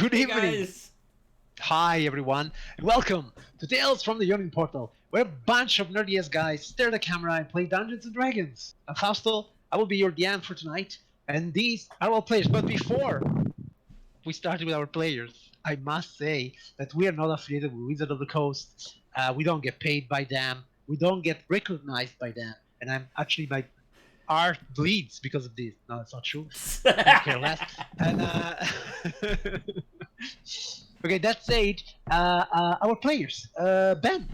Good Hey evening. guys. Hi everyone, and welcome to Tales from the Yawning portal, where a bunch of nerdy-ass guys stare at the camera and play Dungeons and Dragons. I'm Fausto. I will be your DM for tonight, and these are all players. But before we start with our players, I must say that we are not affiliated with Wizard of the Coast. We don't get paid by them. We don't get recognized by them. And I'm actually my art bleeds because of this. No, it's not true. I don't care less. And okay, that said, our players. Ben.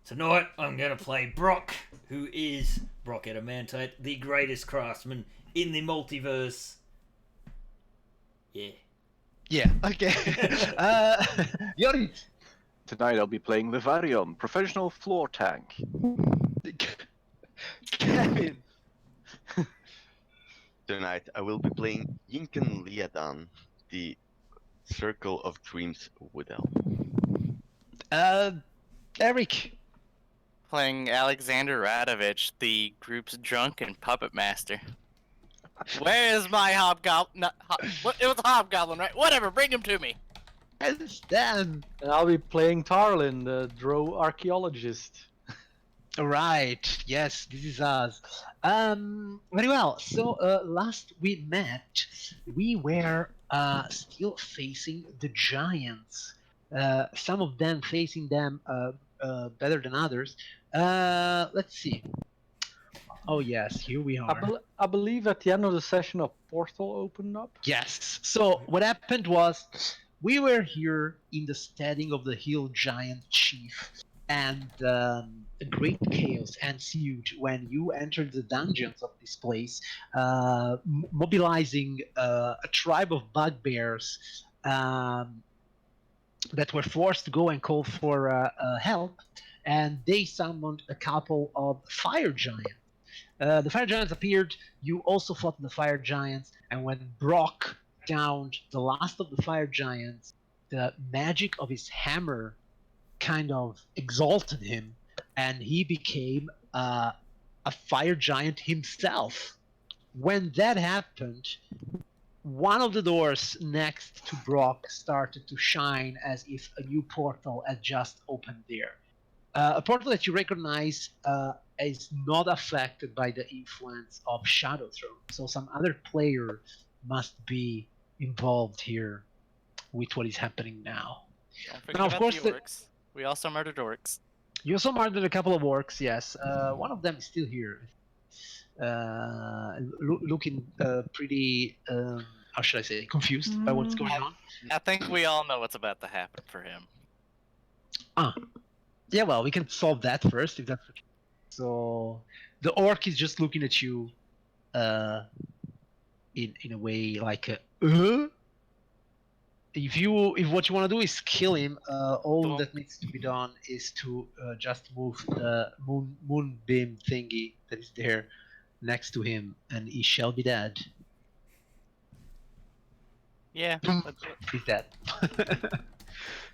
Tonight I'm gonna play Brock, who is Brock Adamantite, the greatest craftsman in the multiverse. Yeah. Yeah. Okay. Yori. Tonight I'll be playing the Barrio, professional floor tank. Kevin. Tonight I will be playing Yinken Liadan, the Circle of Dreams Wood Elf. Eric. Playing Alexander Radovich, the group's drunken puppet master. Where is my hobgoblin? It was a hobgoblin, right? Whatever, bring him to me. And Stan. And I'll be playing Tarlin, the drow archaeologist. Right. Yes, this is us. Very well. So last we met, we were still facing the giants. Some of them facing them better than others. Let's see. Oh yes, here we are. I believe at the end of the session a portal opened up. Yes. So what happened was we were here in the steading of the hill giant chief, and a great chaos ensued when you entered the dungeons of this place, mobilizing a tribe of bugbears that were forced to go and call for help, and they summoned a couple of fire giants. The fire giants appeared. You also fought the fire giants, and when Brock downed the last of the fire giants, the magic of his hammer kind of exalted him, and he became a fire giant himself. When that happened, one of the doors next to Brock started to shine as if a new portal had just opened there. A portal that you recognize is not affected by the influence of Shadow Throne, so some other player must be involved here with what is happening now. Don't forget Now, of about course, the orcs. We also murdered orcs. You also murdered a couple of orcs, yes. One of them is still here. Looking pretty, how should I say, confused by what's going on. I think we all know what's about to happen for him. Yeah, well, we can solve that first, if that's okay. So, the orc is just looking at you in a way like, If what you want to do is kill him, all that needs to be done is to just move the moonbeam thingy that is there next to him, and he shall be dead. Yeah. He's dead.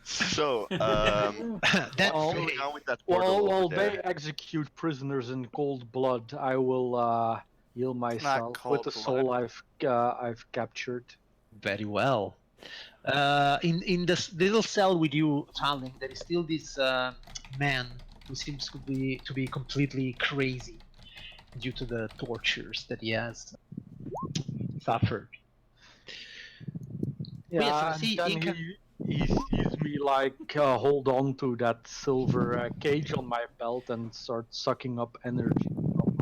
So, That's Well, going on with that portal While over they there. execute prisoners in cold blood, I will heal myself with the cold soul I've captured. very well. In this little cell with you, Talling, there is still this man who seems to be completely crazy due to the tortures that he has suffered. Yeah, yes, and see, then Inca- he sees me like hold on to that silver cage on my belt and start sucking up energy from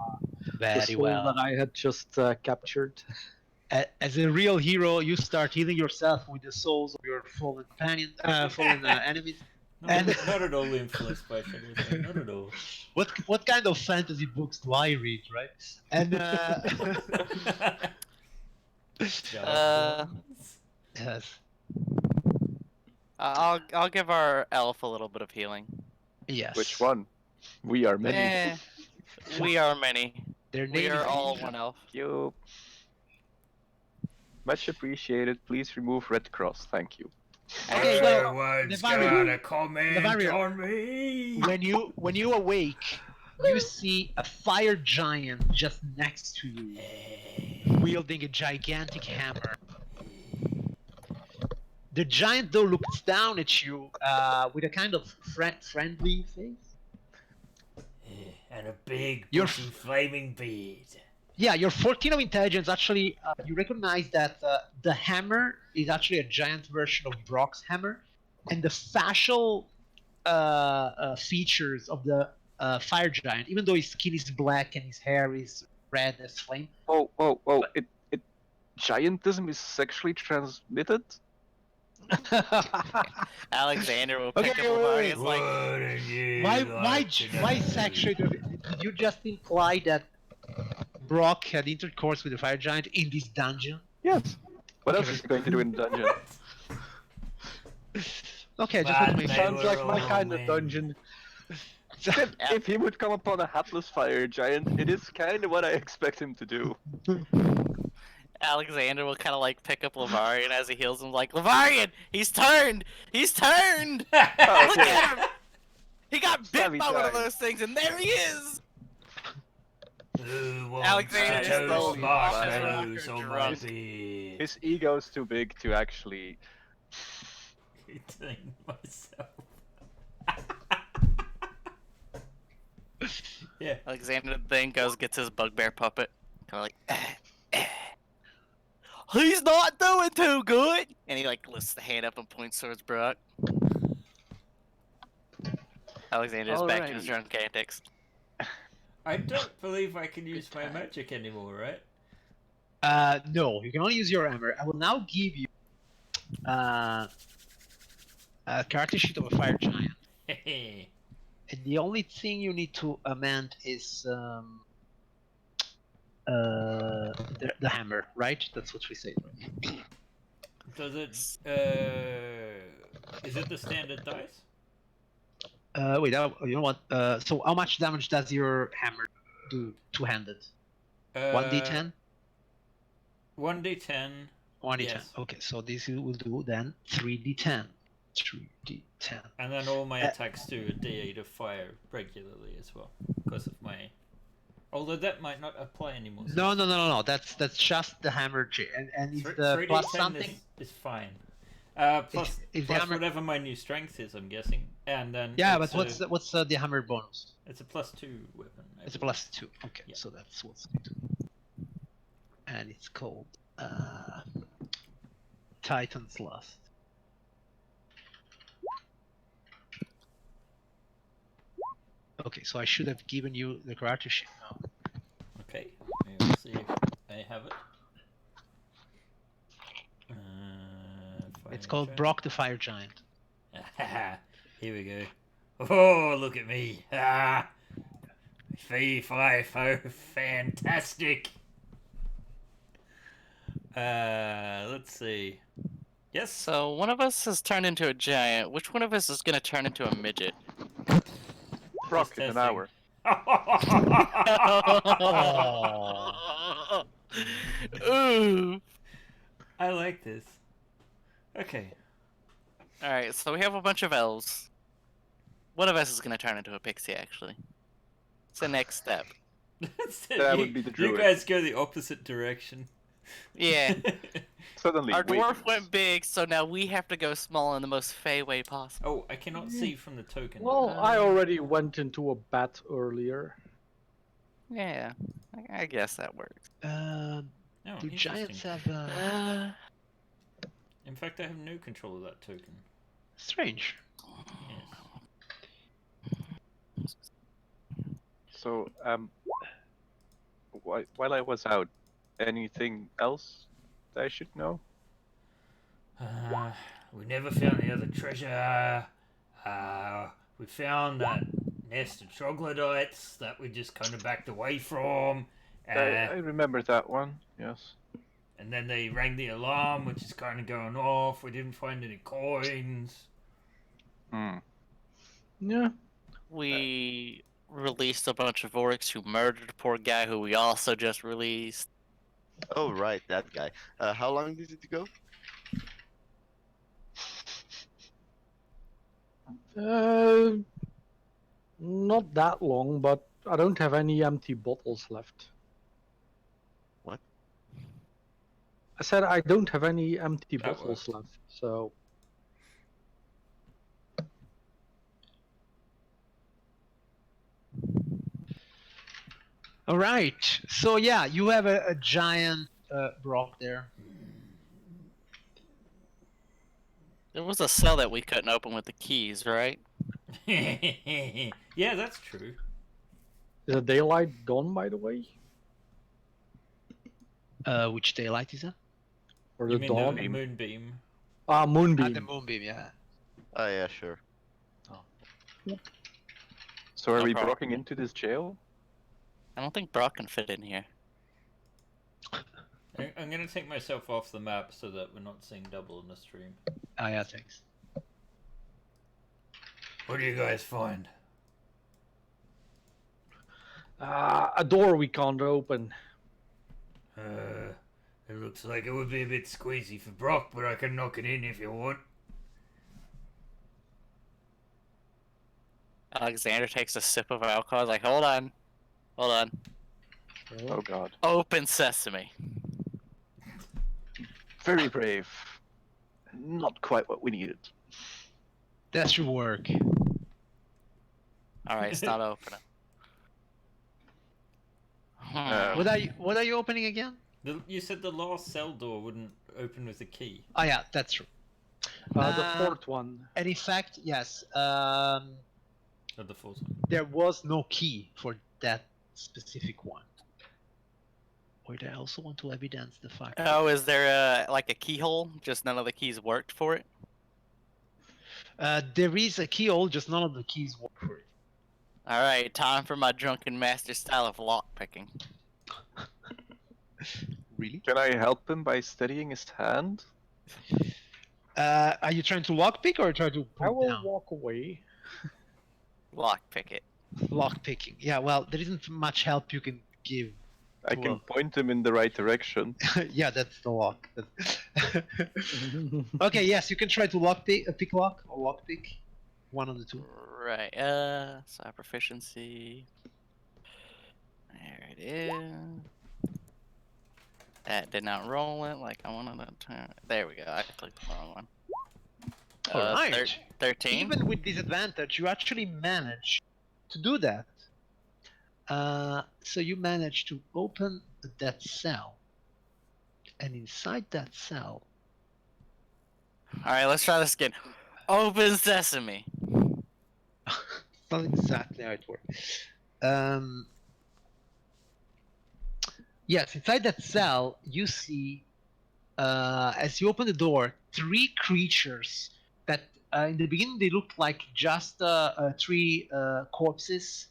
the Very soul well. that I had just captured. As a real hero, you start healing yourself with the souls of your fallen companions, fallen enemies. Not at all influenced by Shadow Throne, not at all. What kind of fantasy books do I read, right? And yes, I'll give our elf a little bit of healing. yes. Which one? We are many. Eh, we are many. Their We name are is all Inca. one elf. You. Much appreciated. Please remove Red Cross. Thank you. Okay, well, Everyone's Barrio- got a comment Barrio- on me. when you awake, you see a fire giant just next to you, wielding a gigantic hammer. The giant though looks down at you with a kind of friendly face. And a big, You're bushy, flaming beard. Yeah, your 14 of intelligence actually, you recognize that the hammer is actually a giant version of Brock's hammer, and the facial features of the fire giant, even though his skin is black and his hair is red as flame. Oh, it giantism is sexually transmitted? Alexander will pick Okay, up wait, Lavarius like, Wouldn't you why like to know? sexually? Did you just imply that Brock had intercourse with the fire giant in this dungeon? Yes. What Okay, else is he going to do in the dungeon? Okay, just want to But make they sure. Sounds like my were kind of men. dungeon. If he would come upon a hapless fire giant, it is kind of what I expect him to do. Alexander will kind of like pick up Lavarian as he heals him, like, Lavarian, he's turned! He's turned! Look at him! He got bit Savvy by one of giant. those things, and there he is! Who wants Alexander to is toast slowly marshmallows walking on my drunk. beard? His ego's too big to actually. Eating myself. Yeah. Alexander then gets his bugbear puppet, kind of like, he's not doing too good! And he like lifts the hand up and points towards Brock. Alexander's back to his Alrighty. drunk antics. I don't believe I can use my magic anymore, right? No, you can only use your hammer. I will now give you a character sheet of a fire giant. And the only thing you need to amend is the hammer, right? That's what we say. Right? Does it? Is it the standard dice? Wait, you know what? So how much damage does your hammer do two-handed? 1d10? 1d10. 1d10. Yes. Okay, so this will do then 3d10. 3d10. And then all my attacks do a d8 of fire regularly as well, because of my. Although that might not apply anymore. No. That's just the hammer, and if the plus 3d10 something. is fine. Plus, if the plus hammer- whatever my new strength is, I'm guessing, and then Yeah, it's but what's the hammer bonus? it's a +2 weapon. I It's a believe. +2. Okay, Yeah. so that's what's and it's called Titan's Lust. Okay, so I should have given you the karate sheet now. Okay, we'll see if I have it. It's Fire called giant. Brock the Fire Giant. Here we go. Oh, look at me. Ah, fee, fi, fo, fantastic. Let's see. Yes. So one of us has turned into a giant. Which one of us is gonna turn into a midget? Brock Just in an testing. hour. Ooh. I like this. Okay. All right, so we have a bunch of elves. One of us is gonna turn into a pixie. Actually, it's the next step. That would be the You druid. guys go the opposite direction. Yeah, Suddenly, our wait. dwarf went big, so now we have to go small in the most fey way possible. Oh, I cannot see from the token. Well, I already went into a bat earlier. Yeah, I guess that works. Oh, Do giants interesting. have In fact, I have no control of that token. strange? Yes. So, while I was out, anything else that I should know? We never found the other treasure. We found that nest of troglodytes that we just kind of backed away from. I remember that one, yes. And then they rang the alarm, which is kind of going off. We didn't find any coins. Hmm. Yeah. We released a bunch of orcs who murdered a poor guy who we also just released. Oh, right, that guy. How long did it go? Not that long, but I don't have any empty bottles left. What? I said I don't have any empty That bottles works. left, so All right. So yeah, you have a giant Brock there. There was a cell that we couldn't open with the keys, right? Yeah, that's true. Is the daylight done, by the way? Which daylight is that? Or You the mean dawn? the moonbeam? Ah, moonbeam. The moonbeam. Yeah. Oh yeah, sure. So are No we problem. blocking into this jail? I don't think Brock can fit in here. I'm gonna take myself off the map so that we're not seeing double in the stream. Ah, yeah. Thanks. What do you guys find? A door we can't open. It looks like it would be a bit squeezy for Brock, but I can knock it in if you want. Alexander takes a sip of alcohol. He's like, hold on. Hold on. Oh god. Open sesame. Very brave. Not quite what we needed. That's your work. Alright, it's not opening. What are you opening again? You said the last cell door wouldn't open with a key. Oh yeah, that's true. The fourth one. And in fact, yes, Or the fourth one. there was no key for that specific one. Wait, I also want to evidence the fact. Oh, is there like a keyhole? Just none of the keys worked for it? There is a keyhole, just none of the keys work for it. Alright, time for my drunken master style of lockpicking. Really? Can I help him by steadying his hand? Are you trying to lockpick or try to I put will down? walk away. Lockpick it. Lockpicking. Yeah, well, there isn't much help you can give. I can point him in the right direction. Yeah, that's the lock. Okay, yes, you can try to pick lock or lockpick. One of the two. Right, so proficiency. There it is. That did not roll it like I wanted to turn. There we go, I clicked the wrong one. Alright. 13? Even with disadvantage, you actually manage to do that. So you manage to open that cell. And inside that cell, Alright, let's try this again. Open sesame. not exactly how it works. Yes, inside that cell, you see, as you open the door, three creatures that in the beginning they looked like just three corpses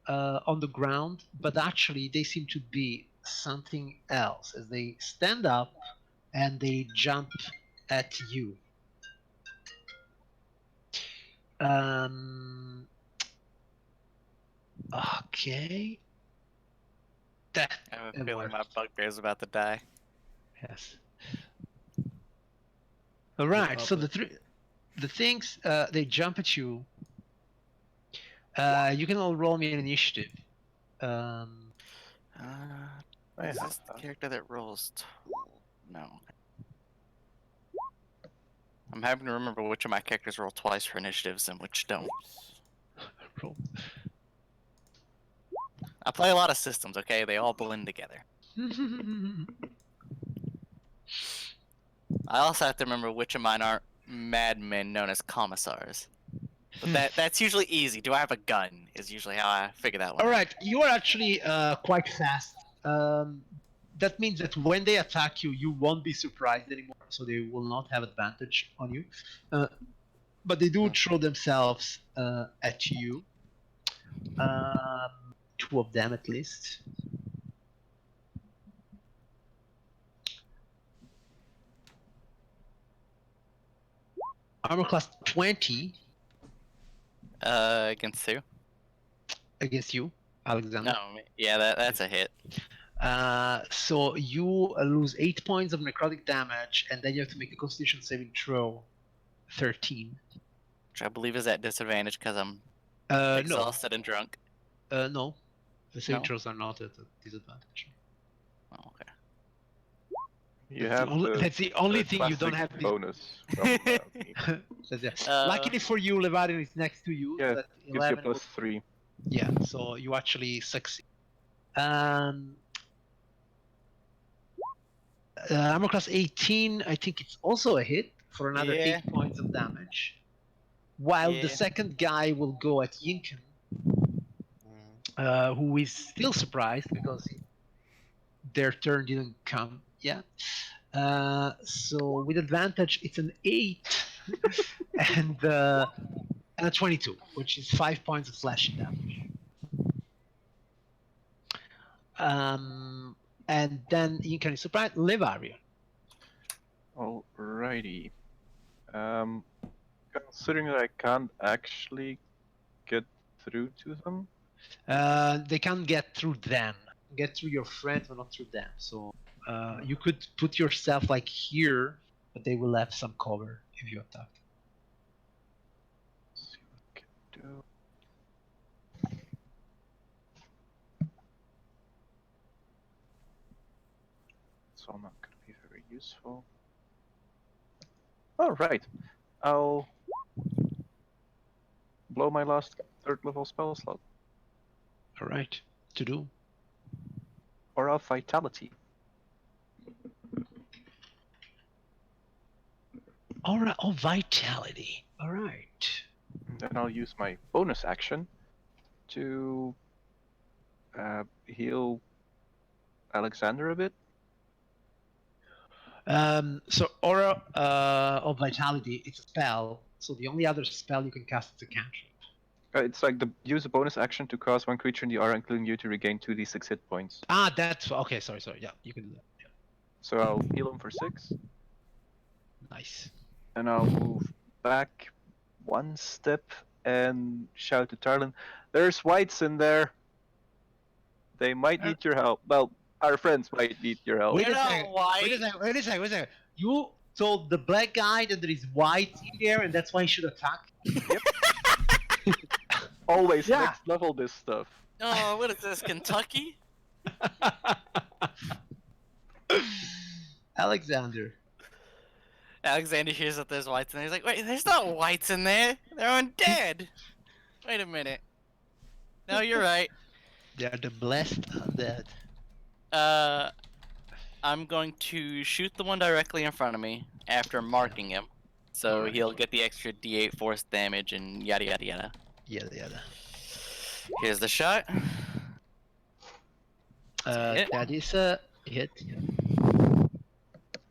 on the ground, but actually they seem to be something else as they stand up and they jump at you. Okay. That I have it a feeling my worked. bugbear's about to die. Yes. All right. So Up the things they jump at you. You can all roll me an initiative. Is this the character that rolls? No. I'm having to remember which of my characters roll twice for initiatives and which don't. Roll. I play a lot of systems, okay? They all blend together. I also have to remember which of mine aren't madmen known as commissars. But that's usually easy. Do I have a gun? Is usually how I figure that one All out. right. You are actually quite fast. That means that when they attack you, you won't be surprised anymore. So they will not have advantage on you. But they do throw themselves at you. Two of them at least. Armor class 20 Against who? against you, Alexander. No, yeah, that's a hit. So you lose 8 points of necrotic damage, and then you have to make a Constitution saving throw. 13. Which I believe is at disadvantage because I'm No. exhausted and drunk. No. The saving No? throws are not at a disadvantage. Oh, okay. You have That's the only the thing you don't classic have. bonus. Luckily for you, Levadian is next to you. Yeah, That gives you 11 plus 3. Yeah, so you actually succeed. Um, Armor class 18, I think it's also a hit for another Yeah. 8 points of damage. While the Yeah. second guy will go at Yinken, who is still surprised because their turn didn't come yet. So with advantage, it's an 8 and a 22, which is 5 points of slashing damage. And then Yinken is surprised. Levario. Alrighty. Considering that I can't actually get through to them, They can't get through them. Get through your friend, but not through them. So you could put yourself like here, but they will have some cover if you attack. let's see what I can do. It's all not going to be very useful. Alright. I'll blow my last 3rd level spell slot. All right, to do. Aura of Vitality. Aura of Vitality. All right. And then I'll use my bonus action to heal Alexander a bit. So Aura of Vitality, it's a spell. So the only other spell you can cast is a cantrip. It's like use a bonus action to cause one creature in the aura, including you, to regain 2d6 hit points. Ah, that's okay. Sorry. Yeah, you can do that. Yeah. So I'll heal him for 6, Nice. and I'll move back 1 step and shout to Tarlin, "There's whites in there. They might need your help. Well, our friends might need your help." Wait a You're not second. white. Wait a second. You told the black guy that there is white in there, and that's why he should attack. Always Yeah. next level this stuff. Oh, what is this, Kentucky? Alexander. Alexander hears that there's whites in there. He's like, wait, there's not whites in there. They're undead. Wait a minute. No, you're right. They are the blessed undead. I'm going to shoot the one directly in front of me after marking him. So Alright. he'll get the extra d8 force damage and yada yada yada. Yada. Here's the shot. Hit. That is a hit.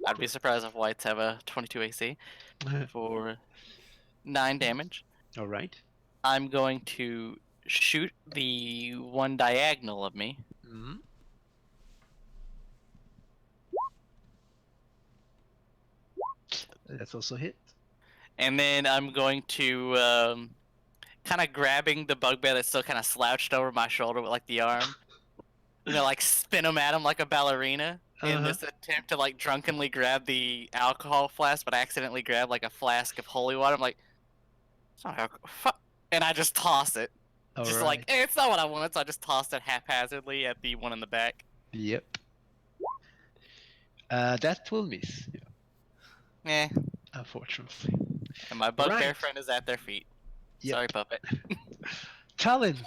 I'd be surprised if whites have a 22 AC for 9 damage. All right. I'm going to shoot the one diagonal of me. Mm-hmm. That's also hit. And then I'm going to kind of grabbing the bugbear that's still kind of slouched over my shoulder with like the arm. You know, like spin him at him like a ballerina in this attempt to like drunkenly grab the alcohol flask, but I accidentally grab like a flask of holy water. I'm like, it's not alcohol. And I just toss it. All Just right. like, it's not what I wanted, so I just tossed it haphazardly at the one in the back. Yep. That will miss. Yeah, Eh, unfortunately. and my bugbear Right. friend is at their feet. Yep. Sorry, puppet. Talon.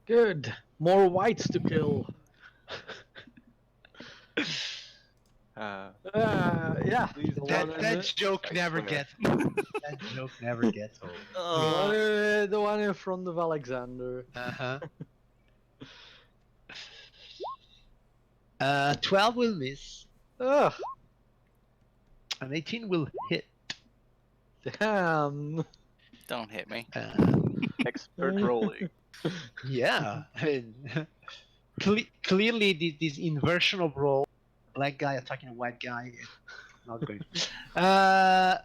Good. More whites to kill. Yeah. Please, That joke never gets old. That joke never gets old. The one in front of Alexander. 12 will miss. Ugh. An 18 will hit. Damn. Don't hit me. expert rolling. Yeah. I mean, clearly this inversion of role, black guy attacking a white guy, is not good. Are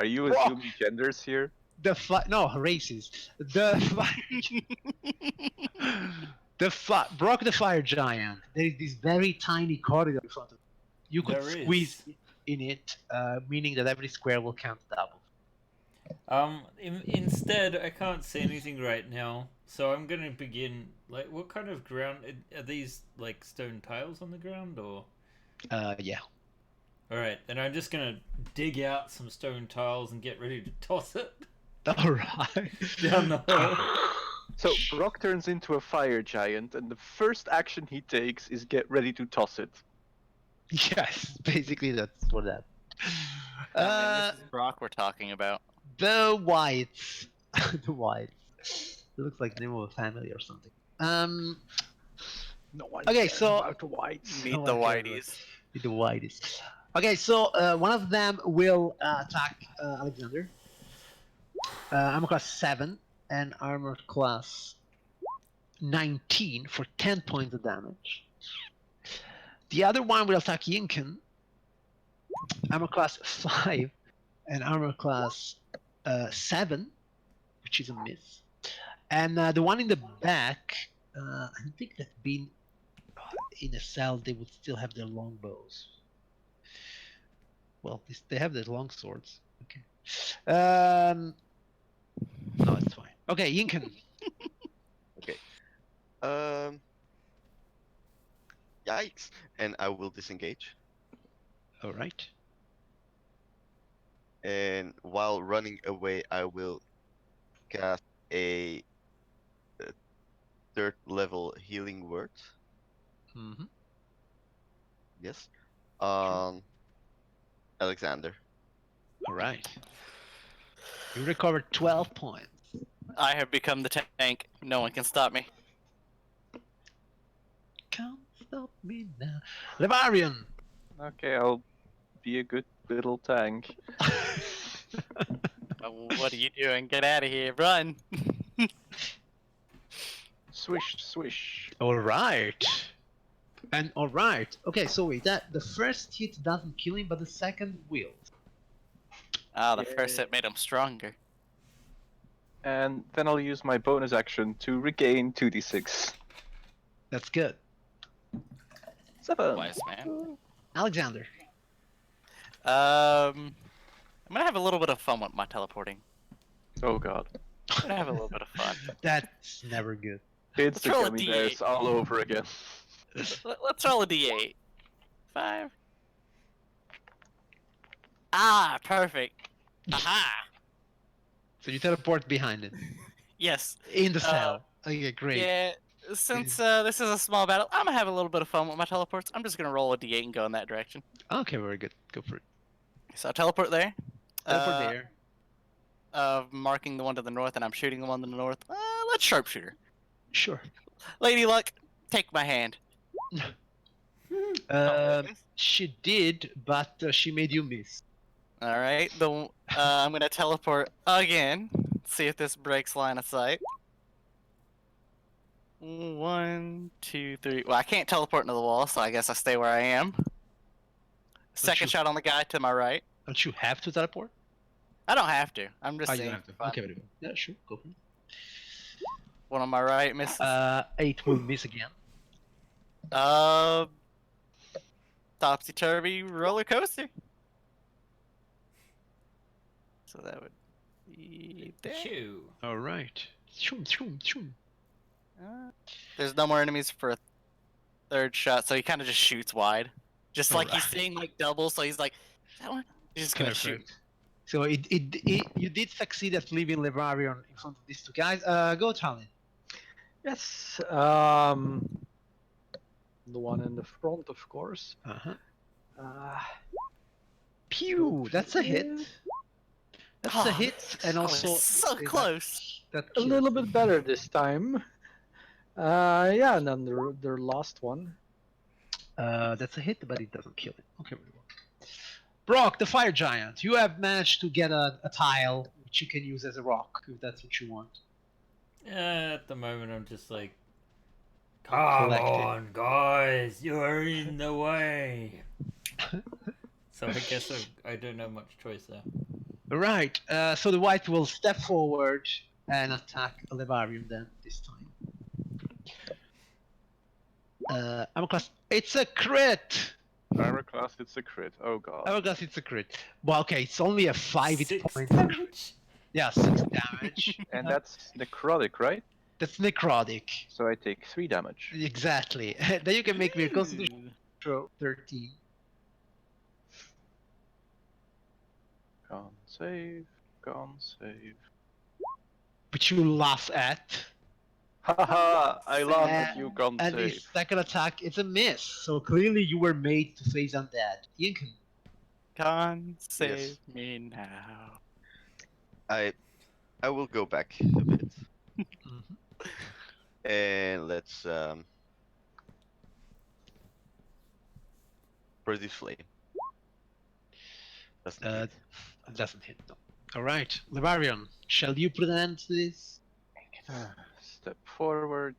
you assuming genders here? No, races. Brock the fire giant. There is this very tiny corridor in front of you. You could There squeeze is. in it, meaning that every square will count double. Instead, I can't see anything right now, so I'm gonna begin. Like, what kind of ground are these? Like stone tiles on the ground, or? Yeah. All right, then I'm just gonna dig out some stone tiles and get ready to toss it All right. down the hole. So Brock turns into a fire giant, and the first action he takes is get ready to toss it. Yes, basically that's what that. I mean, this is Brock we're talking about. The Whites. The Whites. It looks like the name of a family or something. No one Okay, cares so- about the whites. Meet No the one cares about- Whiteys. The Whiteys. Okay, so one of them will attack Alexander. Armor class 7 and armor class 19 for 10 points of damage. The other one will attack Yinken. Armor class 5 and armor class 7, which is a miss. And the one in the back, I think that being in a cell, they would still have their longbows. Well, they have their long swords. Okay. No, it's fine. Okay, Yinken. Um. Yikes! And I will disengage. All right. And while running away, I will cast a third level healing word. Mm-hmm. Yes. On Alexander. All right. You recovered 12 points. I have become the tank. No one can stop me. Can't stop me now. Levarian. Okay, I'll be a good little tank. What are you doing? Get out of here. Run. Swish, swish. All right. And all right. Okay, so wait, that the first hit doesn't kill him, but the second will. Ah, the first hit made him stronger. And then I'll use my bonus action to regain 2d6. That's good. 7. Wise man. Alexander. I'm gonna have a little bit of fun with my teleporting. Oh god. I'm gonna have a little bit of fun. That's never good. It's the roll a gummy D8. bears all over again. Let's roll a d8. 5. Ah, perfect. Aha. So you teleport behind it. Yes. In the cell. Okay, great. Yeah. Since this is a small battle, I'm gonna have a little bit of fun with my teleports. I'm just gonna roll a d8 and go in that direction. Okay, very good. Go for it. So teleport there. Teleport there. Marking the one to the north, and I'm shooting the one to the north. Let's sharpshooter. Sure. Lady Luck, take my hand. She did, but she made you miss. All right. I'm gonna teleport again. See if this breaks line of sight. 1, 2, 3. Well, I can't teleport into the wall, so I guess I stay where I am. Second you- shot on the guy to my right. Don't you have to teleport? I don't have to. I'm just Oh, you saying. don't have to. fun. Okay, very good. Yeah, sure. Go for it. One on my right misses. 8 will miss again. Topsy turvy roller coaster. So that would be there. Shoo. All right. Shoom, shoom, shoom. There's no more enemies for a third shot, so he kind of just shoots wide. Just like he's Alright. seeing like double, so he's like, that one? He's just gonna shoot. Perfect. So you did succeed at leaving Levarion in front of these two guys. Go, Talon. Yes. The one in the front, of course. Uh-huh. Uh, Pew! That's a hit. That's a Oh, hit, and oh, also so that- close. That a little kills. bit better this time. Yeah, and then their last one. That's a hit, but it doesn't kill it. Okay, very well. Brock, the fire giant. You have managed to get a tile which you can use as a rock if that's what you want. At the moment, I'm just like, come Collecting. on, guys, you're in the way. So I guess I don't have much choice there. All right. So the white will step forward and attack Levarium then this time. Armor class. It's a crit. Armor class, it's a crit. Oh god. Armor class. It's a crit. Well, okay. It's only a 5 hit 6 point. damage. Yeah, 6 damage. And that's necrotic, right? That's necrotic. So I take 3 damage. Exactly. Then you can make me a Constitution throw 13. Gone save. Gone save. Which you laugh at. Haha, I love that you can't And the save. second attack, it's a miss. So clearly you were made to face undead. Yinken. Con, save me now. I will go back a bit, Mhm. and let's produce flame. Doesn't Uh, hit. doesn't hit, no. Alright, Levarion, shall you put an end to this? Step forward.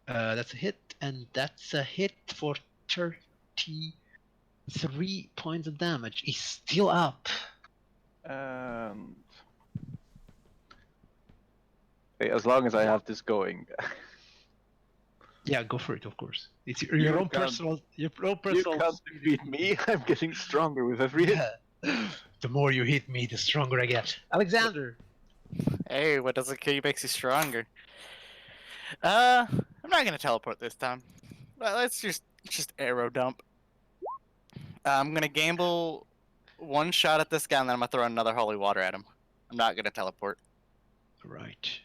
That's a hit, and that's a hit for 33 points of damage. He's still up. And okay, as long as I have this going. Yeah, go for it, of course. It's You your own can't- personal. Your own You personal. can't defeat me. I'm getting stronger with every hit. Yeah. The more you hit me, the stronger I get. Alexander. Hey, what doesn't kill you makes you stronger. I'm not gonna teleport this time. Let's just arrow dump. I'm gonna gamble one shot at this guy, and then I'm gonna throw another holy water at him. I'm not gonna teleport, Right.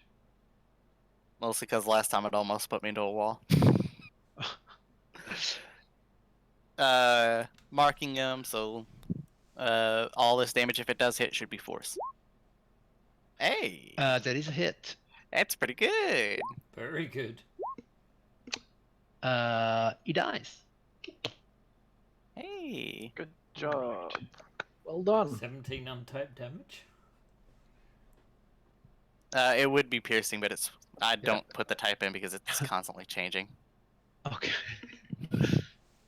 mostly because last time it almost put me into a wall. Marking him, so all this damage, if it does hit, should be force. Hey, That is a hit. that's pretty good. Very good. He dies. Hey, Good job. Well done. 17 untyped damage. it would be piercing, but I don't put the type in because it's constantly changing. Okay.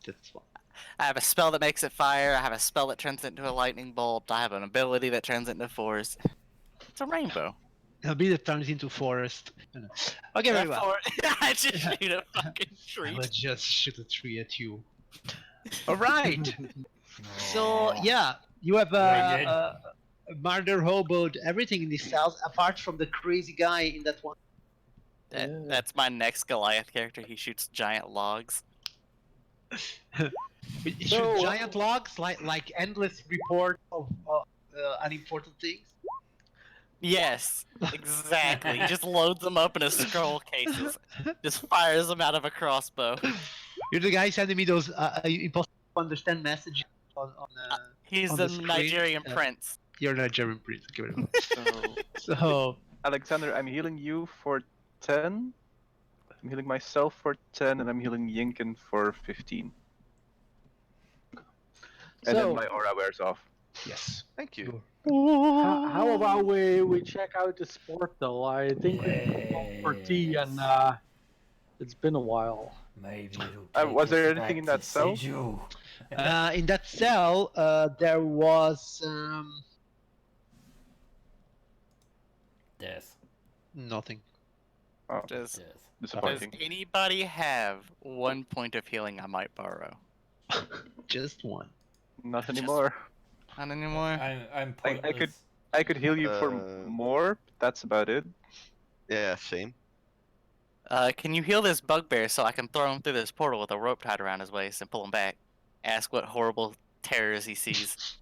That's fine. I have a spell that makes it fire. I have a spell that turns it into a lightning bolt. I have an ability that turns it into force. It's a rainbow. A bit that turns into forest. Okay, very well. I just Yeah. shoot a fucking I tree. will just shoot a tree at you. All right. So yeah, you have Very murder hoboed everything in these cells apart from the crazy guy in that one. That's my next Goliath character. He shoots giant logs. You shoot So, giant logs, like endless report of unimportant things. Yes, exactly. He just loads them up in a scroll cases. Just fires them out of a crossbow. You're the guy sending me those impossible to understand messages on He's on the the screen, Nigerian prince. your Nigerian prince. Okay, very well. So, So Alexander, I'm healing you for 10. I'm healing myself for 10, and I'm healing Yinken for 15. And then So, my aura wears off. yes. Thank you. how about we check out this portal? I think we've gone for tea, and it's been a while. Maybe it'll take Was there us anything in back that to cell? Sigil. In that cell, there was Death. nothing. Oh, Does Death. disappointing. anybody have 1 point of healing I might borrow? Just one. Not Just- anymore. Not anymore. I'm I pointless. could- I could heal you for more. But that's about it. Yeah, same. Can you heal this bugbear so I can throw him through this portal with a rope tied around his waist and pull him back? Ask what horrible terrors he sees.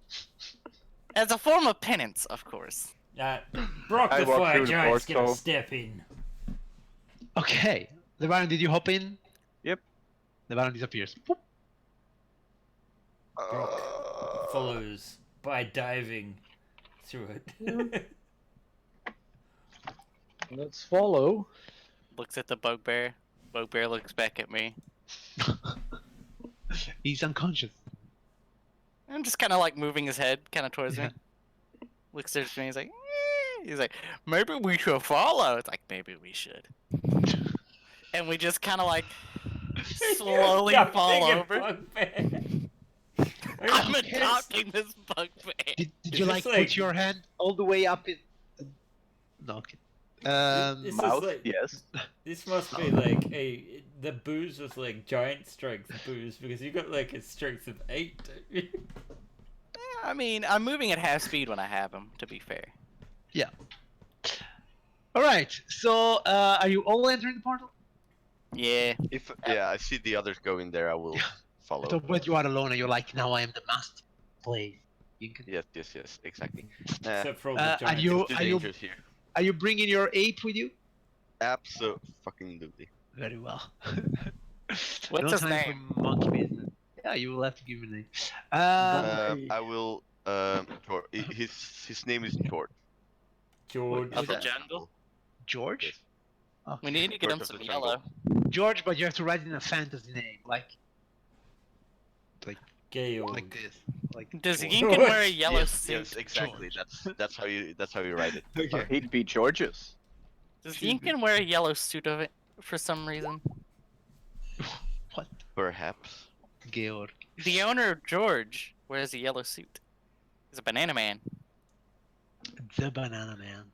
As a form of penance, of course. Brock I the walk Fire through the Giant's gonna portal. step in. Okay. The Baron, did you hop in? Yep. The Baron disappears. Boop. Follows by diving through it. Let's follow. Looks at the bugbear. Bugbear looks back at me. He's unconscious. I'm just kind of like moving his head kind of towards Yeah. me. Looks at me. He's like, "Eh." He's like, maybe we should follow. It's like, maybe we should. And we just kind of like slowly Stop fall thinking over. bugbear. I'm Okay. adopting this bugbear. Did It's you just like like- put your hand all the way up in? No. Okay. This is Mouth, like- yes. This must be like the booze was like giant strength booze because you got like a strength of 8. don't you? I mean, I'm moving at half speed when I have him, to be fair. All right. So, are you all entering the portal? Yeah. If I see the others going there, I will I follow. thought when you are alone and you're like, now I am the master. Please. Yinken. Yes, exactly. Except for all the Are giants. you It's too are you dangerous here. are you bringing your ape with you? Absolutely. Very well. What's No his time name? for monkey business. Yeah, you will have to give me a name. Hey. I will. His name is George. George. Of the It's jungle? George. Yes, Okay. We need to get George him of some the jungle. yellow. George, but you have to write it in a fantasy name, like Georg. this, like Does George. Yinken wear a yellow Yes, suit? exactly. George. That's how you write it. Okay. He'd be George's. Does Should be. Yinken wear a yellow suit of it for some reason? What? Perhaps. Georg. The owner of George wears a yellow suit. He's a banana man. The Banana Man.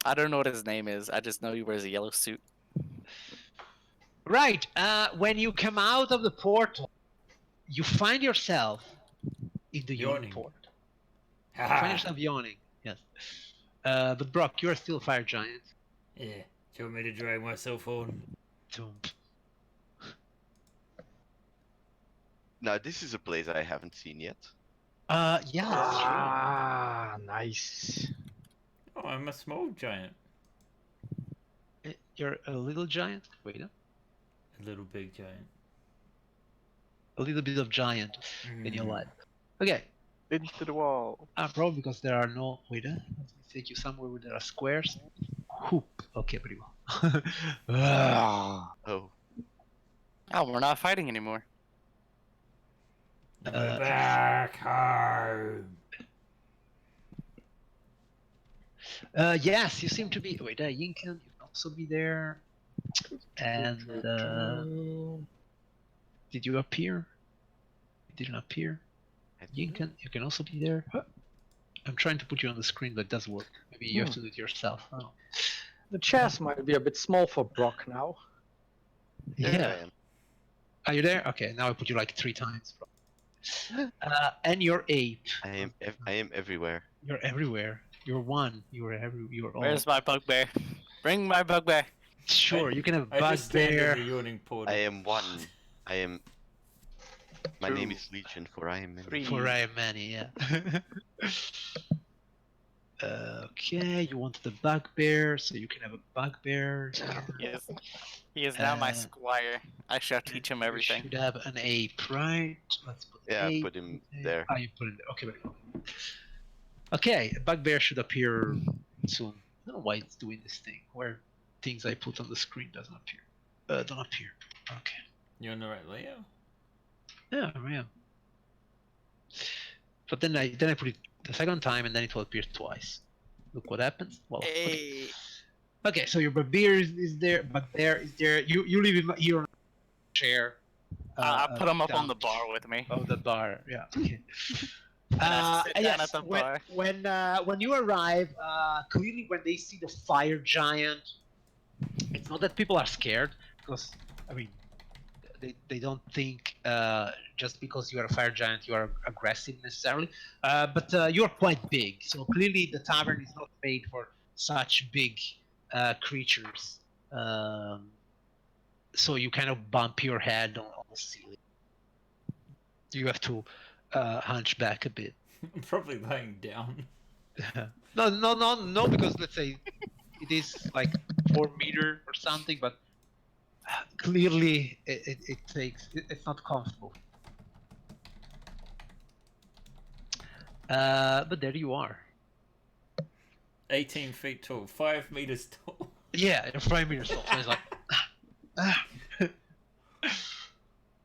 I don't know what his name is. I just know he wears a yellow suit. Right. When you come out of the portal, you find yourself in the yawning Yawning. port. Ha You find ha. yourself yawning. Yes. But Brock, you're still a fire giant. Yeah. Do you want me to drag myself on? Doom. Now this is a place I haven't seen yet. Yeah, Ah, nice. Oh, I'm a small giant. that's true. You're a little giant. Wait, A little big giant. a little bit of giant in your Mm. life. Okay. Into the wall. Probably because there are no. Wait, let me take you somewhere where there are squares. Hoop. Okay, pretty well. Ah. Oh, Oh, we're not fighting anymore. We're back home. Yes, you seem to be. Wait, Yinken, you can also be there. And did you appear? You didn't appear. I think Yinken, you can also be there. I'm trying to put you on the screen, but it doesn't work. Maybe you have to do it yourself. Oh. The chest might be a bit small for Brock now. there Yeah. I am. Are you there? Okay, now I put you like 3 times. And you're 8. I am everywhere. You're everywhere. You're 1. You're all. Where's my bugbear? Bring my bugbear. Sure, you can have I just stand in bugbear. the yawning portal. I am one. I am. My name 2, is Legion, for I am many. 3. For I am many, yeah. Okay, you want the bugbear, so you can have a bugbear. He is now my Uh, squire. I shall teach him You everything. should have an ape, right? Let's put Yeah, ape. put him ape. there. Ah, you put it there. Okay, very cool. Okay, a bugbear should appear soon. I don't know why it's doing this thing where things I put on the screen doesn't appear. Don't appear. Okay. You're on the right layer? Yeah, yeah. But then I put it the second time and then it will appear twice. Look what happens. Well, okay. Hey. Okay, so your bugbear is there. Bugbear is there. You leave him here on a chair. I put him up down. on the bar with me. Oh, the bar. Yeah. Okay. I sit down Yes. at the bar. When you arrive, clearly when they see the fire giant, it's not that people are scared because I mean, they don't think just because you are a fire giant you are aggressive necessarily. But you are quite big, so clearly the tavern is not made for such big creatures. So you kind of bump your head on the ceiling. You have to hunch back a bit. I'm probably lying down. No, because let's say it is like 4 meter or something, but clearly it's not comfortable. But there you are. 18 feet tall, 5 meters tall. Yeah, you're 5 meters tall. So it's like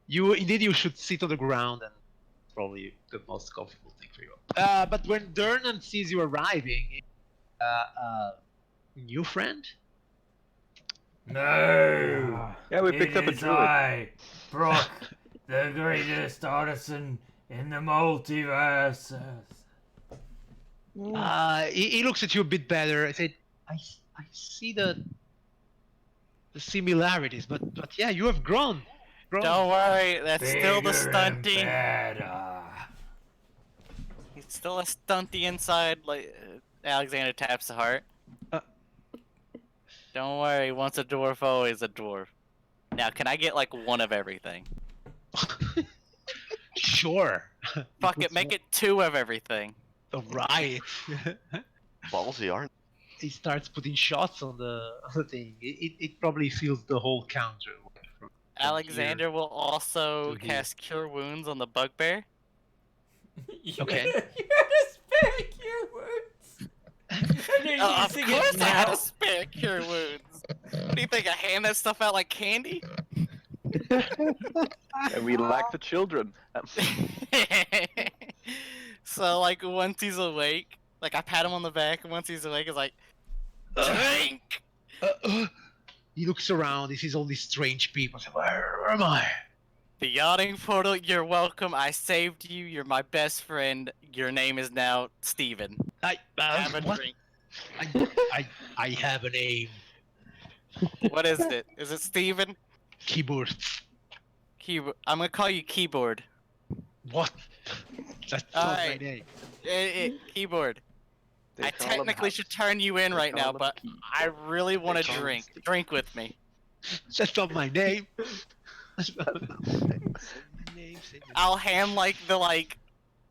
you should sit on the ground, and it's probably the most comfortable thing for you. But when Dernan sees you arriving, new friend? No! Yeah, we picked It up a is druid. I, Brock, the greatest artisan in the multiverse. He looks at you a bit better. I said, I see the similarities, but yeah, you have grown. Don't worry, that's still the Bigger and stunty. better. He's still a stunty inside. Like Alexander taps the heart. Uh. Don't worry, once a dwarf, always a dwarf. Now, can I get like one of everything? Sure. Fuck it, make it 2 of everything. Right. Ballsy, aren't He starts putting shots on the thing. It probably fills the whole counter. From Alexander will also to here. cast Cure Wounds on the bugbear. Okay. You had a spare cure wounds. And you're Of using course it I had now. a spare Cure Wounds. What do you think, I hand that stuff out like candy? And we lack the children. So, like, once he's awake, like, I pat him on the back, and once he's awake, it's like, drink! He looks around. He sees all these strange people. He's like, where am I? The Yawning Portal, you're welcome. I saved you. You're my best friend. Your name is now Steven. Have a What? drink. I have a name. What is it? Is it Steven? Keyboard. Keyboard. I'm gonna call you Keyboard. What? That's not my Alright. name. Keyboard. They I call them technically should house. turn you in They right call now, them but key. I really want to call them drink. Steve. Drink with me. That's not my name. That's not my name. I'll hand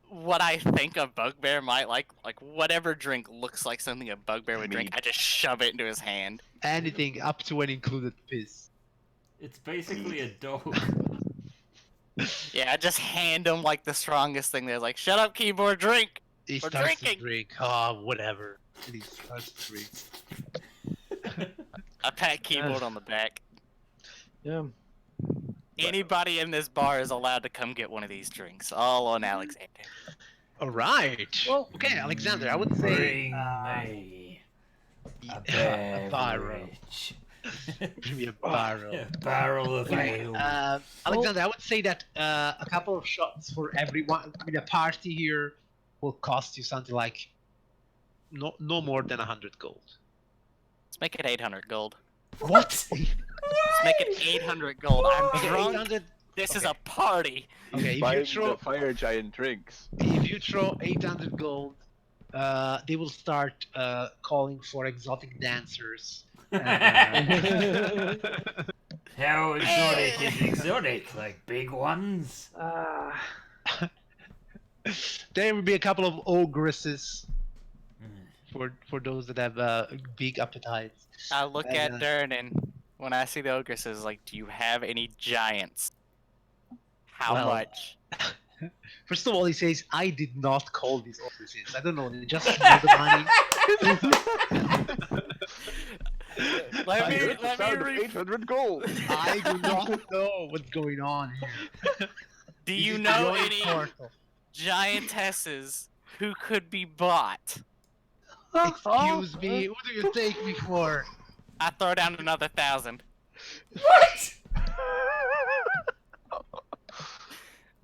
what I think a bugbear might like whatever drink looks like something a bugbear would drink. Mead. I just shove it into his hand. Anything up to and included piss. It's basically a dog. Yeah, I just hand him like the strongest thing there. Like, shut up, Keyboard, drink. He We're starts drinking. to drink. Whatever. And he starts to drink. I pat Keyboard on the back. Yeah. Anybody in this bar is allowed to come get one of these drinks. All on Alexander. All right. Well, okay, Alexander. I would say Bring me a a barrel. beverage. Bring me a barrel. A barrel of ale. Alexander, I would say that a couple of shots for everyone. I mean, a party here will cost you something like no more than 100 gold. Let's make it 800 gold. What? Let's make it 800 gold. I'm Okay, drunk. 800. This is a party. Okay, if Buying you throw the fire giant drinks. 800 gold, they will start calling for exotic dancers. And, How exotic is exotic? Like big ones? there will be a couple of ogresses for those that have big appetites. I look And, at Durnan when I see the ogresses. Like, do you have any giants? How Well, much? First of all, he says, "I did not call these ogresses. I don't know. They just smell the money." Let me, Heard the let sound me of re- 800 gold. I do not know what's going on here. Do This you is know beyond any portal. giantesses who could be bought? Excuse me, who do you take me for? I throw down another 1,000. What?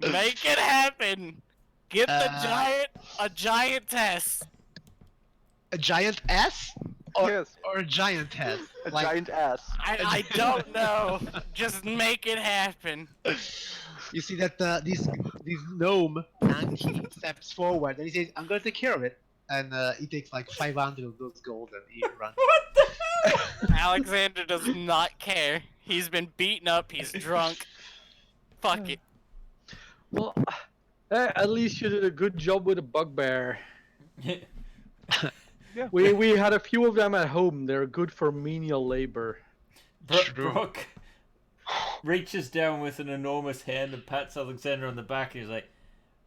Make it happen. Get the Uh, a giantess. A giant S? Or, Yes, or a giantess? a Like, giant ass. I don't know. Just make it happen. you see that this gnome Anki steps forward and he says, "I'm gonna take care of it." And he takes like 500 of those gold and he runs. What the hell? Alexander does not care. He's been beaten up. He's drunk. Fuck it. Well, at least you did a good job with a bugbear. We had a few of them at home. They're good for menial labor. True. Brock reaches down with an enormous hand and pats Alexander on the back. And he's like,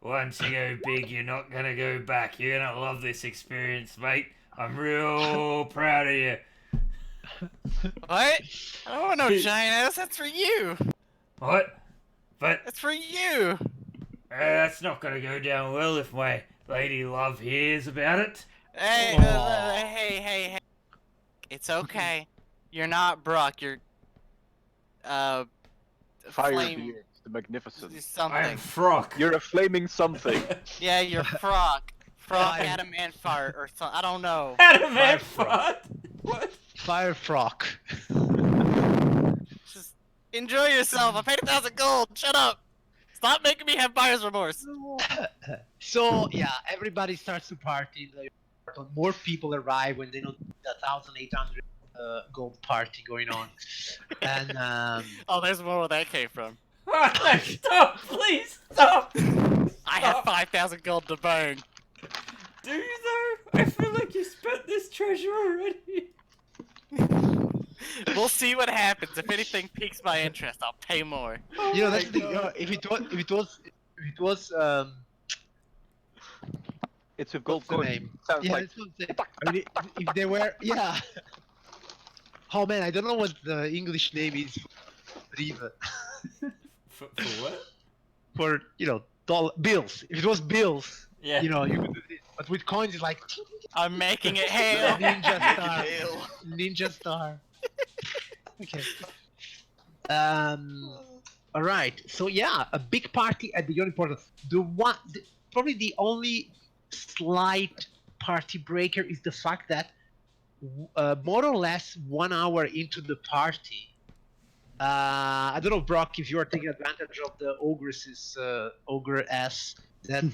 "Once you go big, you're not gonna go back. You're gonna love this experience, mate. I'm real proud of you." What? I don't want no giant ass. That's for you. What? But That's for you. that's not gonna go down well if my lady love hears about it. Hey, Aw. hey. It's okay. You're not Brock. You're Fire flame beings, the magnificent. something. I'm Frock. You're a flaming something. Yeah, you're Frock. Frock I'm- Adamant Fart or something. I don't know. Adamant Fire Frock. What? Fire Frock. Just enjoy yourself. I paid 1,000 gold. Shut up. Stop making me have buyer's remorse. So yeah, everybody starts to party. More people arrive when they know the 1,800 gold party going on, and Oh, there's more where that came from. Stop, please, stop! I have 5,000 gold to burn. Do you though? I feel like you spent this treasure already. We'll see what happens. If anything piques my interest, I'll pay more. You know, my that's the thing. You know, God. if it was It's with gold what's the coins. name? Sounds Yeah, like that's what I'm saying. I mean, if they were, yeah. Oh man, I don't know what the English name is for even. For what? For bills. If it was bills, Yeah. you could do this. But with coins, it's like I'm making it hail. Ninja Make it Star. hail. Ninja Star. Okay. All right. So yeah, a big party at the Yawning Portal. Probably the only slight party breaker is the fact that more or less 1 hour into the party, I don't know, Brock, if you are taking advantage of the ogress that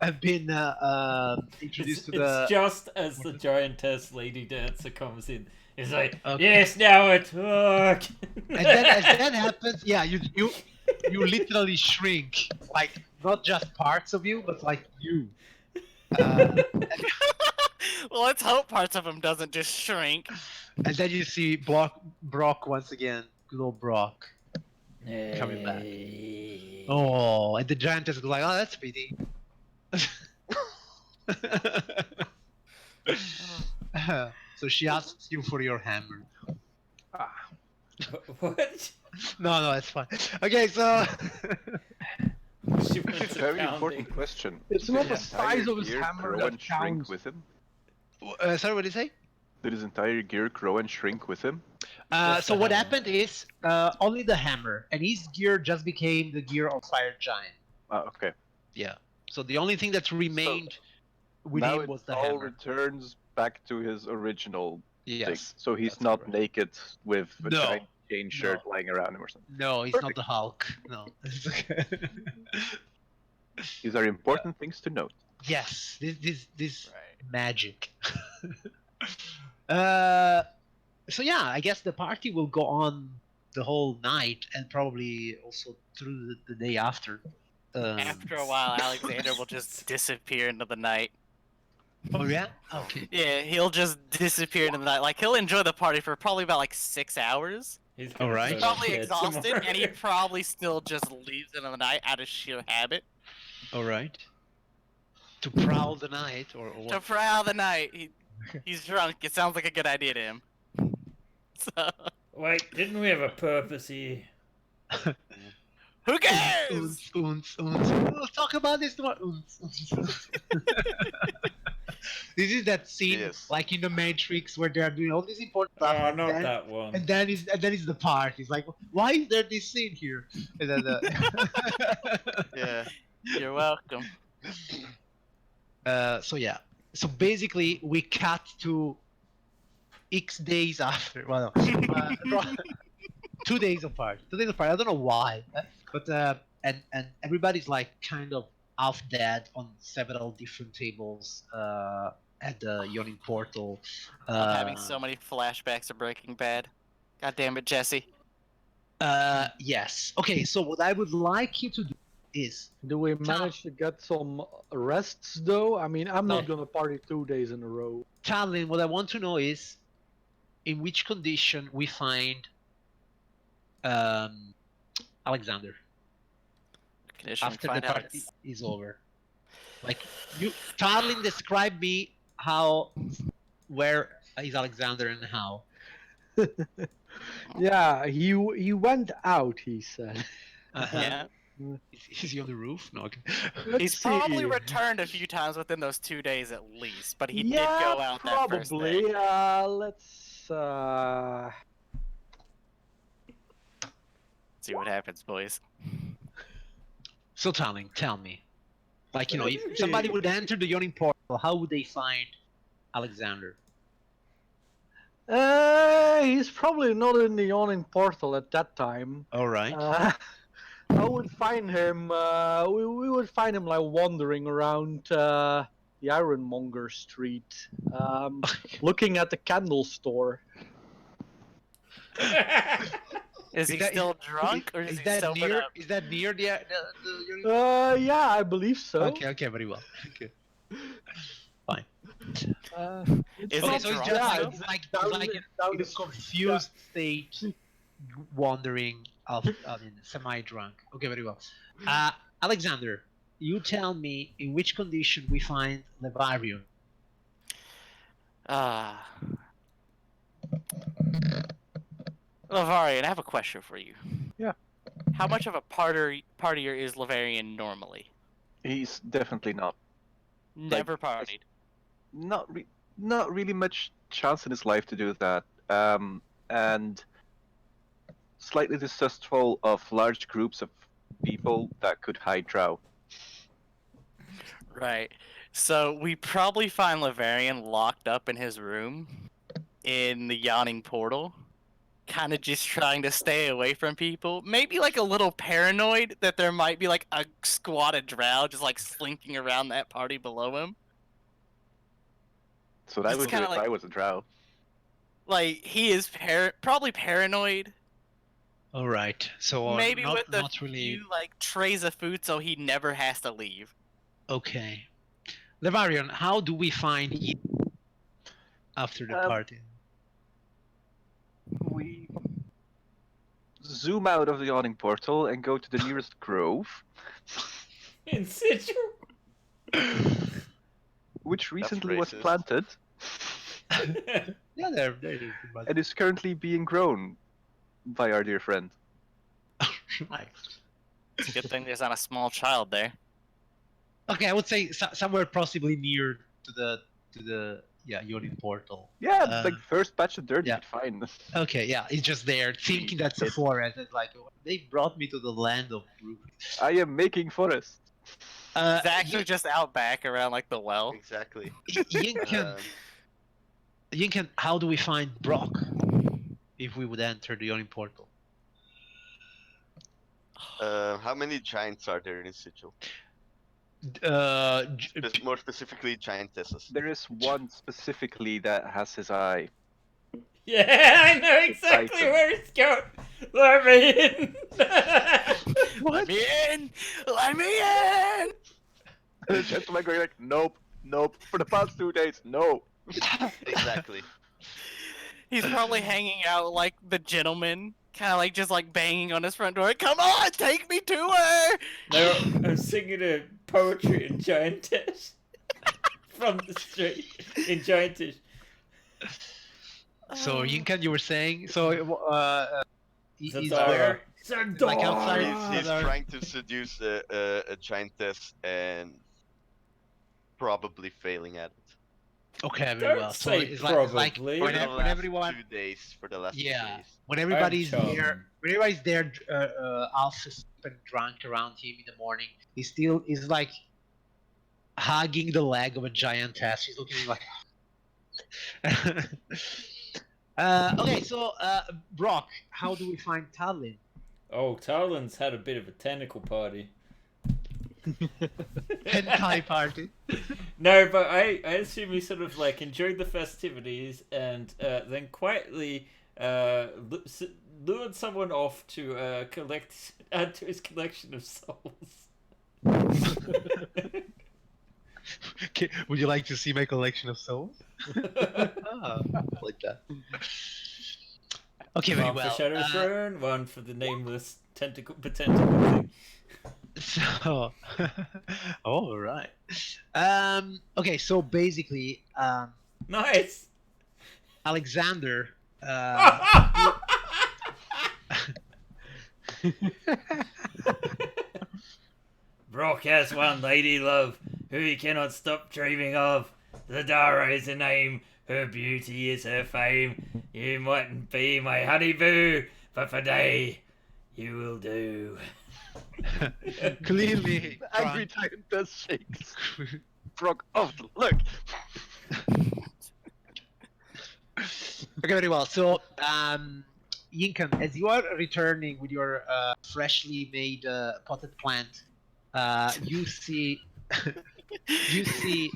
have been introduced to It's the. just as the giantess lady dancer comes in. It's like, Okay. yes, now I talk. And then as that happens, yeah, you literally shrink, like not just parts of you, but like you. Well, let's hope parts of him doesn't just shrink. And then you see Brock once again, good old Brock. Coming back. Oh, and the giantess is like, oh, that's pretty. So she asks you for your hammer. What? No, it's fine. Okay, so She wants It's a to very pound important it. question. It's Did not his the entire size of his gear hammer grow that and shrink counts. with him? sorry, what did you say? Did his entire gear grow and shrink with him? Just So the what hammer. happened is only the hammer, and his gear just became the gear of Fire Giant. Okay. Yeah. So the only thing that remained with now him it was the all hammer. returns back to his original thing. Yes. So he's that's not correct. naked with a No, giant chain shirt no. lying around him or something. No, he's not Perfect. the Hulk. No. It's okay. These are important things to note. Yes, this Right. magic. So yeah, I guess the party will go on the whole night and probably also through the day after. After a while, Alexander will just disappear into the night. Oh yeah. Okay. Yeah, he'll just disappear into the night. Like, he'll enjoy the party for probably about like 6 hours. He's gonna Alright. put He's a probably head exhausted, somewhere. and he probably still just leaves into the night out of sheer habit. All right. To prowl the night or To what? prowl the night. He's drunk. It sounds like a good idea to him. So, Wait, didn't we have a purpose here? who cares? Uns. We'll talk about this tomorrow. Uns. This is that scene, Yes. like in the Matrix, where they are doing all this important stuff. Oh, and not then, that one. And then is the part. He's like, why is there this scene here? And then, Yeah. You're welcome. so yeah. So basically, we cut to X days after. Well, no, 2 days apart. 2 days apart. I don't know why, but and everybody's like kind of half dead on several different tables at the Yawning Portal. I'm having so many flashbacks of Breaking Bad. God damn it, Jesse. Yes. Okay. So what I would like you to do is Do we manage to get some rests though? I mean, I'm not gonna party 2 days in a row. Talon. What I want to know is in which condition we find Alexander Condition after the find out. party is over. Like you, Tarlin, describe me where is Alexander and how. Yeah, he went out. He said. Yeah. Is he on the roof? No. Okay. He's probably returned a few times within those 2 days at least, but he did Yeah, go out that first day. probably. Let's. See what happens, boys. So Tarlin, tell me, like if somebody would enter the Yawning Portal, how would they find Alexander? He's probably not in the Yawning Portal at that time. All right. I would find him. We would find him like wandering around the Ironmonger Street, looking at the candle store. Is he still drunk, or is he that sobered near? up? Is that near the Yeah, I believe so. Okay, very well. Okay. Fine. Is Okay, it so it's drunk? just Yeah, like down it's like the- down in the a street, confused state, wandering of, I mean, semi-drunk. Okay, very well. Alexander, you tell me in which condition we find Levarion. Lavarian, I have a question for you. Yeah. How much of a partier is Lavarian normally? He's definitely not. Never partied. Not really much chance in his life to do that. And slightly distrustful of large groups of people that could hide drow. Right. So we probably find Lavarian locked up in his room in the Yawning portal, kind of just trying to stay away from people. Maybe like a little paranoid that there might be like a squad of drow just like slinking around that party below him. So that It's would do kinda if like- I was a drow. Like he is probably paranoid. All right. So Maybe with a not really. few like trays of food, so he never has to leave. Okay. Levarion, how do we find you after the party? We zoom out of the yawning portal and go to the nearest grove, In situ. which recently was racist. planted Yeah, there. and is currently being grown by our dear friend. Right. It's a good thing there's not a small child there. Okay, I would say somewhere possibly near to the Yawning portal. Yeah, like first batch of dirt yeah. you could find. Okay, yeah, it's just there, thinking that's a forest. It's like they brought me to the land of brute. I am making forest. It's actually just out back around like the well. Exactly. Yinkan, Yinkan, how do we find Brock if we would enter the Yawning portal? How many giants are there in this sigil? More specifically, giantesses. There is one specifically that has his eye. Yeah, I know exactly Titan. where it's going. Let me in. Let me in! Let me in! The gentleman going like, nope, for the past 2 days, no. Exactly. He's probably hanging out like the gentleman, kind of like just like banging on his front door. Come on, take me to her! No, I'm singing a poetry in Giantish. From the street in Giantish. So Yinkan, you were saying so. He's Zadar. like outside. He's trying to seduce a giantess and probably failing at it. Okay, very Don't well. So say it's like probably. For the when last everyone, 2 days, for the last 2 yeah, days. when everybody's charming. there, half asleep and drunk around him in the morning, he still is like hugging the leg of a giantess. He's looking like. Okay, so Brock, how do we find Talon? Oh, Talon's had a bit of a tentacle party. Hentai party. No, but I assume he sort of like enjoyed the festivities and then quietly lured someone off to add to his collection of souls. Okay, would you like to see my collection of souls? Like that. Okay, very One well. for Shadow Throne, one for the nameless tentacle thing. So, all right. Okay, so basically, Nice. Alexander. Brock has one lady love who he cannot stop dreaming of. Zadara is her name, her beauty is her fame. You mightn't be my honey boo, but for day you will do. Clearly, Angry giantess shakes Brock off the look. Okay, very well. So, Yinkan, as you are returning with your freshly made potted plant, you see, you see,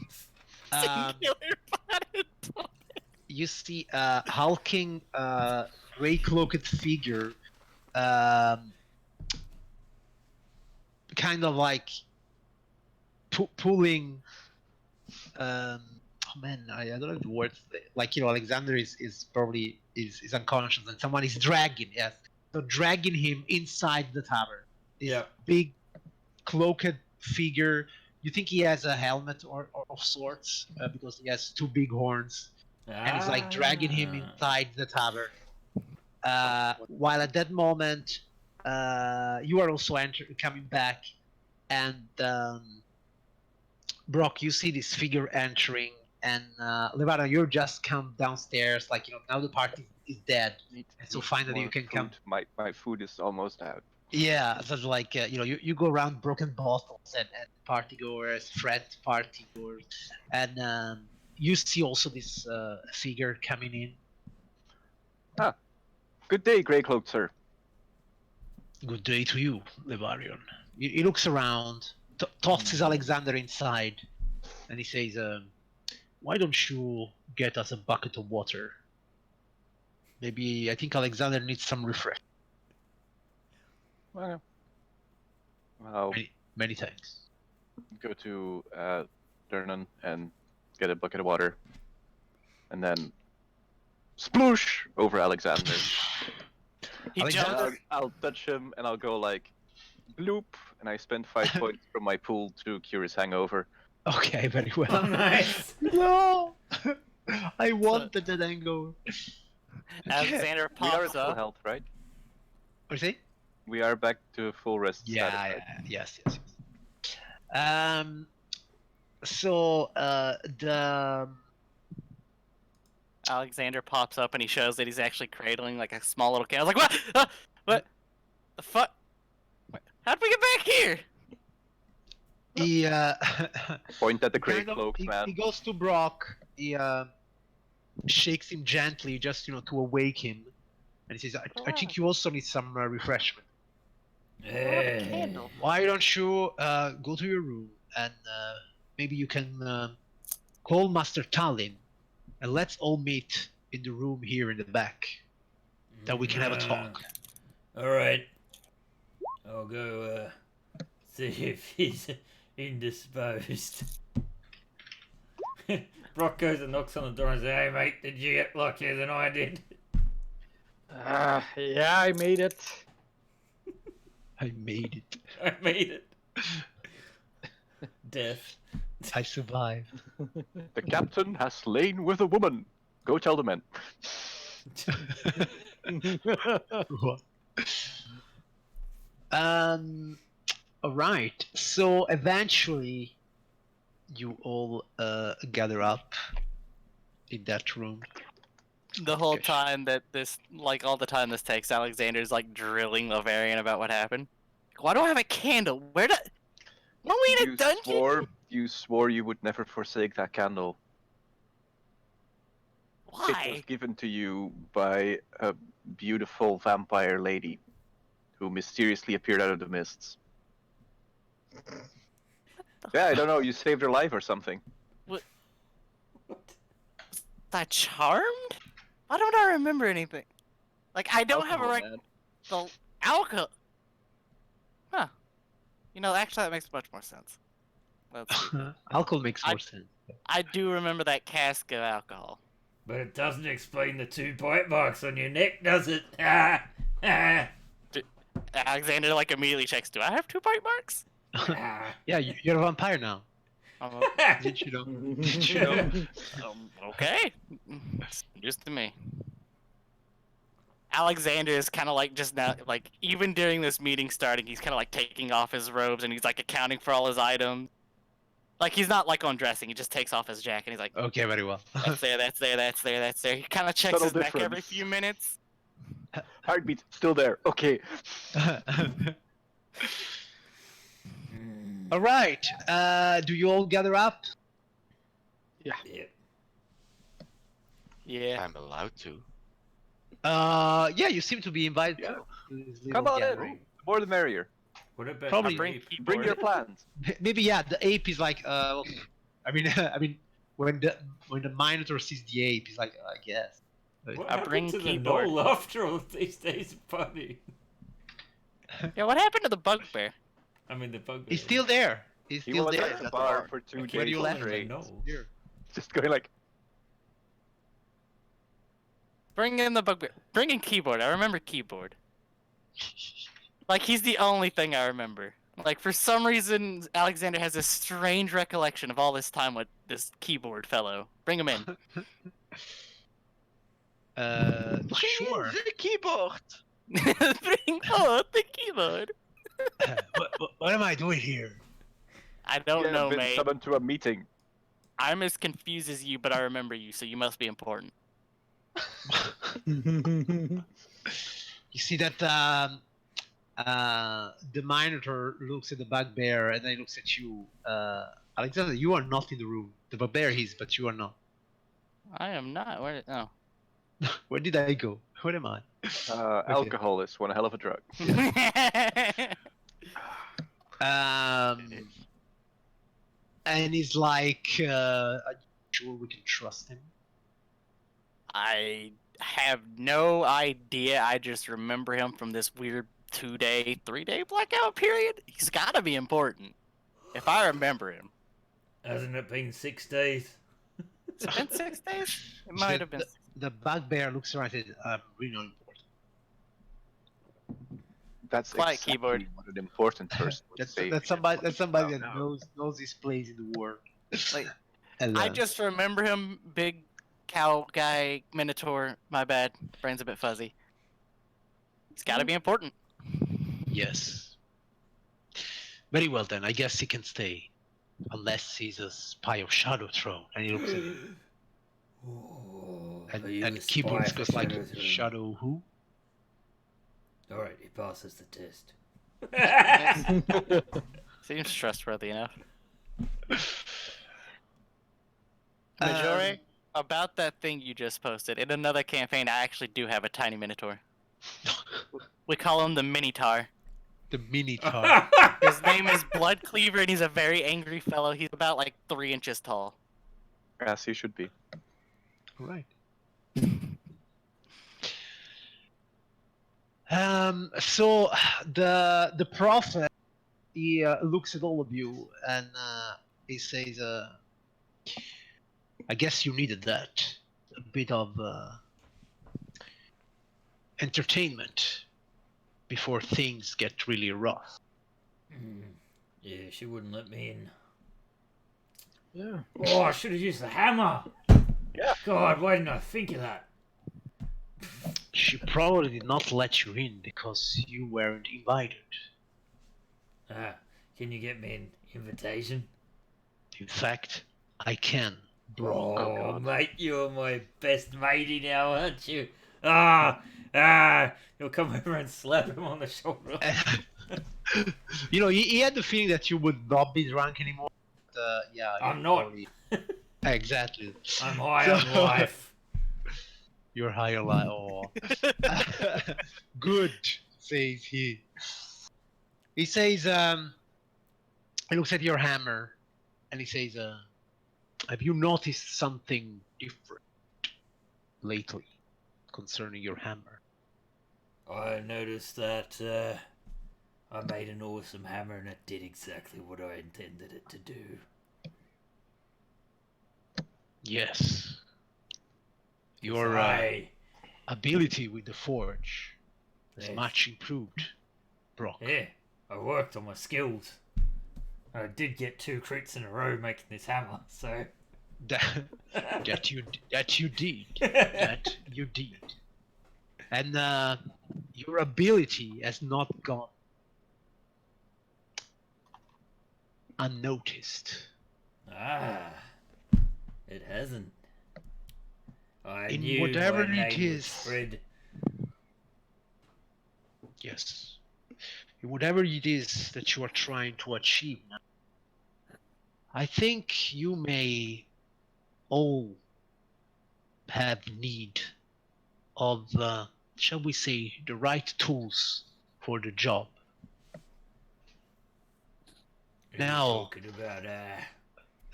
you see a hulking, gray-cloaked figure um, kind of like pulling. Oh man, I don't know the words. Like Alexander is probably is unconscious, and someone is dragging. Yes, so dragging him inside the tavern. This Yeah. big cloaked figure. You think he has a helmet or of sorts because he has two big horns, and he's like dragging him inside the tavern. While at that moment, you are also coming back, and Brock, you see this figure entering, and Levana, you're just come downstairs, like now the party is dead, and so finally you can come. My food is almost out. Yeah, so it's like you go around broken bottles and party goers, friend party goers, and you see also this figure coming in. Good day, Grey Cloaked sir. Good day to you, Levarion. He looks around, tosses Alexander inside, and he says, "Why don't you get us a bucket of water? Maybe I think Alexander needs some refresh." Well, I'll Many thanks. go to Dernan and get a bucket of water, and then sploosh over Alexander. He Alexander- jumps. I'll touch him and I'll go like bloop, and I spend 5 points from my pool to cure his hangover. Okay, very well. Oh, nice. No, I wanted that angle. Alexander We are at pops full up. health, right? What do you say? We are back to full rest Yeah, status, right? yes. So the Alexander pops up and he shows that he's actually cradling like a small little kid. I was like, what? What? The fuck? How'd we get back here? he Point at the Grey kind of- Cloaks, man. he goes to Brock. He shakes him gently, just to awake him, and he says, "I think you also need some refreshment. Yeah. Why don't you go to your room and maybe you can call Master Tallinn, and let's all meet in the room here in the back, that we can have a talk." Alright. I'll go see if he's indisposed. Brock goes and knocks on the door and says, "Hey mate, did you get luckier than I did?" Yeah, I made it. I made it. I made it. Death. I survived. The captain has slain with a woman. Go tell the men. What? All right. So eventually, you all gather up in that room. The whole Okay. time that this, like all the time this takes, Alexander's like drilling Lavarian about what happened. Why do I have a candle? Where did? Weren't we in a dungeon? You swore you would never forsake that candle. It was Why? given to you by a beautiful vampire lady who mysteriously appeared out of the mists. Yeah, I don't know, you saved her life or something. That charmed? Why don't I remember anything? Like I don't have a Alcohol, man. the alcohol. Huh. Actually that makes much more sense. Let's see. Alcohol makes more sense. I do remember that cask of alcohol. But it doesn't explain the 2 bite marks on your neck, does it? Ah, ah, Alexander like immediately checks. Do I have 2 bite marks? ah. Yeah, you're a vampire now. Um, Didn't you know? Didn't you know? okay. It's news to me. Alexander is kind of like just now, like even during this meeting starting, he's kind of like taking off his robes and he's like accounting for all his items. Like he's not like undressing; he just takes off his jacket. And he's like, Okay, very well. "That's there, that's there, that's there, that's there." He kind of checks Subtle his neck every difference. few minutes. Heartbeat, still there. Okay. All right. Do you all gather up? Yeah. Yeah. I'm allowed to. Yeah, you seem to be invited. Yeah. To this little Come on gathering. in. The more the merrier. What about Probably- the Bring ape? people Bring in. your plans. Maybe yeah. The ape is like, okay. I mean, when the Minotaur sees the ape, he's like, I guess. What I happened bring to the keyboard. knoll after all of these days of party? Yeah, what happened to the bugbear? I mean, the bugbear. He's still there. He's He still was there at at the the bar bar. for 2 I Where days you left him? straight. No. Here. Just going like, Bring in the bugbear. Bring in keyboard. I remember keyboard. Like, he's the only thing I remember. Like, for some reason, Alexander has a strange recollection of all this time with this keyboard fellow. Bring him in. Sure. the keyboard. Bring forth the keyboard. What am I doing here? I don't You know, have been mate. summoned to a meeting. I'm as confused as you, but I remember you, so you must be important. You see that the Minotaur looks at the bugbear and then he looks at you. Alexander, you are not in the room. The bugbear is, but you are not. I am not. Where? Oh. Where did I go? Where am I? Alcohol is one hell of a drug. And he's like, are you sure we can trust him? I have no idea. I just remember him from this weird 2-day, 3-day blackout period. He's got to be important. If I remember him. Hasn't it been 6 days? Has it been 6 days? It So might have been. The bugbear looks around and says, really not important. That's Quiet, exactly keyboard. what an important person would say. That's somebody Oh, that no. knows his place in the war. Like, And, I just remember him, big cow guy, minotaur. My bad. Brain's a bit fuzzy. It's got to be important. yes. Very well then, I guess he can stay. Unless he's a spy of Shadow Throne. And he looks at you. Oh, And, are you and a keyboard spy for goes like, Shadow Throne? Shadow who? Alright, he passes the test. Seems trustworthy enough. Um, Majore, about that thing you just posted, in another campaign, I actually do have a tiny minotaur. We call him the Minotaur. The Minotaur. His name is Blood Cleaver, and he's a very angry fellow. He's about like 3 inches tall. As he should be. Right. So the prophet he looks at all of you and he says, "I guess you needed that, a bit of entertainment before things get really rough." Yeah, she wouldn't let me in. Yeah. Oh, I should have used the hammer! Yeah. God, why didn't I think of that? She probably did not let you in because you weren't invited. Can you get me an invitation? In fact, I can. Oh, mate, you're my best matey now, aren't you? You'll come over and slap him on the shoulder. You know, he had the feeling that you would not be drunk anymore. But, yeah, I'm you not. probably- Exactly. I'm high on life. You're higher life. Oh. Good, says he. He says, he looks at your hammer, and he says, have you noticed something different lately concerning your hammer? I noticed that I made an awesome hammer and it did exactly what I intended it to do. Yes. Your ability with the forge is Yes. much improved, Brock. Yeah, I worked on my skills. I did get 2 crits in a row making this hammer, so... That you did. That you did. And your ability has not gone unnoticed. It hasn't. I In knew whatever my it name would is. spread. Yes. In whatever it is that you are trying to achieve now, I think you may all have need of, shall we say, the right tools for the job. Are you Now- talking about,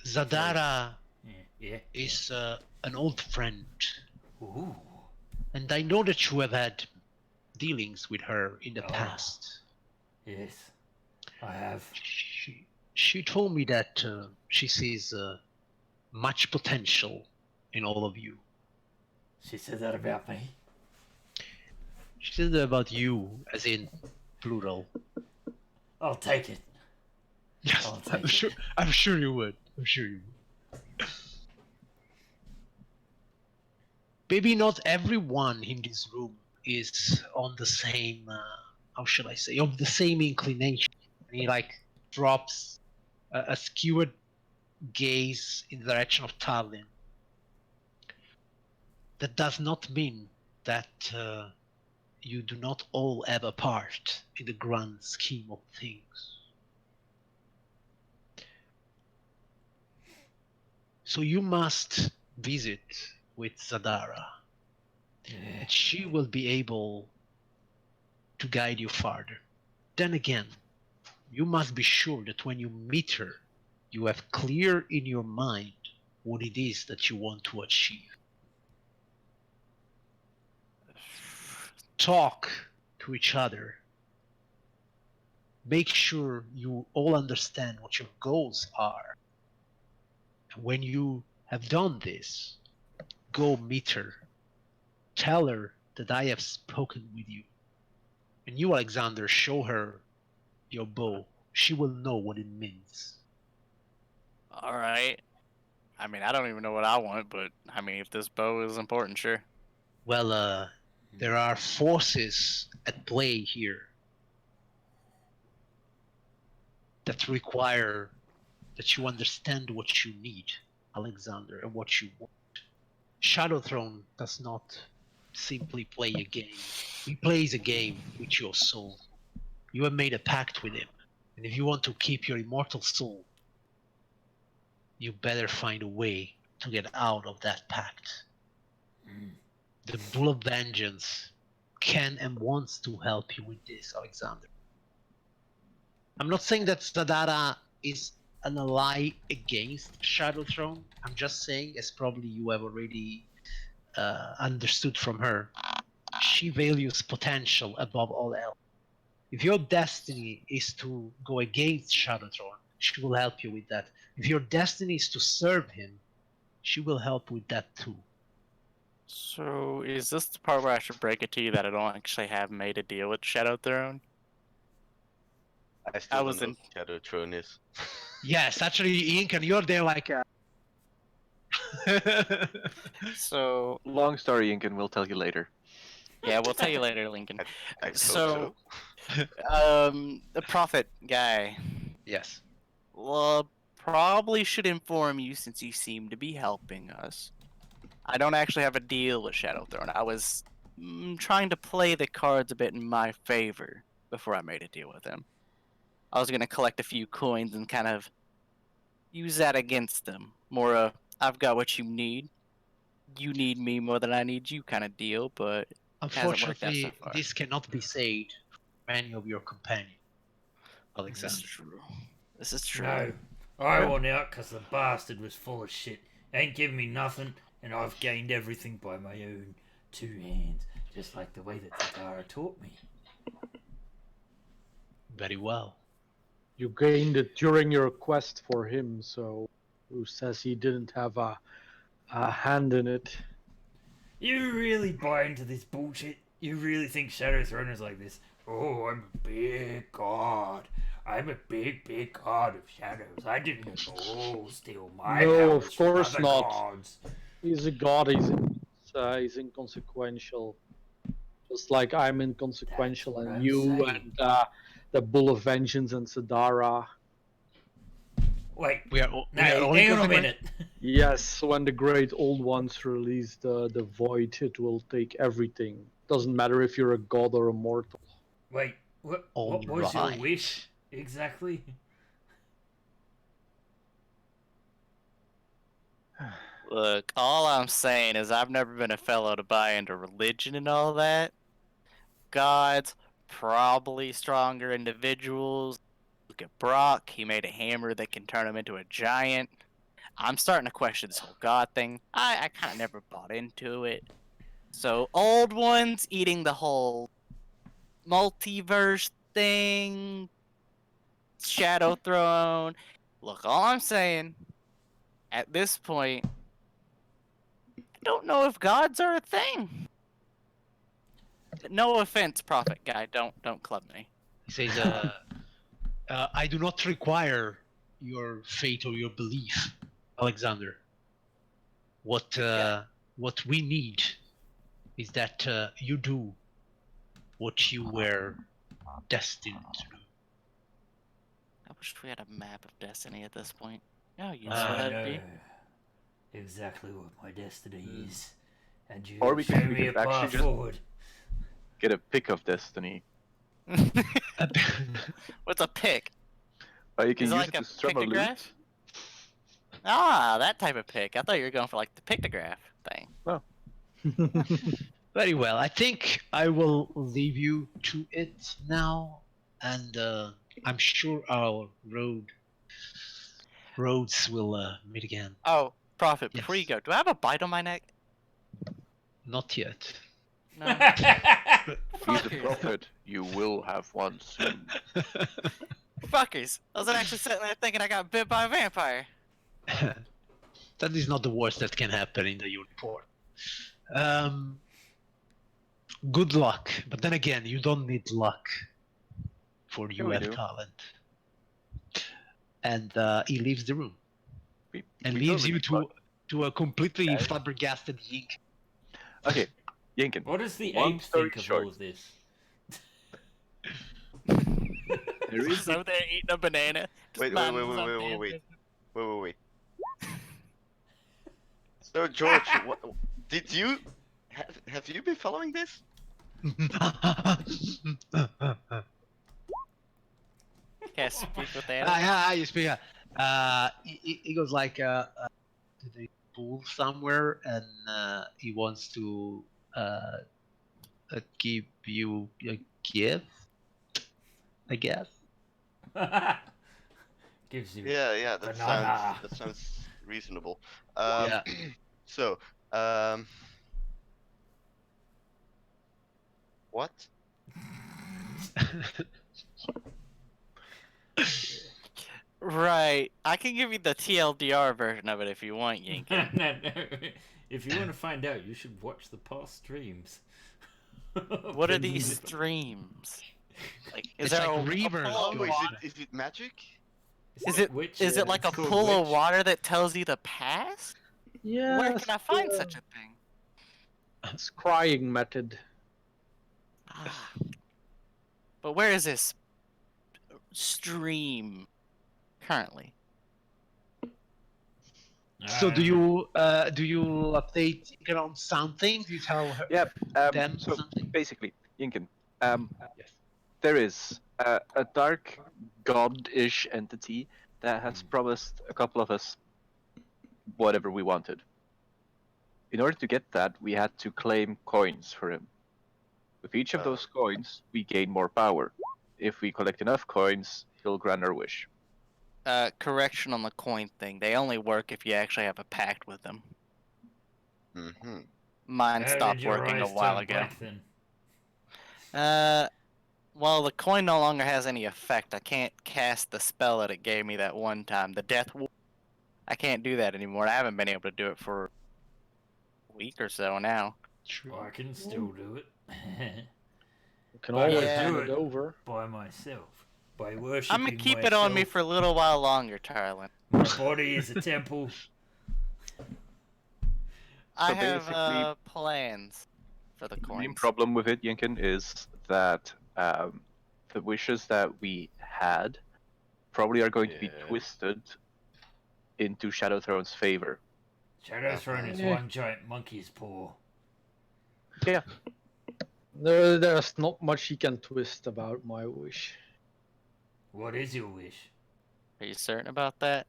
Zadara yeah. is an old friend, Ooh. and I know that you have had dealings with her in the Oh. past. Yes, I have. She told me that she sees much potential in all of you. She said that about me. She said that about you, as in plural. I'll take it. Yes, I'll take I'm sure. it. I'm sure you would. I'm sure you would. Maybe not everyone in this room is on the same. How should I say? Of the same inclination. And he like drops a skewered gaze in the direction of Tarlin. That does not mean that you do not all have a part in the grand scheme of things. So you must visit with Zadara, and she will be able to guide you farther. Then again, you must be sure that when you meet her, you have clear in your mind what it is that you want to achieve. Talk to each other. Make sure you all understand what your goals are. And when you have done this, go meet her. Tell her that I have spoken with you. And you, Alexander, show her your bow. She will know what it means. All right. I mean, I don't even know what I want, but I mean, if this bow is important, sure. Well, there are forces at play here that require that you understand what you need, Alexander, and what you want. Shadowthrone does not simply play a game. He plays a game with your soul. You have made a pact with him, and if you want to keep your immortal soul, you better find a way to get out of that pact. The Bull of Vengeance can and wants to help you with this, Alexander. I'm not saying that Zadara is an ally against Shadowthrone. I'm just saying, as probably you have already understood from her, she values potential above all else. If your destiny is to go against Shadowthrone, she will help you with that. If your destiny is to serve him, she will help with that too. So, is this the part where I should break it to you that I don't actually have made a deal with Shadow Throne? I still don't was know in- what Shadow Throne is. Yes, actually, Ink, and you're there like So, Long story, Incan. We'll tell you later. yeah, we'll tell you later, Lincoln. I hope So, so. the prophet guy. Yes. Well, probably should inform you since you seem to be helping us. I don't actually have a deal with Shadowthrone. I was trying to play the cards a bit in my favor before I made a deal with him. I was gonna collect a few coins and kind of use that against them. More I've got what you need. You need me more than I need you kind of deal, but hasn't worked out so Unfortunately, far. this cannot be said for many of your companions, This is Alexander. true. This is true. No, I want out because the bastard was full of shit. Ain't giving me nothing, and I've gained everything by my own two hands, just like the way that Zadara taught me. Very well. You gained it during your quest for him, so who says he didn't have a hand in it? You really buy into this bullshit? You really think Shadow Throne is like this? Oh, I'm a big god. I'm a big, big god of shadows. I didn't steal my No, powers of course from not. other gods. He's a god. He's inconsequential. Just like I'm inconsequential, That's what and I'm you saying. and the Bull of Vengeance and Sadara. Wait, We are no, only hang on a consequent- minute. Yes, when the Great Old Ones release the Void, it will take everything. Doesn't matter if you're a god or a mortal. Wait, what All was your right. wish exactly? Look, all I'm saying is I've never been a fellow to buy into religion and all that. Gods, probably stronger individuals. Look at Brock, he made a hammer that can turn him into a giant. I'm starting to question this whole god thing. I kind of never bought into it. So, old ones eating the whole multiverse thing, Shadow Throne. Look, all I'm saying, at this point, I don't know if gods are a thing. No offense, Prophet Guy. Don't club me. He says, I do not require your faith or your belief, Alexander. What we need is that you do what you were destined to do. I wish we had a map of destiny at this point. Oh, you I know that'd know be. exactly what my destiny is, and you Or we show could- we me a could actually path just- forward. Get a pick of destiny. What's a pick? You can Is it use like it a to strum a lute. pictograph? Ah, that type of pick. I thought you were going for like the pictograph thing. Very well. I think I will leave you to it now, and I'm sure our roads will meet again. Oh, Prophet, before you Yes. go, do I have a bite on my neck? Not yet. No. He's the Fuckers. prophet. You will have one soon. Fuckers. I was actually sitting there thinking I got bit by a vampire. That is not the worst that can happen in the Uniport. Good luck, but then again, you don't need luck, for you we have do. talent. And he leaves the room and We leaves totally you need luck. to a completely Guys. flabbergasted Yink. Okay, Yinkin. What does the Long ape story think of short. all of this? There is So they're eating a banana. just Wait, minding his own damn wait. business. Wait. So George, did you have you been following this? Can't speak with Ah, animals. yeah, you speak. He goes like to the pool somewhere, and he wants to give you a gift, I guess. Gives you. Yeah, that Banana. sounds reasonable. Yeah. So, what? Right. I can give you the TLDR version of it if you want, Yinkin. No. If you want to find out, you should watch the past streams. What are these streams? Like, is It's there like a rivers pool of going water? Is it magic? Is it like a it's called pool of witch. water that tells you the past? Yeah. Where can I find such a thing? Scrying method. Ah. But where is this stream currently? So do you update Yinkin on something? Do you tell her Yep. them So something? basically, Yinkin, Yes. there is a dark god-ish entity that has promised a couple of us whatever we wanted. In order to get that, we had to claim coins for him. With each of those coins, we gain more power. If we collect enough coins, he'll grant our wish. Correction on the coin thing. They only work if you actually have a pact with them. Mm-hmm. Mine How stopped did your working a eyes while turn ago. black then? Well, the coin no longer has any effect. I can't cast the spell that it gave me that one time, the Death Ward. I can't do that anymore. I haven't been able to do it for a week or so now. Oh, I can still do it. You can But I always Yeah. hand do it it over. by myself. By worshiping I'm gonna keep it on me myself. for a little while longer, Tarlin. My body is a temple. I So have basically, plans for the The main coins. problem with it, Yinkin, is that the wishes that we had probably are going to be Yeah. twisted into Shadow Throne's favor. Shadow Throne is Yeah. one giant monkey's paw. There's not much he can twist about my wish. What is your wish? Are you certain about that?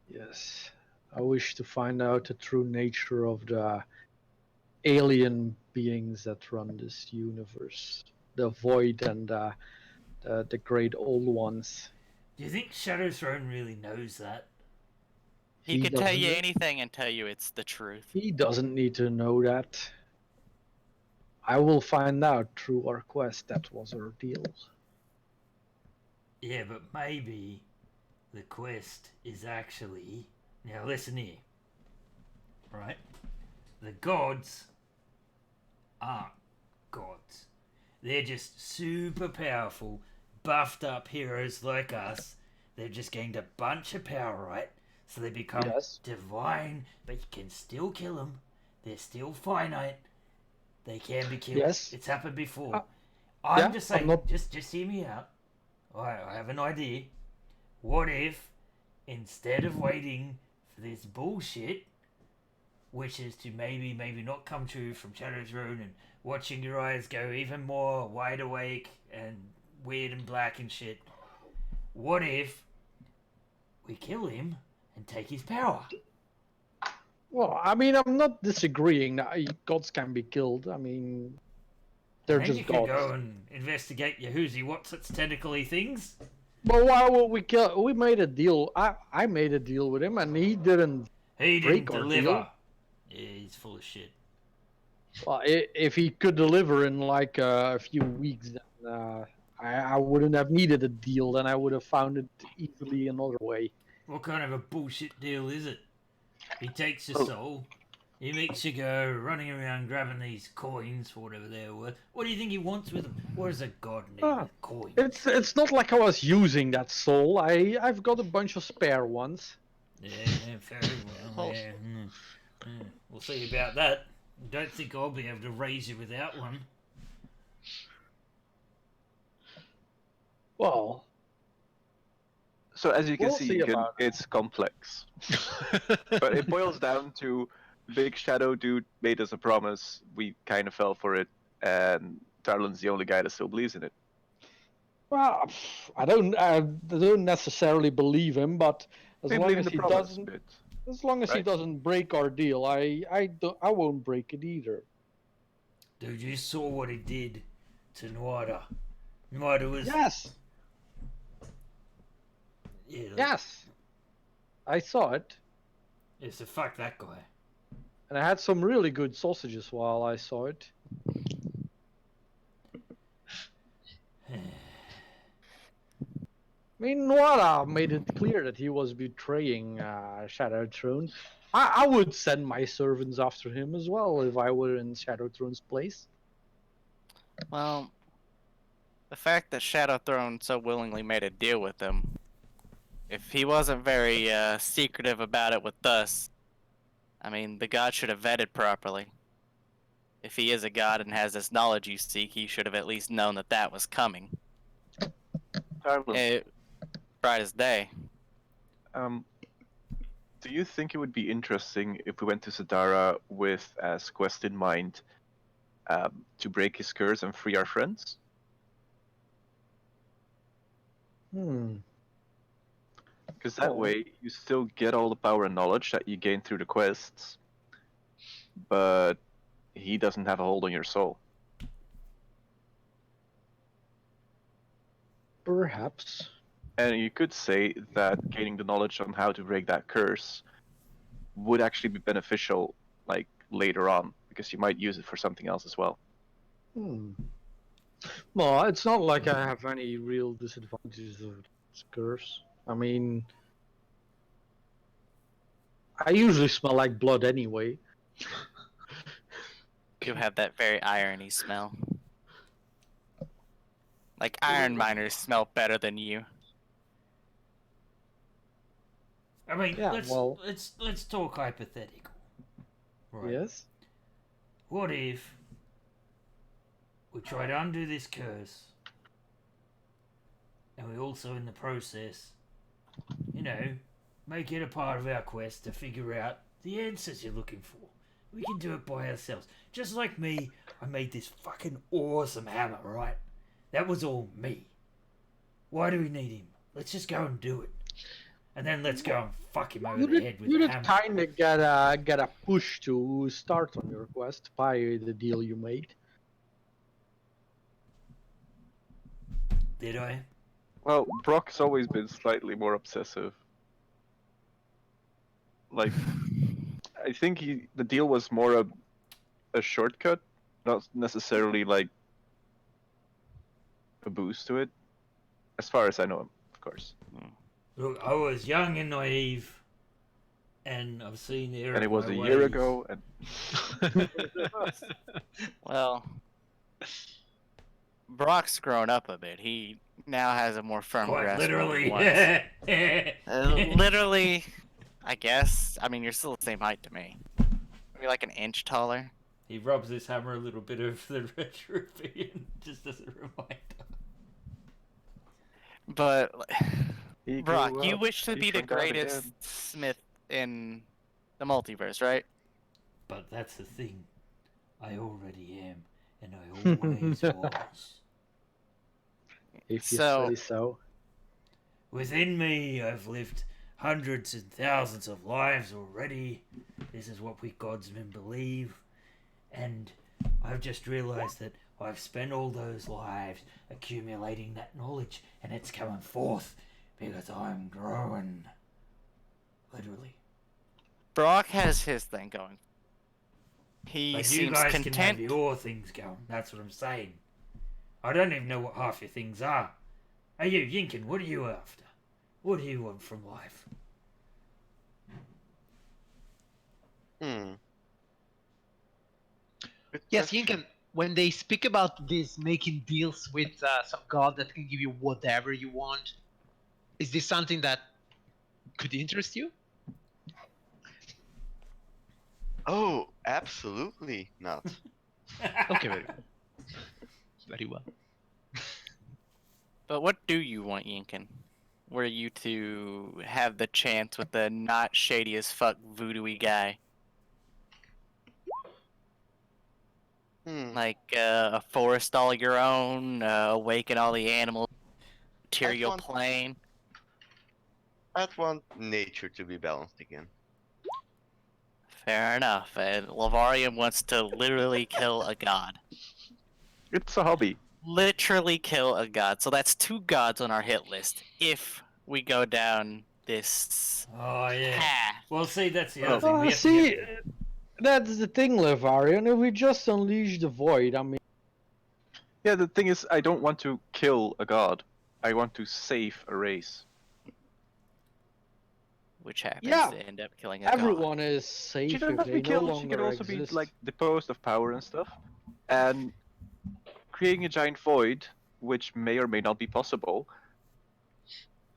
Yes. I wish to find out the true nature of the alien beings that run this universe. The Void and the Great Old Ones. Do you think Shadow Throne really knows that? He can tell you doesn't- anything and tell you it's the truth. He doesn't need to know that. I will find out through our quest. That was our deal. Yeah, but maybe the quest is actually. Now listen here, right? The gods aren't gods. They're just super powerful, buffed up heroes like us. They've just gained a bunch of power, right? So they become Yes. divine, but you can still kill them. They're still finite. They can be killed. Yes. It's happened before. Uh, I'm yeah, just I'm saying, not. just hear me out. I have an idea. What if, instead of waiting for this bullshit, which is to maybe not come true from Shadow Throne and watching your eyes go even more wide awake and weird and black and shit, what if we kill him and take his power? Well, I mean, I'm not disagreeing that gods can be killed. I mean, they're And then you just can gods. go and investigate your who's he what's its tentacly things. But why would we kill? We made a deal. I made a deal with him, and he didn't He didn't break our deliver. deal. Yeah, he's full of shit. Well, if he could deliver in like a few weeks, then I wouldn't have needed a deal. Then I would have found it easily another way. What kind of a bullshit deal is it? He takes your Oh. soul. He makes you go running around grabbing these coins for whatever they're worth. What do you think he wants with them? What does a god need with coins? It's not like I was using that soul. I've got a bunch of spare ones. Yeah, very well. Yeah. We'll see about that. Don't think I'll be able to raise you without one. Well, So as you can We'll see, see about it. it's complex. But it boils down to Big Shadow Dude made us a promise. We kind of fell for it, and Tarlin's the only guy that still believes in it. well, I don't necessarily believe him, but as We long believe in as the he promise doesn't, bit. as long as he right? doesn't break our deal, I won't break it either. Dude, you saw what he did to Nwada. Nwada was... Yes, Yeah, yes, I saw it, Yeah, so fuck that guy. and I had some really good sausages while I saw it. I mean, Noara made it clear that he was betraying Shadow Throne. I would send my servants after him as well if I were in Shadow Throne's place. Well, the fact that Shadow Throne so willingly made a deal with him, if he wasn't very secretive about it with us, I mean, the god should have vetted properly. If he is a god and has this knowledge you seek, he should have at least known that that was coming. Tarlin, Bright as day. do you think it would be interesting if we went to Sadara with as quest in mind to break his curse and free our friends? Because that way you still get all the power and knowledge that you gain through the quests, but he doesn't have a hold on your soul. Perhaps. And you could say that gaining the knowledge on how to break that curse would actually be beneficial, like later on, because you might use it for something else as well. Well, it's not like I have any real disadvantages of this curse. I mean, I usually smell like blood anyway. You have that very irony smell. Like iron miners smell better than you. I mean, Yeah, let's talk hypothetical. Right. Yes? What if we try to undo this curse, and we also, in the process, make it a part of our quest to figure out the answers you're looking for? We can do it by ourselves. Just like me, I made this fucking awesome hammer, right? That was all me. Why do we need him? Let's just go and do it. And then let's go and fuck him over the head with You the did hammer. kind of get a push to start on your quest by the deal you made. Did I? Well, Brock's always been slightly more obsessive. Like, I think the deal was more a shortcut, not necessarily like a boost to it. As far as I know him, of course. Look, I was young and naive, and I've seen the error And it of was my a ways. year ago, and Well, Brock's grown up a bit. He now has a more firm Quite grasp of what he literally. wants. Literally, I guess. I mean, you're still the same height to me. Maybe like an inch taller. He rubs his hammer a little bit over the retrofit just as a reminder. But he Brock, grew you up, wish to he be the shrunk out greatest again. smith in the multiverse, right? But that's the thing. I already am, and I always was. If you So- say so. Within me, I've lived hundreds and thousands of lives already. This is what we godsmen believe. And I've just realized that I've spent all those lives accumulating that knowledge, and it's coming forth because I'm growing. Literally. Brock has his thing going. He But you seems guys can content. have your things going. That's what I'm saying. I don't even know what half your things are. Hey, you, Yinkin, what are you after? What do you want from life? Hmm. Good Yes, question. Yinken, when they speak about this making deals with some god that can give you whatever you want, is this something that could interest you? Oh, absolutely not. Okay, very well. Very well. But what do you want, Yinkin? Were you to have the chance with the not shady as fuck voodoo-y guy? Like a forest all your own, awaken all the animals, material want- plane. I'd want nature to be balanced again. Fair enough. And Lavarium wants to literally kill a god. It's a hobby. Literally kill a god. So that's 2 gods on our hit list if we go down this Oh, yeah. path. Well, see, that's the other thing. We have to See, get... that's the thing, Levarian. If we just unleash the void, I mean, Yeah, the thing is, I don't want to kill a god. I want to save a race. Which happens Yeah, to end up killing a god. everyone is safe She doesn't if have to they be no killed. longer She could also exist. be like deposed of power and stuff, and creating a giant void, which may or may not be possible,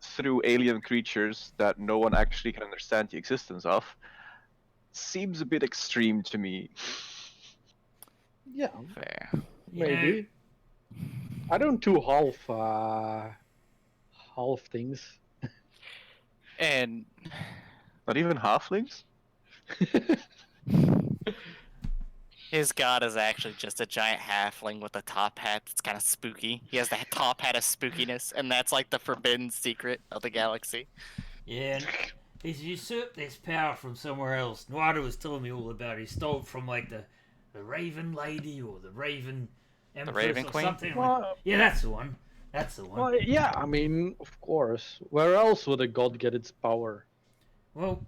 through alien creatures that no one actually can understand the existence of, seems a bit extreme to me. Yeah, Fair. You know, maybe. I don't do half things. And Not even halflings? his god is actually just a giant halfling with a top hat that's kind of spooky. He has the top hat of spookiness, and that's like the forbidden secret of the galaxy. yeah, and he's usurped this power from somewhere else. Noida was telling me all about it. He stole it from, like, the Raven Lady or the Raven Empress Raven or Queen? something. Well, Yeah, that's the one. That's the one. well, yeah, I mean, of course. Where else would a god get its power? Well,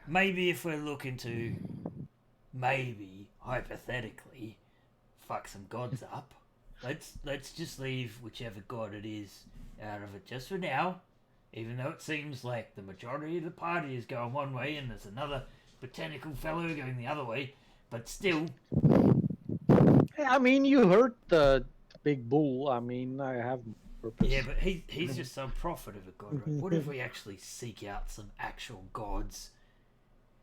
maybe if we're looking to, maybe hypothetically, fuck some gods up, let's just leave whichever god it is out of it just for now. Even though it seems like the majority of the party is going one way and there's another botanical fellow going the other way, but still, Hey, I mean, you heard the big bull. I mean, I have purpose. yeah, but he's just some prophet of a god, right? What if we actually seek out some actual gods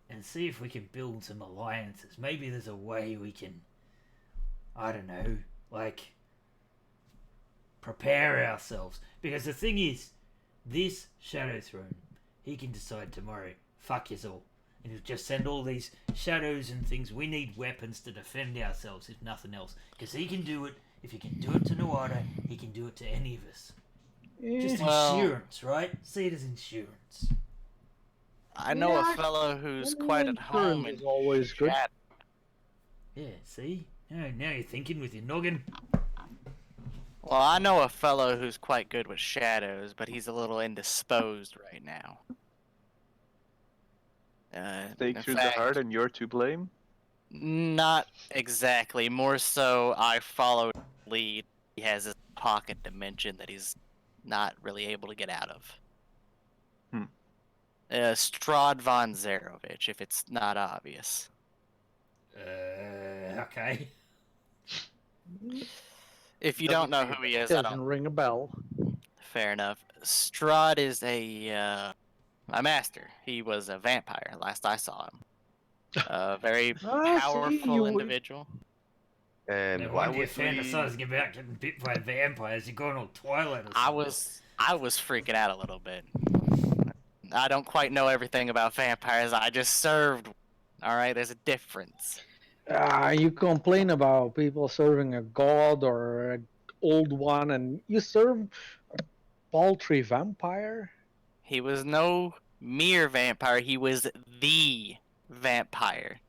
and see if we can build some alliances? Maybe there's a way we can, I don't know, like, prepare ourselves. Because the thing is, this Shadow Throne, he can decide tomorrow, fuck yous all. And he'll just send all these shadows and things. We need weapons to defend ourselves, if nothing else. Because he can do it. If he can do it to Noada, he can do it to any of us. Just Well- insurance, right? See it as insurance. I know Yeah, a fellow who's I mean, quite at home insurance in is always good. chat. Yeah, see? Now you're thinking with your noggin. Well, I know a fellow who's quite good with shadows, but he's a little indisposed right now. Take In through the fact, heart and you're to blame? not exactly. More so, I followed lead. he has this pocket dimension that he's not really able to get out of. Strahd von Zarovich, if it's not obvious. Okay. If you don't know who he is, I Doesn't don't. ring a bell. Fair enough. Strahd is a master. He was a vampire last I saw him. A very powerful individual. And No why wonder you're would we? fantasizing about getting bit by vampires. You're going all Twilight or I something. was freaking out a little bit. I don't quite know everything about vampires. I just served. All right, there's a difference. You complain about people serving a god or an old one, and you serve a paltry vampire? He was no mere vampire. He was the vampire.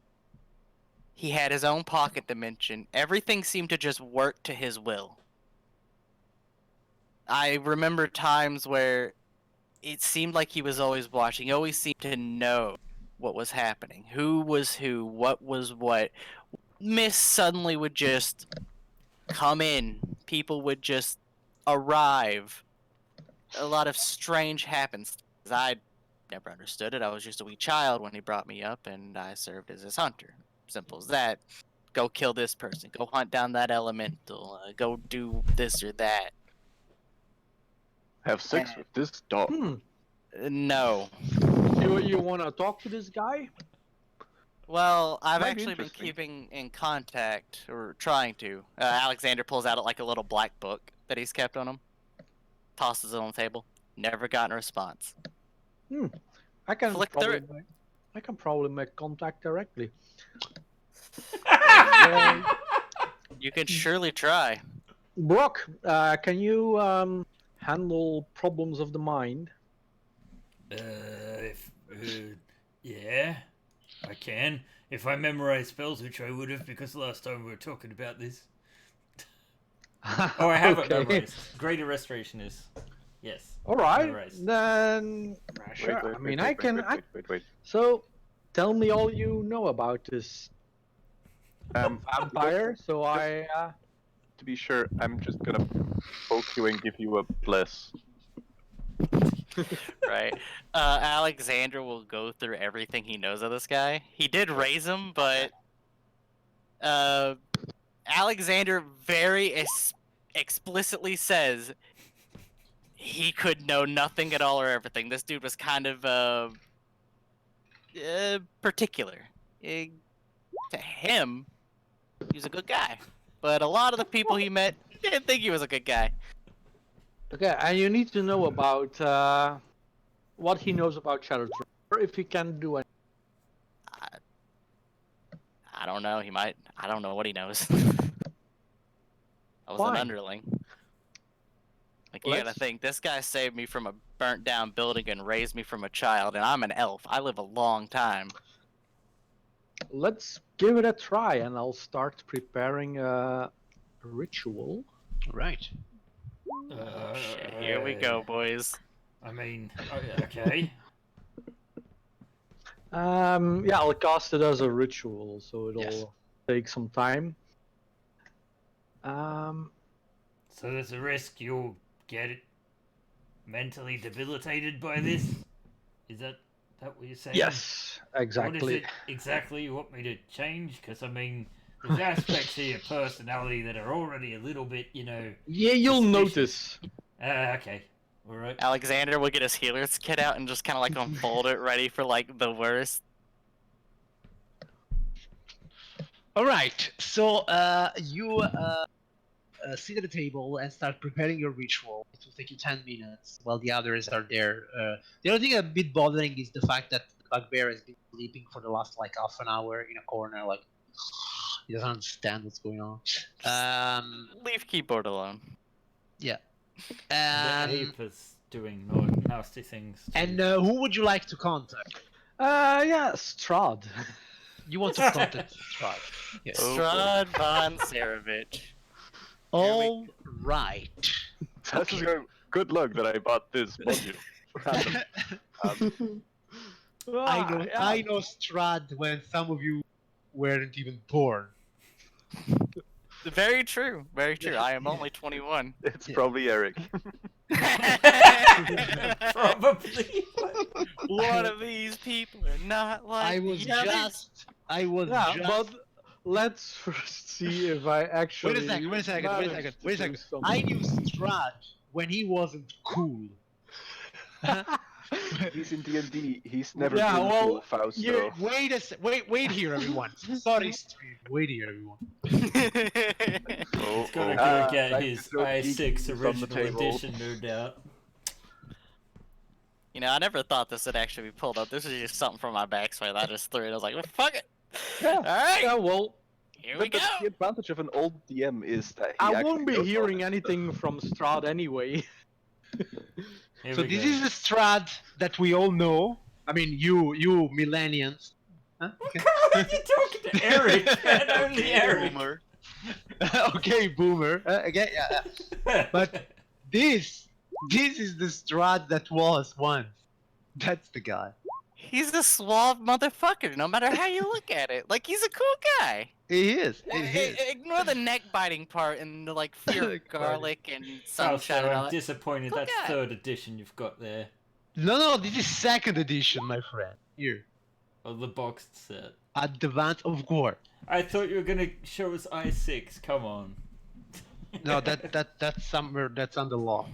He had his own pocket dimension. Everything seemed to just work to his will. I remember times where it seemed like he was always watching. He always seemed to know what was happening. Who was who, what was what. Mist suddenly would just come in. People would just arrive. A lot of strange happens. I never understood it. I was just a wee child when he brought me up, and I served as his hunter. Simple as that. Go kill this person. Go hunt down that elemental. Go do this or that. Have sex with this dog. No. You want to talk to this guy? Well, I've Might be actually been interesting. keeping in contact, or trying to. Alexander pulls out like a little black book that he's kept on him. Tosses it on the table. Never gotten a response. I can Flick through probably make contact directly. You can surely try. Brock, can you handle problems of the mind? Yeah, I can. If I memorize spells, which I would have, because last time we were talking about this. Oh, I have it memorized. Greater Restoration is. Yes. All right, memorized. then sure. Wait. So, tell me all you know about this vampire. So To be sure, I'm just gonna poke you and give you a bless. Right. Alexander will go through everything he knows of this guy. He did raise him, but Alexander very explicitly says he could know nothing at all or everything. This dude was kind of particular. To him, he was a good guy. But a lot of the people he met didn't think he was a good guy. okay, and you need to know about what he knows about Shadow Trooper, or if he can do anything. I don't know. He might. I don't know what he knows. I was Fine. an underling. Like, you gotta think, this guy saved me from a burnt down building and raised me from a child, and I'm an elf. I live a long time. Let's give it a try, and I'll start preparing a ritual. Right. Oh, shit. Here we go, boys. I mean, okay. Yeah, I'll cast it as a ritual, so it'll Yes. take some time. So there's a risk you'll get mentally debilitated by this? Is that what you're saying? Yes, What is exactly. it exactly you want me to change? Because, I mean, there's aspects of your personality that are already a little bit, Yeah, you'll suspicious. notice. Okay. Alright. Alexander will get his healer's kit out and just kind of like unfold it, ready for like the worst. All right. So you sit at the table and start preparing your ritual. It will take you 10 minutes while the others are there. The only thing a bit bothering is the fact that the bugbear has been sleeping for the last like half an hour in a corner, like he doesn't understand what's going on. Leave keyboard alone. Yeah. The ape is doing nasty things. And who would you like to contact? Yeah, Strahd. You want to contact Strahd. Yes. Strahd von Zarovich. All right. That's good luck that I bought this module. I know Strahd when some of you weren't even born. Very true. Very true. I am only 21. It's Yeah. probably Eric. Probably. One of these people are not like I was the others. just. I was Yeah, just. but let's first see if I actually. Wait a second. Wait a second. Wait a second. managed to Wait a do second. something. I knew Strahd when he wasn't cool. He's in D&D. He's never Yeah, been well, cool, Fausto. Wait here, everyone. Sorry, stream. Wait here, everyone. He's gonna Ah, go get time to his throw i6 geekiness on the original table. edition, no doubt. You know, I never thought this would actually be pulled up. This is just something from my backstory that I just threw it. I was like, well, fuck it. Yeah. All right, Yeah, well, here we But go. the advantage of an old DM is that he I actually won't be knows all hearing this. anything from Strahd anyway. Here So we this go. is the Strahd that we all know. I mean, you millennials. Huh? Okay. What are you talking to Eric? And only Eric. Boomer. Okay, boomer. Okay, yeah. But this is the Strahd that was once. That's the guy. He's a suave motherfucker, no matter how you look at it. Like, he's a cool guy. He is. He is. Ignore the neck biting part and the like fear of Neck garlic and Oh, sunshine and all I'm that. disappointed. Cool That's guy. 3rd edition you've got there. No, this is second edition, my friend. Here, Of the boxed set. Advance of War. I thought you were gonna show us i6. Come on. No, that's somewhere that's on the lock.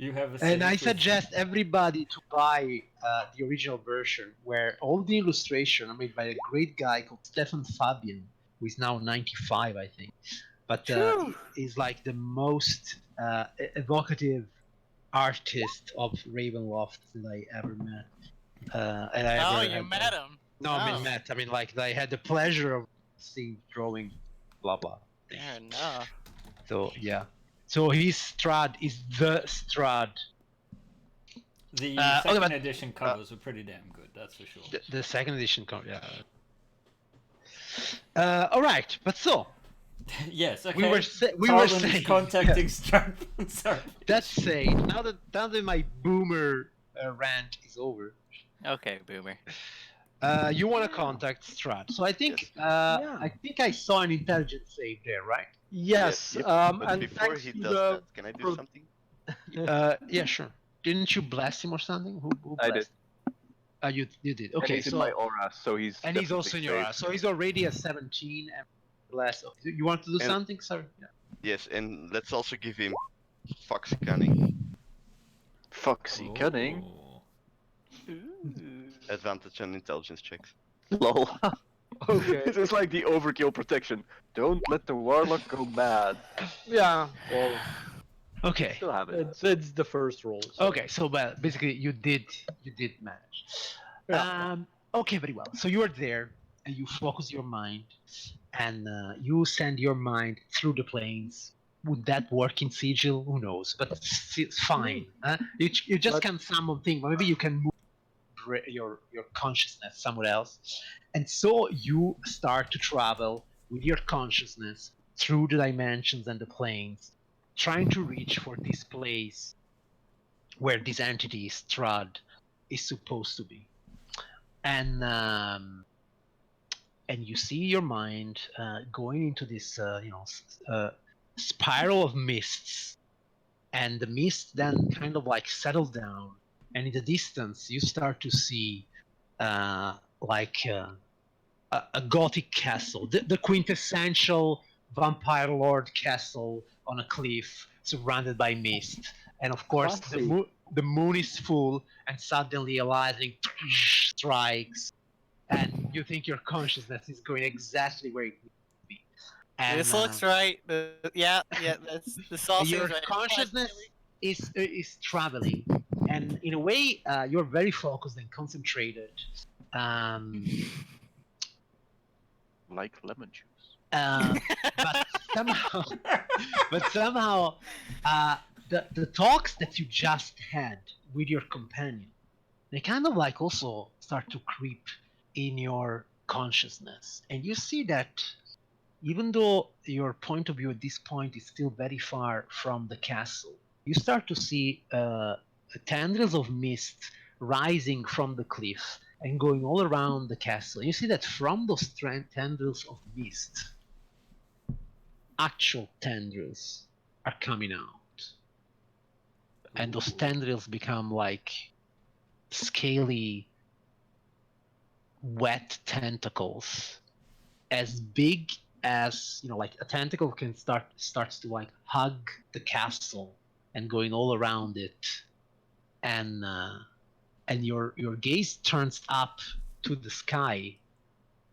You have a. And I secret- suggest everybody to buy the original version, where all the illustration are made by a great guy called Stefan Fabian, who is now 95, I think. But Phew. is like the most evocative artist of Ravenloft that I ever met. And I Oh, ever you had- met him. No, I Oh. mean met. I mean like I had the pleasure of seeing drawing, blah blah. Fair enough. So yeah. So his Strahd is the Strahd. The okay, second but- edition covers were pretty damn good, that's for sure. The second edition yeah. All right, but so Yes, okay. we were Tarlan is saying contacting Strahd. Sorry. That's said. Now that my boomer rant is over, Okay, boomer. you want to contact Strahd. So I think Yeah. I think I saw an intelligence save there, right? Yes, Yep, and But before thanks he to does the that, can I do pro- something? Yeah, sure. Didn't you blast him or something? Who I blessed did. him? You did. And Okay, he's so in my aura, so he's. and he's also in your definitely aura. So he's already at 17 and blessed. You want to do And- something, sir? Yeah. Yes, and let's also give him Fox Cunning. Foxy cunning. Oh. Advantage on intelligence checks. Lol. Okay. This is like the overkill protection. Don't let the warlock go mad. Yeah, well, Okay. Still have it. it's the first roll. so- Okay. So well, basically, you did manage. Yeah. Okay, very well. So you are there, and you focus your mind, and you send your mind through the planes. Would that work in Sigil? Who knows? But it's fine. You just But- can summon things. Maybe you can move your consciousness somewhere else, and so you start to travel with your consciousness through the dimensions and the planes, trying to reach for this place where this entity Strahd is supposed to be. And you see your mind going into this spiral of mists, and the mist then kind of like settle down, and in the distance you start to see like a gothic castle, the quintessential vampire lord castle on a cliff surrounded by mist, and of course Classy. the moon is full, and suddenly a lightning strikes, and you think your consciousness is going exactly where it needs to be. And, This looks right. Yeah, this all your seems right. consciousness is traveling, and in a way you're very focused and concentrated. Like lemon juice. But somehow, the talks that you just had with your companion, they kind of like also start to creep in your consciousness, and you see that even though your point of view at this point is still very far from the castle, you start to see tendrils of mist rising from the cliff and going all around the castle. You see that from those tendrils of mist, actual tendrils are coming out. And those tendrils become like scaly, wet tentacles, as big as, like a tentacle can starts to like hug the castle and going all around it, and your gaze turns up to the sky,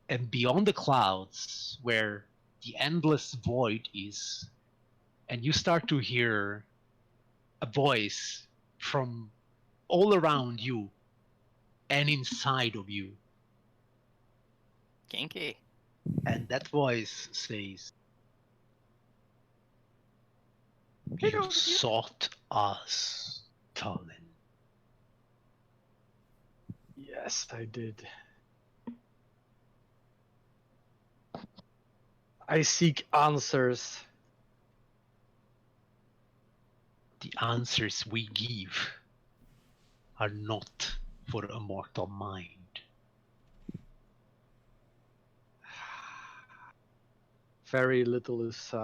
and beyond the clouds where the endless void is, and you start to hear a voice from all around you and inside of you, Kinky. and that voice says, "You sought us, Talon." Yes, I did. I seek answers. The answers we give are not for a mortal mind. Very little is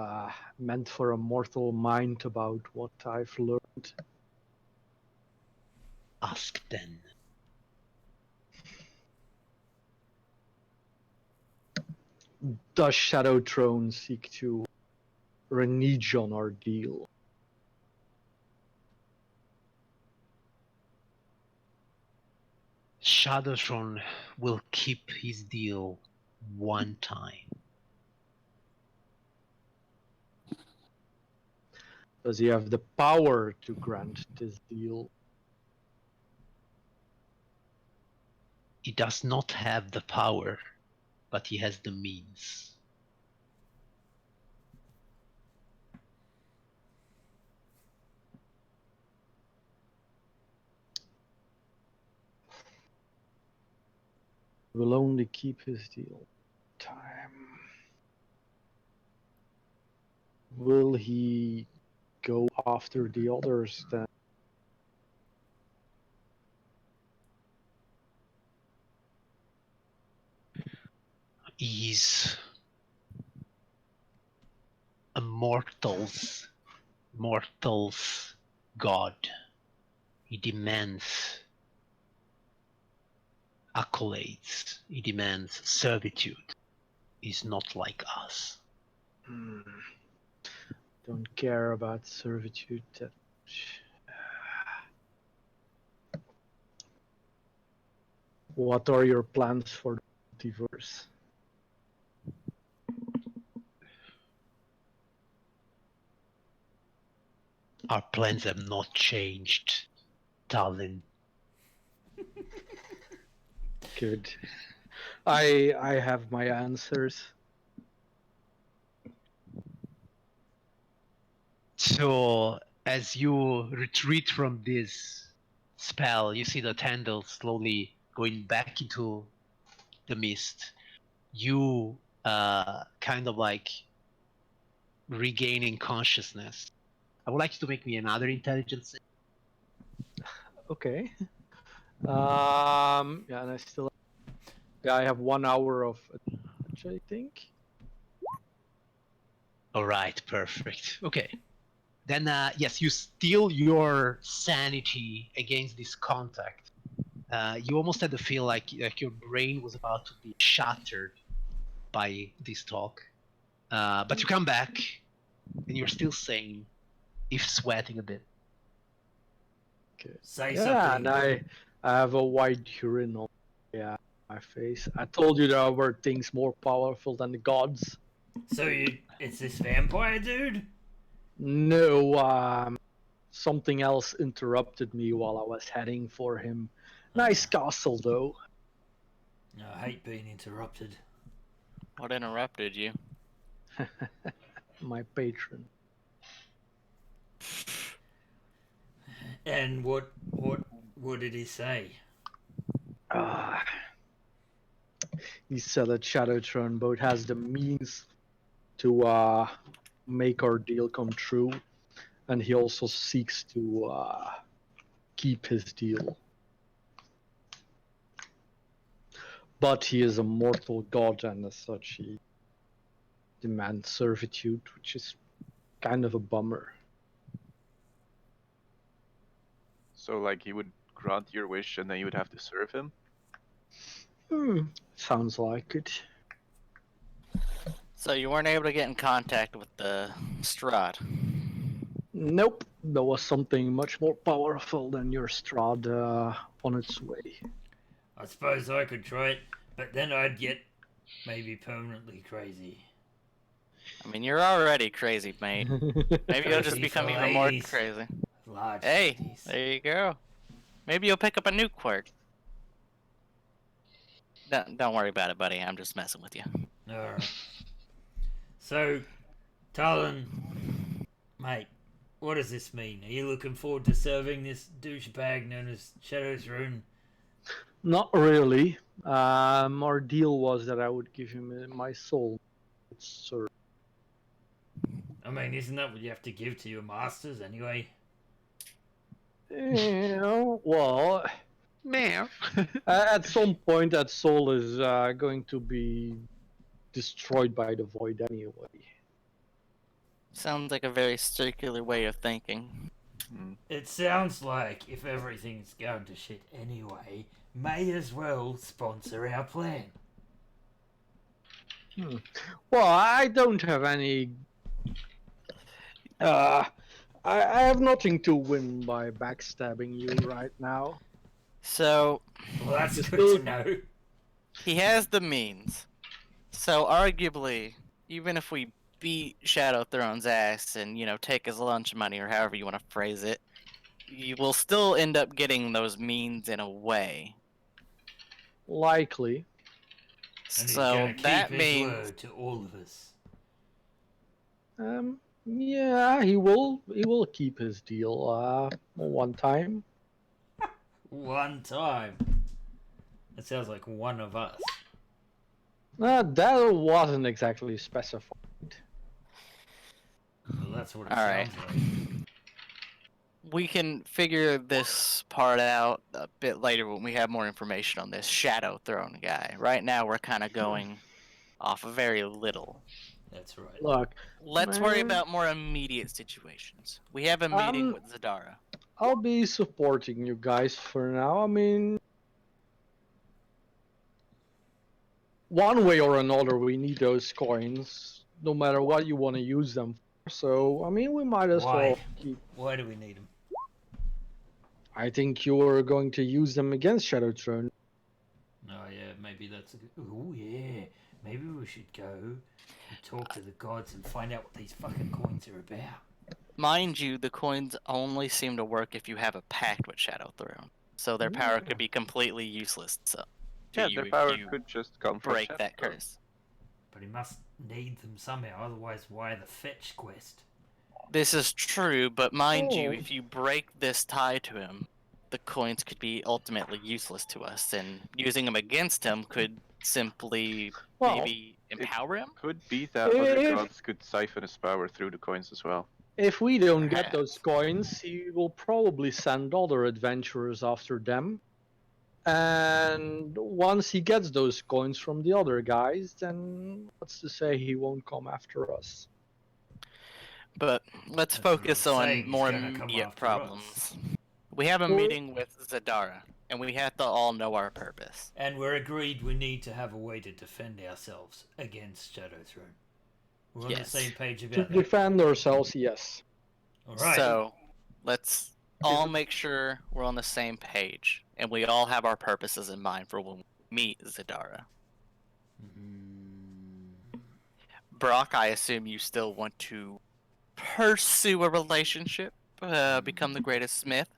meant for a mortal mind about what I've learned. Ask then. Does Shadow Throne seek to renege on our deal? Shadowtron will keep his deal one time. Does he have the power to grant this deal? He does not have the power, but he has the means. Will only keep his deal time. Will he go after the others then? He's a mortal's god. He demands accolades. He demands servitude. He's not like us. Don't care about servitude that much. What are your plans for the multiverse? Our plans have not changed, Talon. Good. I have my answers. So, as you retreat from this spell, you see the tendrils slowly going back into the mist. You kind of like regaining consciousness. I would like you to make me another intelligence. Okay. Yeah, and I have 1 hour of advantage, I think. All right, perfect. Okay. Then, yes, you steal your sanity against this contact. You almost had to feel like your brain was about to be shattered by this talk. But you come back, and you're still sane, if sweating a bit. Okay. Say Yeah, something. and I have a white urine on my face. I told you there were things more powerful than the gods. So it's this vampire dude? No, something else interrupted me while I was heading for him. Nice castle, though. No, I hate being interrupted. What interrupted you? My patron. And what did he say? He said that Shadow Throne boat has the means to make our deal come true, and he also seeks to keep his deal. But he is a mortal god, and as such, he demands servitude, which is kind of a bummer. So, like, he would grant your wish and then you would have to serve him? Sounds like it. So you weren't able to get in contact with the Strahd. Nope, there was something much more powerful than your Strahd on its way. I suppose I could try it, but then I'd get maybe permanently crazy. I mean, you're already crazy, mate. Maybe you'll just Crazy become for even more ladies. crazy. Large Hey, ladies. there you go. Maybe you'll pick up a new quirk. Don't worry about it, buddy. I'm just messing with you. Alright. So, Talon, mate, what does this mean? Are you looking forward to serving this douchebag known as Shadow Throne? Not really. Our deal was that I would give him my soul. Sir. I mean, isn't that what you have to give to your masters anyway? Well, Meow. at some point that soul is going to be destroyed by the void anyway. Sounds like a very circular way of thinking. It sounds like if everything's going to shit anyway, may as well sponsor our plan. Well, I don't have any. I have nothing to win by backstabbing you right now. So, Well, that's Just good go- to know. he has the means. So, arguably, even if we beat Shadow Throne's ass and, take his lunch money or however you want to phrase it, you will still end up getting those means in a way. Likely. And he's So, gonna keep that his means word to all of us. Yeah, he will keep his deal. One time. One time. That sounds like one of us. That wasn't exactly specified. Well, that's what it All right. sounds like. we can figure this part out a bit later when we have more information on this Shadow Throne guy. Right now, we're kind of going off of very little. That's right. Look, Let's worry man. about more immediate situations. We have a meeting with Zadara. I'll be supporting you guys for now. I mean, one way or another, we need those coins, no matter what you want to use them for. So, I mean, we might as Why? well keep. Why do we need them? I think you are going to use them against Shadow Throne. Oh yeah, maybe that's a good. Oh yeah, maybe we should go and talk to the gods and find out what these fucking coins are about. Mind you, the coins only seem to work if you have a pact with Shadow Throne. So their power could be completely useless. So, Yeah, you their if power you could just come from break Shadow that Throne. curse. But he must need them somehow, otherwise why the fetch quest? This is true, but mind you, Oh. if you break this tie to him, the coins could be ultimately useless to us, and using them against him could simply Well, maybe empower him? Could be that other If- gods could siphon his power through the coins as well. If we don't get Perhaps. those coins, he will probably send other adventurers after them. And once he gets those coins from the other guys, then what's to say he won't come after us? But let's That's what focus I'm on saying, he's more gonna come immediate after problems. We have a Well- meeting with Zadara, and we have to all know our purpose. And we're agreed we need to have a way to defend ourselves against Shadow Throne. We're on Yes. the same page To about that. defend ourselves, yes. Alright. So let's all make sure we're on the same page, and we all have our purposes in mind for when we meet Zadara. Brock, I assume you still want to pursue a relationship, become the greatest smith.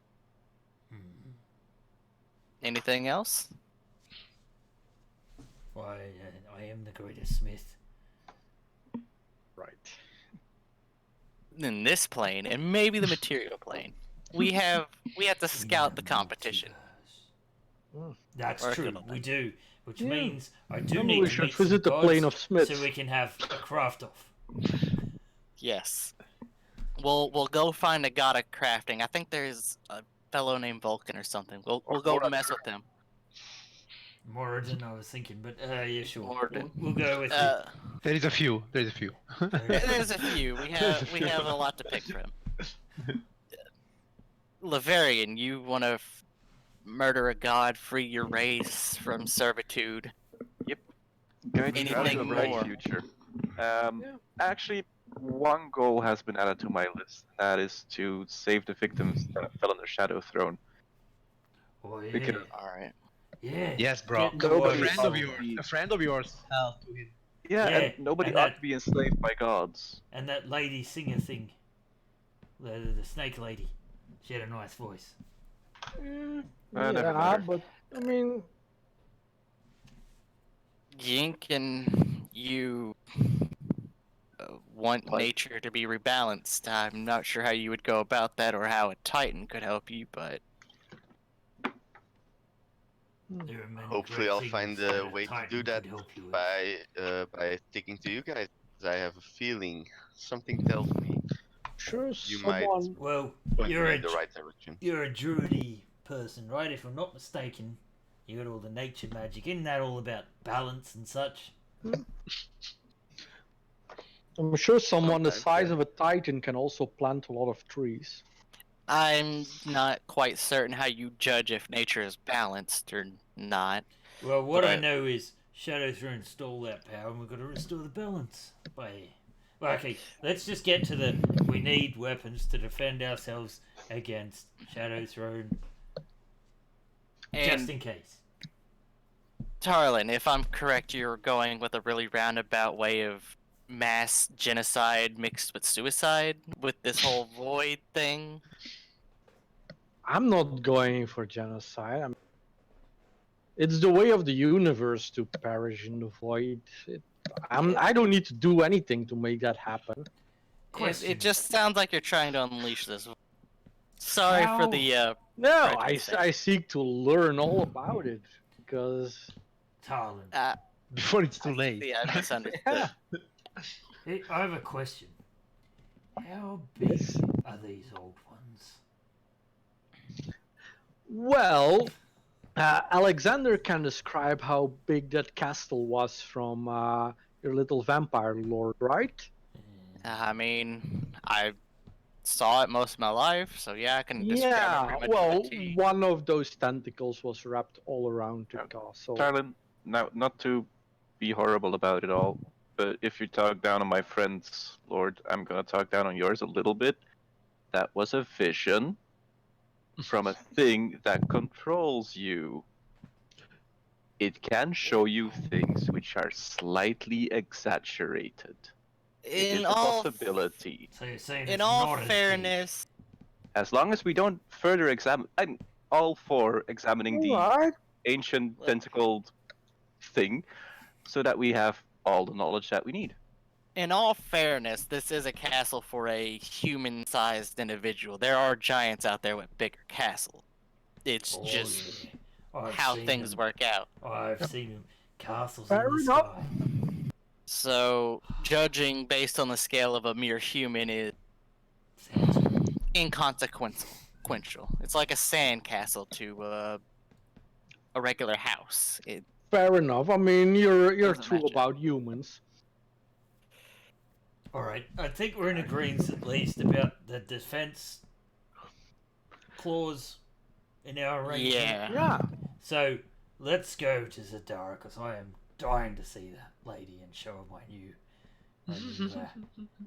Anything else? Why, I am the greatest smith. Right. In this plane, and maybe the material plane, we have to scout the competition. That's Work true, it on we that. do. Which Yeah. means I do Maybe need we to should meet some visit the plane gods of Smiths. so we can have a craft off. Yes. We'll go find a god of crafting. I think there's a fellow named Vulcan or something. We'll go Or mess with him. More than I was thinking, but yeah, sure. Morden. We'll go with it. There is a few. There's a few. There's a few. We have a lot to pick from. Laverian, you want to murder a god, free your race from servitude. Going to travel to a Anything bright more? future. Actually, one goal has been added to my list. That is to save the victims that fell on the Shadow Throne. Oh yeah. Because- All right. Yeah. Yes, bro. Get the Nobody A voice. friend of ought to yours. be- A friend of yours fell to him. Yeah, Yeah, and nobody and ought that- to be enslaved by gods. And that lady singer thing. The snake lady. She had a nice voice. never Yeah, mind. but I mean, Yink and you want What? nature to be rebalanced. I'm not sure how you would go about that or how a Titan could help you, but There are many Hopefully great I'll things find that a way to Titan do that could help you with. by sticking to you guys. I have a feeling something tells me sure, you might someone. Well, point you're me a in the right direction. you're a druidy person, right? If I'm not mistaken, you got all the nature magic. Isn't that all about balance and such? I'm sure someone the Sometimes, size yeah. of a Titan can also plant a lot of trees. I'm not quite certain how you judge if nature is balanced or not. Well, what I But- know is Shadow Throne stole that power, and we've got to restore the balance. Well, okay, let's just get to the. We need weapons to defend ourselves against Shadow Throne, just And in case. Tarlin, if I'm correct, you're going with a really roundabout way of mass genocide mixed with suicide with this whole void thing. I'm not going for genocide. It's the way of the universe to perish in the void. I don't need to do anything to make that happen. Question. It just sounds like you're trying to unleash this. Sorry for How- the No, Prejudice. I seek to learn all about it because Talon. Before it's too late. I misunderstood. yeah, Hey, I have a question. How big Yes. are these old ones? well, Alexander can describe how big that castle was from your little vampire lord, right? I mean, I saw it most of my life, so yeah, I can describe it Yeah, pretty much well, to a T. one of those tentacles was wrapped all around the castle. Tarlin, now, not to be horrible about it all, but if you talk down on my friend's lord, I'm gonna talk down on yours a little bit. That was a vision from a thing that controls you. It can show you things which are slightly exaggerated. It is In a all possibility. So you're saying in it's all not as big. fairness, As long as we don't further examine, I'm all for examining the Alright. ancient Look. tentacled thing, so that we have all the knowledge that we need. this is a castle for a human-sized individual. There are giants out there with bigger castles. It's Oh, just yeah. I've how seen things them. work out. I've seen them. Castles Fair in the enough. sky. So judging based on the scale of a mere human is Sounds inconsequential. It's like a sand castle to a regular house. Fair enough. I mean, you're Doesn't true matter. about humans. Alright, I think we're in agreement at least about the defense clause in our arrangement. Yeah. Yeah. So, let's go to Zadara, because I am dying to see that lady and show her my new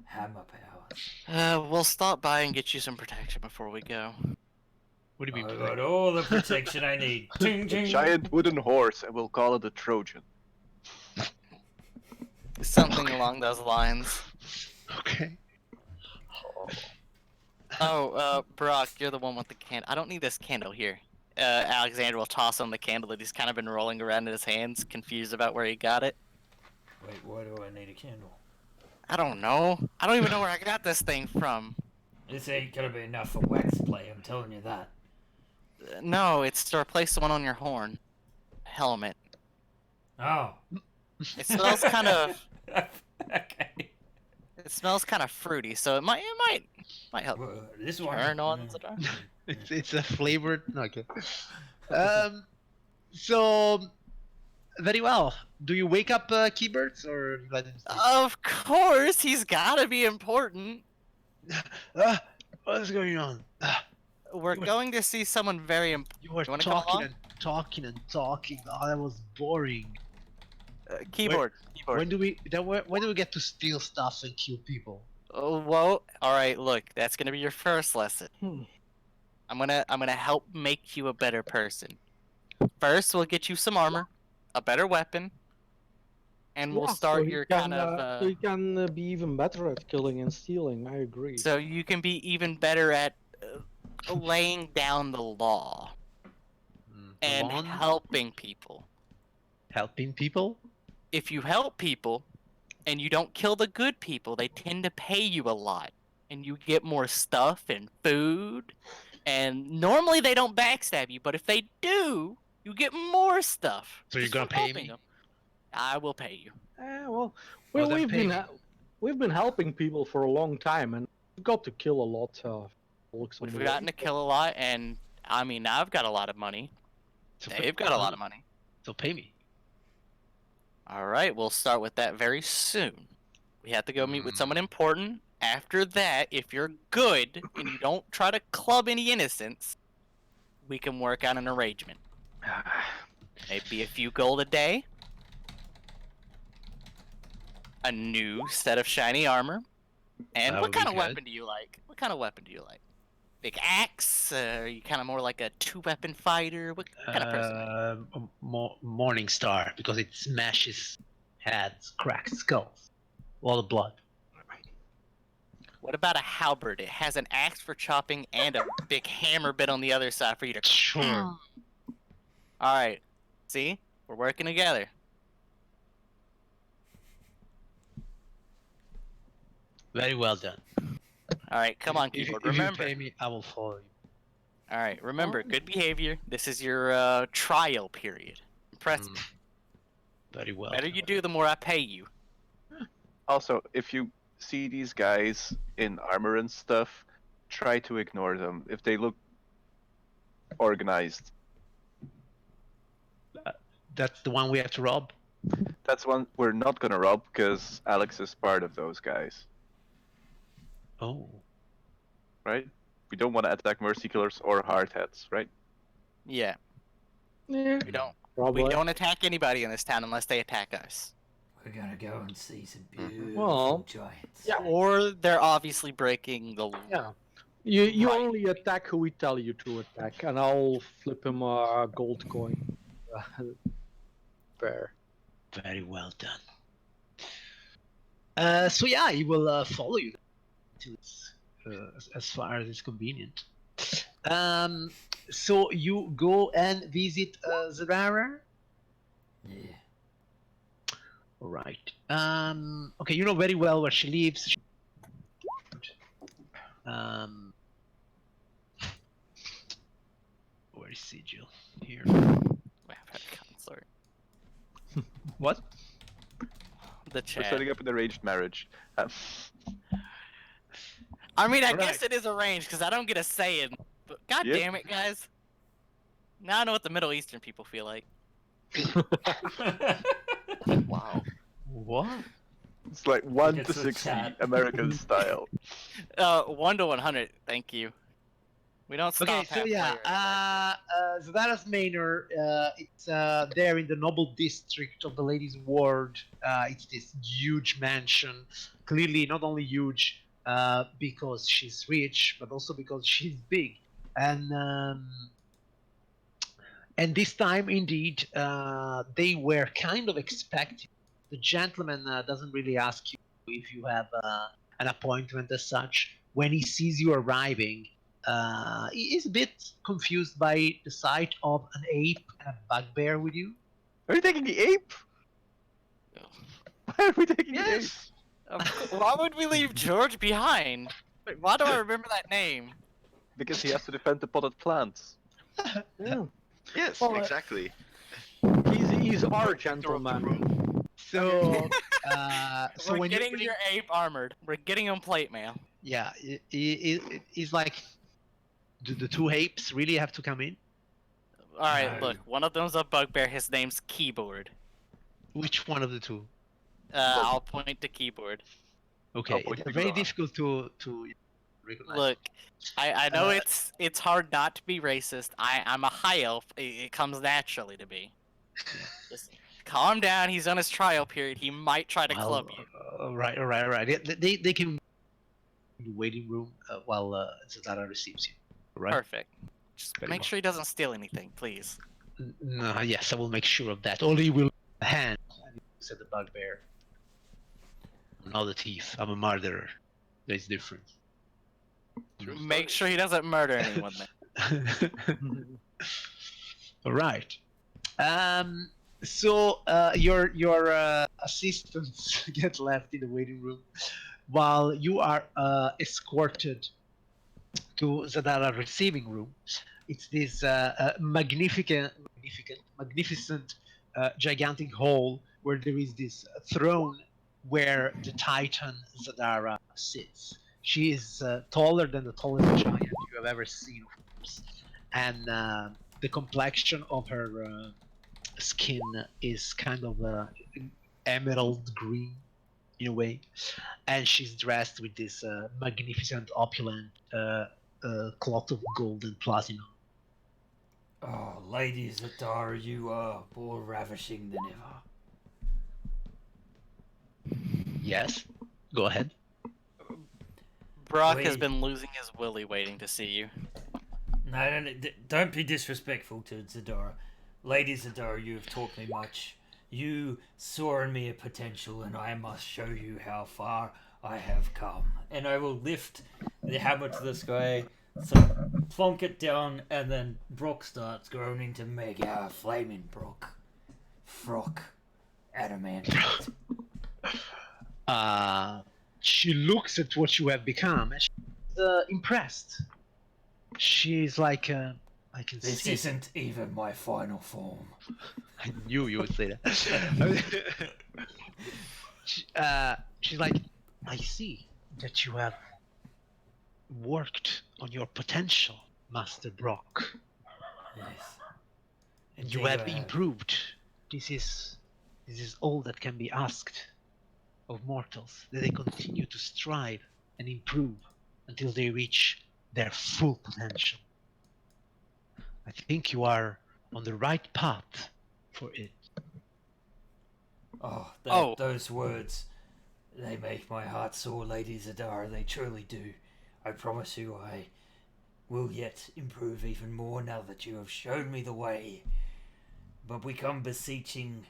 hammer powers. We'll stop by and get you some protection before we go. What do you mean? I got all the protection I need. Ting, A ting. giant wooden horse, and we'll call it a Trojan. Something along those lines. Okay. Oh, Brock, you're the one with the candle. I don't need this candle here. Alexander will toss him the candle that he's kind of been rolling around in his hands, confused about where he got it. Wait, why do I need a candle? I don't know. I don't even know where I got this thing from. This ain't gonna be enough for wax play, I'm telling you that. No, it's to replace the one on your horn. Helmet. Oh. It smells kind of. Okay. It smells kind of fruity, so it might help. Well, this one. Turn on the dark. It's a flavored. No, okay. So Very well. Do you wake up Keyboards or let him sleep? Of course, he's gotta be important. What's going on? We're You were- going to see someone very important. You were You wanna come talking along? and talking and talking. Oh, that was boring. Keyboard. When do we get to steal stuff and kill people? Oh, whoa. All right, look, that's gonna be your first lesson. I'm gonna help make you a better person. First, we'll get you some armor, a better weapon, and we'll start your kind of. So you can be even better at killing and stealing. I agree. So you can be even better at laying down the law and Lawn? helping people. Helping people? If you help people and you don't kill the good people, they tend to pay you a lot. And you get more stuff and food. And normally they don't backstab you, but if they do, you get more stuff. So you're just gonna for pay helping me? them. I will pay you. Well, Well, then we've pay been me. we've been helping people for a long time, and we've got to kill a lot of folks on We've the gotten way. to kill a lot, and I mean, I've got a lot of money. So They've got a lot of money. So pay me. All right, we'll start with that very soon. We have to go meet with someone important. After that, if you're good and you don't try to club any innocents, we can work on an arrangement. Maybe a few gold a day, a new set of shiny armor, and That what would be kind of good. weapon do you like? What kind of weapon do you like? Big axe? Are you kind of more like a two-weapon fighter? What kind of person are you? Morning Star, because it smashes heads, cracks skulls. All the blood. What about a halberd? It has an axe for chopping and a big hammer bit on the other side for you to. Sure. All right. See, we're working together. Very well done. All right, come on, If keyboard. you Remember. pay me, I will follow you. All right, remember, good behavior. This is your trial period. Impress me. Very well. The better done. you do, the more I pay you. Also, if you see these guys in armor and stuff, try to ignore them. If they look organized, That's the one we have to rob. that's one we're not gonna rob because Alex is part of those guys, Oh. right? We don't want to attack mercy killers or hardheads, right? Yeah, Yeah, we don't. probably. We don't attack anybody in this town unless they attack us. We're gonna go and see some beautiful Well, giants. yeah. Or they're obviously breaking the law. Yeah. You Right. only attack who we tell you to attack, and I'll flip him a gold coin. Fair. Very well done. So yeah, he will follow you to as far as it's convenient. So you go and visit Zerara. Yeah. All right. Okay, you know very well where she lives. Where is Sigil? Here. Wait, I've had a counselor. What? The We're chat. setting up an arranged marriage. I mean, I Right. guess it is arranged because I don't get a say in. But god Yep. damn it, guys! Now I know what the Middle Eastern people feel like. Wow. What? It's like 1 It's to a 60 chat. American style. 1 to 100. Thank you. We don't stop. Okay, so halfway yeah, or anything. Zadara's Manor, it's there in the noble district of the Ladies' Ward. It's this huge mansion, clearly not only huge because she's rich, but also because she's big. And this time, indeed, they were kind of expecting. The gentleman doesn't really ask you if you have an appointment as such. When he sees you arriving, he is a bit confused by the sight of an ape and a bugbear with you. Are you taking the ape? Why are we taking the ape? Yes. Why would we leave George behind? Wait, why do I remember that name? Because he has to defend the potted plants. Yeah. Yes, Well, exactly. He's our gentleman. So, so We're when you getting bring- your ape armored. We're getting him plate mail. yeah, he's like, do the two apes really have to come in? All right, No. look. One of them's a bugbear. His name's Keyboard. Which one of the two? I'll point to keyboard. Okay, point they're to very Glock. difficult to recognize. Look, I know Uh, it's hard not to be racist. I'm a high elf. It comes naturally to be. Just calm down. He's on his trial period. He might try to club well, you. all right. They can in the waiting room while Zadara receives you. All right. Perfect. Just Very make well. sure he doesn't steal anything, please. No, yes, I will make sure of that. Only will hand. And he looks at the bugbear. I'm not a thief. I'm a murderer. There's difference. Make sure he doesn't murder anyone then. All right. So your assistants get left in the waiting room while you are escorted to Zadara receiving room. It's this magnificent, gigantic hall where there is this throne where the Titan Zadara sits. She is taller than the tallest giant you have ever seen, of course, and the complexion of her skin is kind of emerald green in a way, and she's dressed with this magnificent, opulent cloth of gold and platinum. Oh, Lady Zadara, you are more ravishing than ever. Yes, go ahead. Brock has Wait. been losing his willy waiting to see you. No, don't be disrespectful to Zadara. Lady Zadara, you have taught me much. You saw in me a potential, and I must show you how far I have come. And I will lift the hammer to the sky, so plonk it down, and then Brock starts groaning to make our flaming Brock. Frock. Adamant. She looks at what you have become, and she's impressed. She's like, I can This see. isn't even my final form. I knew you would say that. She's like, I see that you have worked on your potential, Master Brock. Yes. You Indeed have I improved. This is all that can be asked of mortals, that they continue to strive and improve until they reach their full potential. I think you are on the right path for it. Oh, those words, they make my heart soar, Lady Zadara. They truly do. I promise you I will yet improve even more now that you have shown me the way. But we come beseeching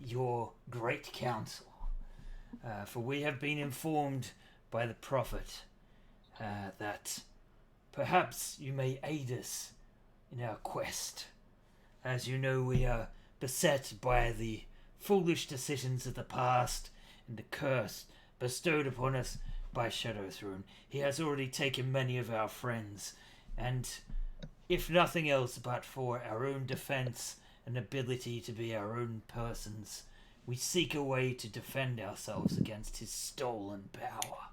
your great counsel. For we have been informed by the prophet that perhaps you may aid us in our quest. As you know, we are beset by the foolish decisions of the past and the curse bestowed upon us by Shadowthrone. He has already taken many of our friends, and if nothing else but for our own defense and ability to be our own persons, we seek a way to defend ourselves against his stolen power.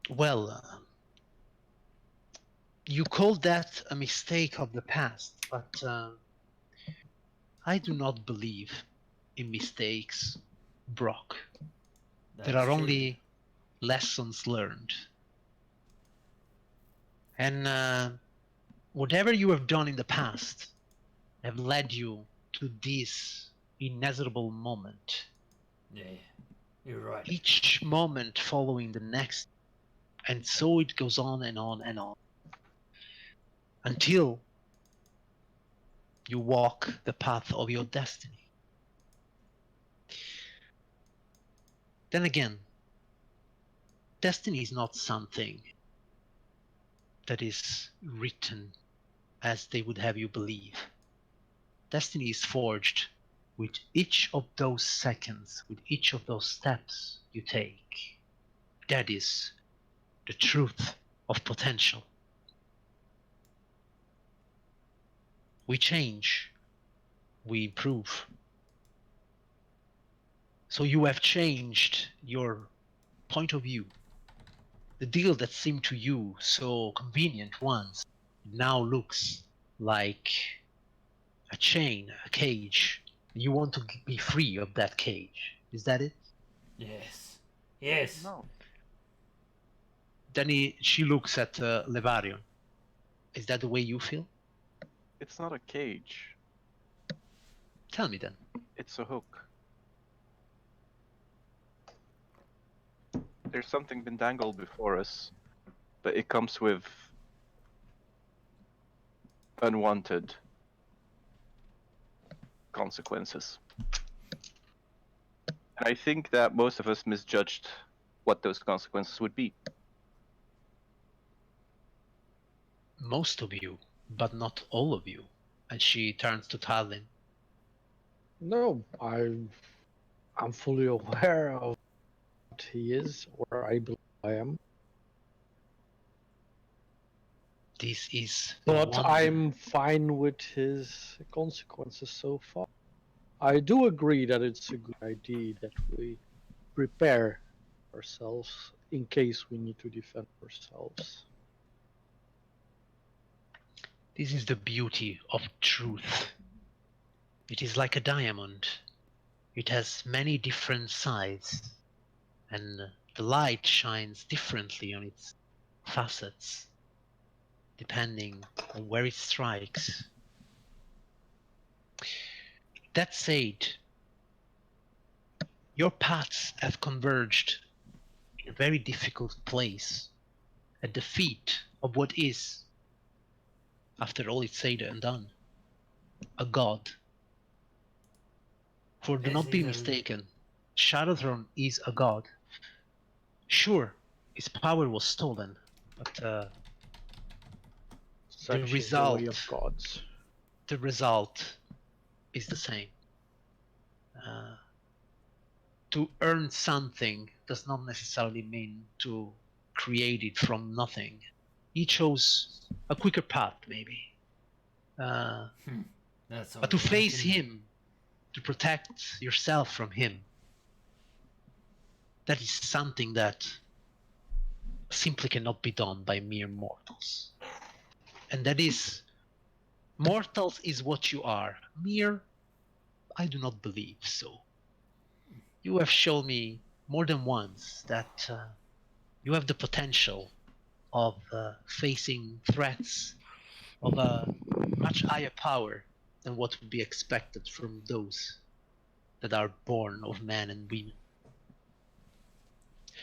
Well, you call that a mistake of the past, but I do not believe in mistakes, Brock. There are only lessons learned. And whatever you have done in the past have led you to this inexorable moment. Yeah, you're right. Each moment following the next, and so it goes on and on and on, until you walk the path of your destiny. Then again, destiny is not something that is written as they would have you believe. Destiny is forged with each of those seconds, with each of those steps you take. That is the truth of potential. We change, we improve. So you have changed your point of view. The deal that seemed to you so convenient once It now looks like a chain, a cage. You want to be free of that cage. Is that it? Yes. Yes. No, Then she looks at Levarion. Is that the way you feel? it's not a cage. Tell me then. It's a hook. There's something been dangled before us, but it comes with unwanted consequences. And I think that most of us misjudged what those consequences would be. Most of you, but not all of you. And she turns to Talin. No, I'm fully aware of what he is, or I believe I am. This is But wonder. I'm fine with his consequences so far. I do agree that it's a good idea that we prepare ourselves in case we need to defend ourselves. This is the beauty of truth. It is like a diamond. It has many different sides, and the light shines differently on its facets, depending on where it strikes. That said, your paths have converged in a very difficult place, at the feet of what is, after all it's said and done, a god. For do Is not he be the- mistaken, Shadowthrone is a god. Sure, his power was stolen, but Such is the way of result- gods. the result is the same. Uh, to earn something does not necessarily mean to create it from nothing. He chose a quicker path, maybe. That's all But to right, face and- him, to protect yourself from him, that is something that simply cannot be done by mere mortals. And that is, mortals is what you are. Mere, I do not believe so. You have shown me more than once that you have the potential of facing threats of a much higher power than what would be expected from those that are born of men and women.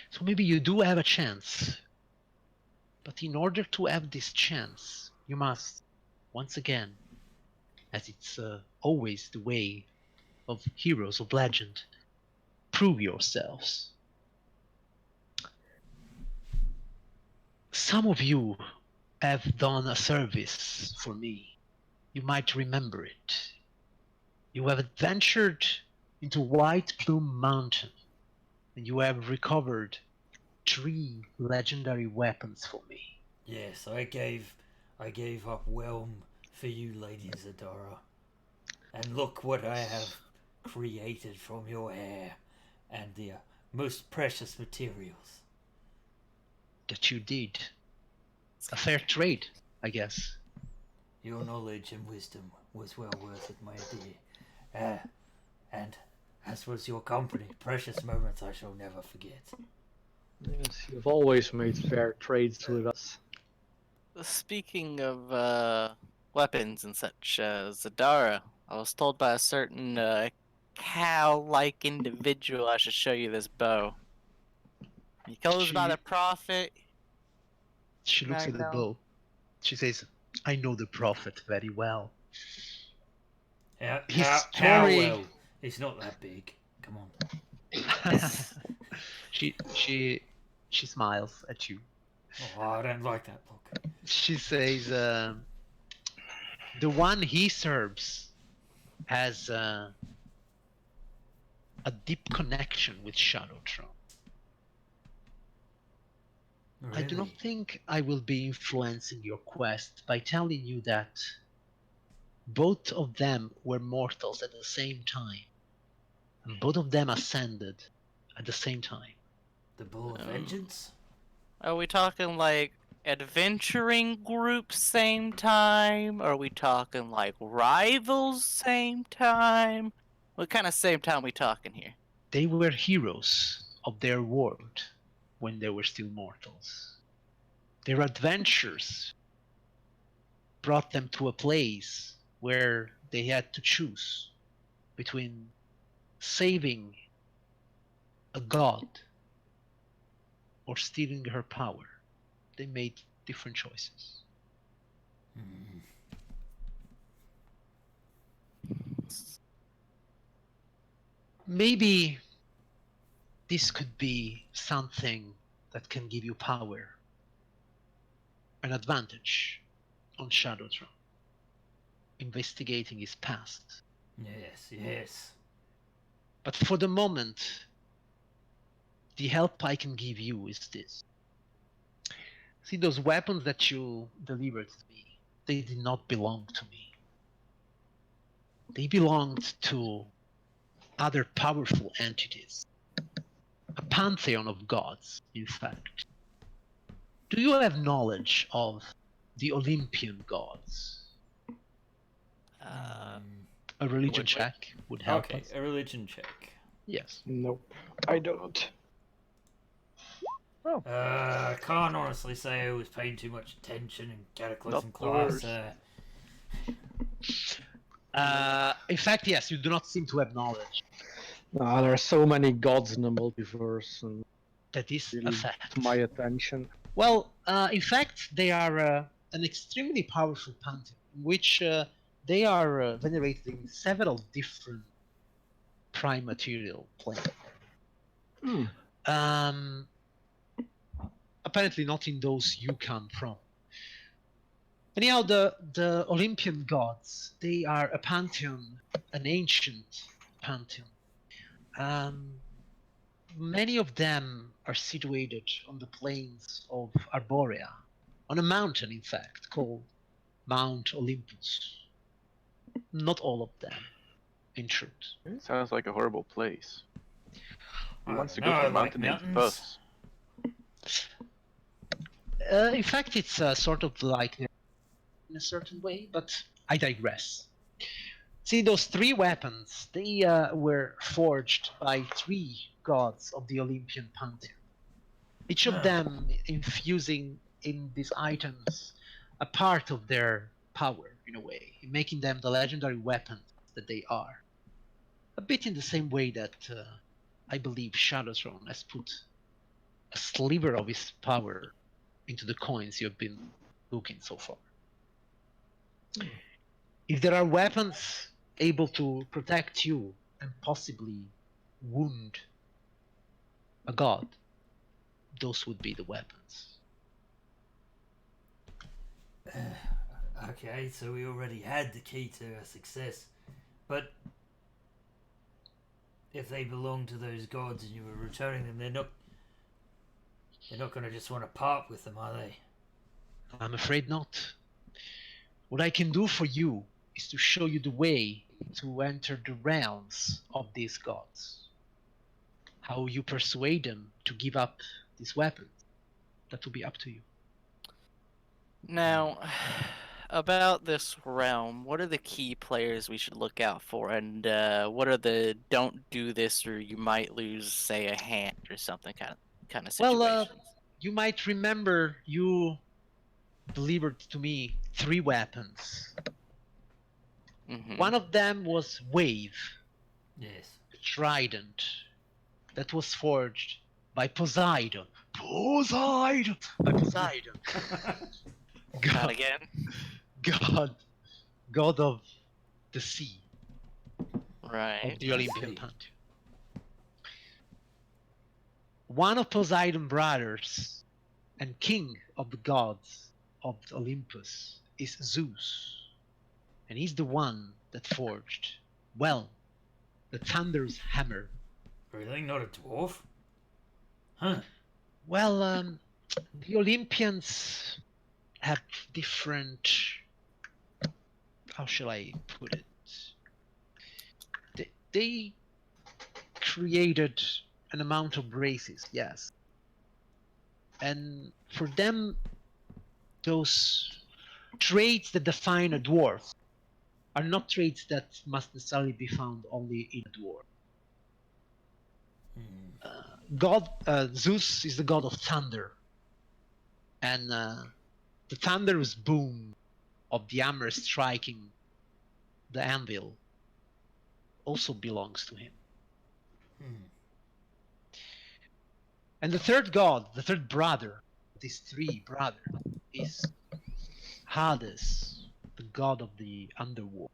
So maybe you do have a chance, but in order to have this chance, you must, once again, as it's always the way of heroes of legend, prove yourselves. Some of you have done a service for me. You might remember it. You have adventured into White Plume Mountain, and you have recovered 3 legendary weapons for me. Yes, I gave up Whelm for you, Lady Zadara. And look what I have created from your hair and the most precious materials. That you did. A fair trade, I guess. Your knowledge and wisdom was well worth it, my dear. And as was your company, precious moments I shall never forget. Yes, you've always made fair trades with us. Speaking of weapons and such, Zadara, I was told by a certain cow-like individual I should show you this bow. He goes by She- the prophet. She looks I at the know. bow. She says, I know the prophet very well. His How story- well? It's not that big. Come on. she smiles at you. Oh, I don't like that look. She says, the one he serves has a deep connection with Shadowthrone. I do not Really? think I will be influencing your quest by telling you that both of them were mortals at the same time, and both of them ascended at the same time. The Bull of Vengeance? Are we talking like adventuring group same time? Are we talking like rivals same time? What kind of same time we talking here? They were heroes of their world when they were still mortals. Their adventures brought them to a place where they had to choose between saving a god or stealing her power. They made different choices. Hmm. Maybe this could be something that can give you power, an advantage on Shadowtron, investigating his past. Yes, yes. But for the moment, the help I can give you is this. See, those weapons that you delivered to me, they did not belong to me. They belonged to other powerful entities, a pantheon of gods, in fact. Do you have knowledge of the Olympian gods? Mm. A religion Would- check would help Okay, us. a religion check. Yes. Nope, I don't. I can't honestly say I was paying too much attention in Cataclysm Not the class. worst. In fact, yes, you do not seem to have knowledge. There are so many gods in the multiverse, and That is a really fact. to my attention. Well, in fact, they are an extremely powerful pantheon, in which they are venerated in several different prime material planes. Hmm. Apparently not in those you come from. Anyhow, the Olympian gods, they are a pantheon, an ancient pantheon. Many of them are situated on the plains of Arborea, on a mountain, in fact, called Mount Olympus. Not all of them, in truth. Sounds like a horrible place. Who I wants to don't go know, to I a like mountain named mountains. Bus? In fact, it's sort of like in a certain way, but I digress. See, those three weapons, they were forged by three gods of the Olympian pantheon. Each of them infusing in these items a part of their power, in a way, making them the legendary weapons that they are. A bit in the same way that I believe Shadowtron has put a sliver of his power into the coins you've been looking so far. If there are weapons able to protect you and possibly wound a god, those would be the weapons. Okay, so we already had the key to a success. But if they belong to those gods and you were returning them, they're not going to just want to part with them, are they? I'm afraid not. What I can do for you is to show you the way to enter the realms of these gods. How you persuade them to give up these weapons, that will be up to you. Now, about this realm, what are the key players we should look out for, and what are the don't do this or you might lose, say, a hand or something kind of situations? Well, you might remember you delivered to me three weapons. Mhm. One of them was Wave, Yes. the trident, that was forged by Poseidon. Poseidon! By Poseidon. Not God, again. God of the sea, Right. of the I Olympian see. pantheon. One of Poseidon's brothers and king of the gods of Olympus is Zeus, and he's the one that forged, well, the thunder's hammer. Really? Not a dwarf? Huh. Well, the Olympians have different. How shall I put it? They created an amount of races, yes. And for them those traits that define a dwarf are not traits that must necessarily be found only in a dwarf. Zeus is the god of thunder, and the thunderous boom of the hammer striking the anvil also belongs to him. And the third god, the third brother, these three brothers, is Hades, the god of the underworld.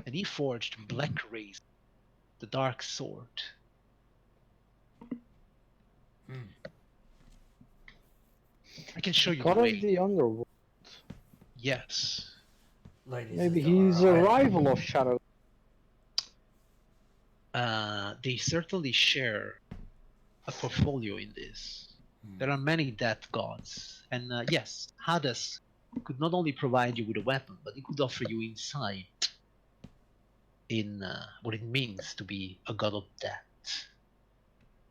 And he forged Black Razor, the dark sword. I can show you God the of way. the underworld. Yes. Ladies Maybe and he's a gentlemen, rival of Shadow. They certainly share a portfolio in this. There are many death gods, and yes, Hades could not only provide you with a weapon, but he could offer you insight in what it means to be a god of death.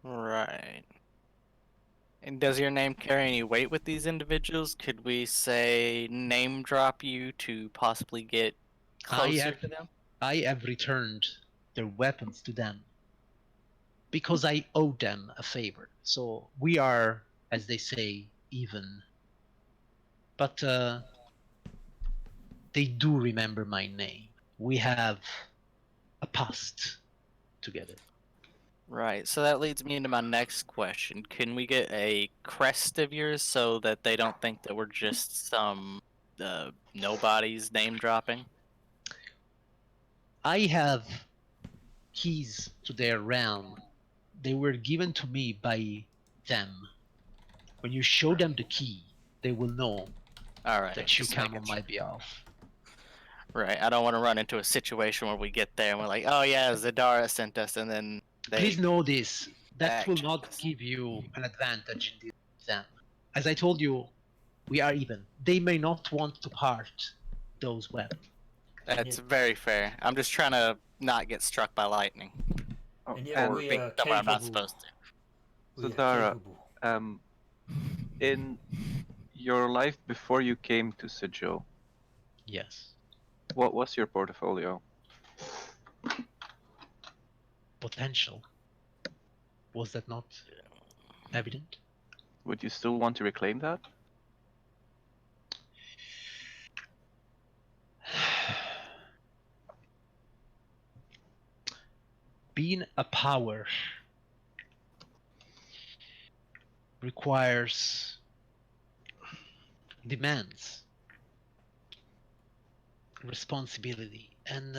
Right. And does your name carry any weight with these individuals? Could we say name drop you to possibly get closer to them? I have returned their weapons to them because I owe them a favor. So we are, as they say, even. But they do remember my name. We have a past together. Right. So that leads me into my next question. Can we get a crest of yours so that they don't think that we're just some nobodies name dropping? I have keys to their realm. They were given to me by them. When you show them the key, they will know All right. that you just come making on sure. my behalf. Right. I don't want to run into a situation where we get there and we're like, oh yeah, Zadara sent us, and then they. Please know this. That will Action. not give you an advantage in this exam. As I told you, we are even. They may not want to part those weapons. That's very fair. I'm just trying to not get struck by lightning. Oh, and yet and we being are somewhere I'm not capable. supposed to. We are Zadara, capable. in your life before you came to Sejo, Yes. what was your portfolio? Potential. Was that not evident? Would you still want to reclaim that? Being a power requires demands responsibility, and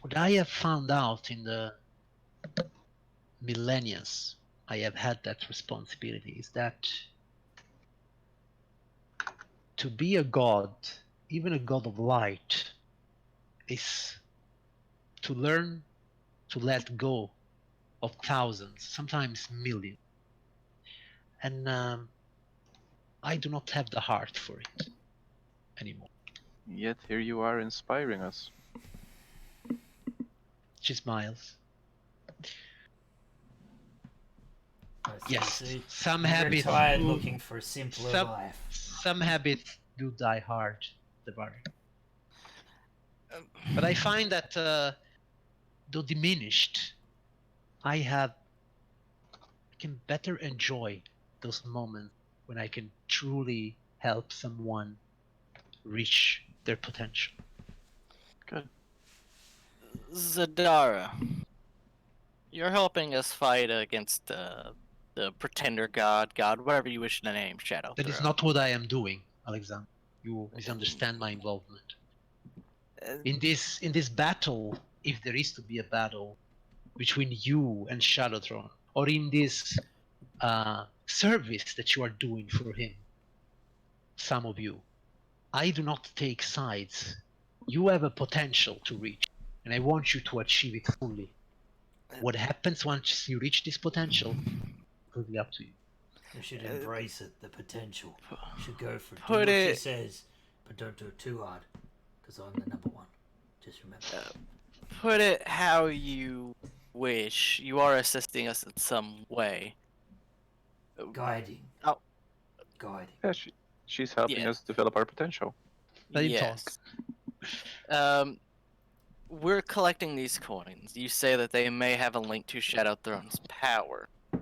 what I have found out in the millennia I have had that responsibility is that to be a god, even a god of light, is to learn to let go of thousands, sometimes millions. And I do not have the heart for it anymore. Yet here you are inspiring us. She smiles. I Yes, see. some You're habits tired do, looking for a simpler life. some habits do die hard, the Barrio. But I find that though diminished, I can better enjoy those moments when I can truly help someone reach their potential. Good. Zadara, you're helping us fight against the pretender god, whatever you wish to name, Shadow That is Throne. not what I am doing, Alexander. You misunderstand my involvement. In this battle, if there is to be a battle between you and Shadowthrone, or in this service that you are doing for him, some of you, I do not take sides. You have a potential to reach, and I want you to achieve it fully. What happens once you reach this potential, will be up to you. You should embrace it, the potential. You should go for it. Do Put what she it- says, but don't do it too hard, because I'm the number one. Just remember. Put it how you wish. You are assisting us in some way. Guiding. guiding. Yeah, she's helping Yeah. us develop our potential. Let him talk. Yes. We're collecting these coins. You say that they may have a link to Shadow Throne's power. Do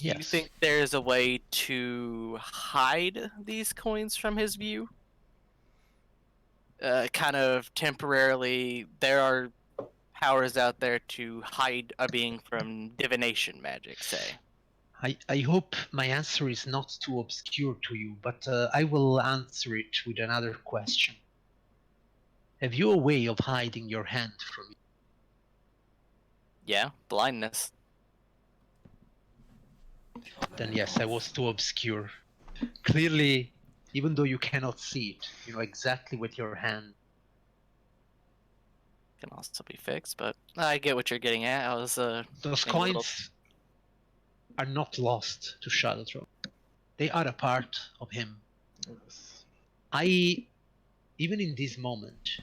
you Yes. think there's a way to hide these coins from his view? Kind of temporarily, there are powers out there to hide a being from divination magic, say. I hope my answer is not too obscure to you, but I will answer it with another question. Have you a way of hiding your hand from me? Yeah, blindness. Then yes, I was too obscure. Clearly, even though you cannot see it, you know exactly with your hand. Can also be fixed, but I get what you're getting at. I was Those being a little... coins are not lost to Shadowthrone. They are a part of him. Yes. Even in this moment,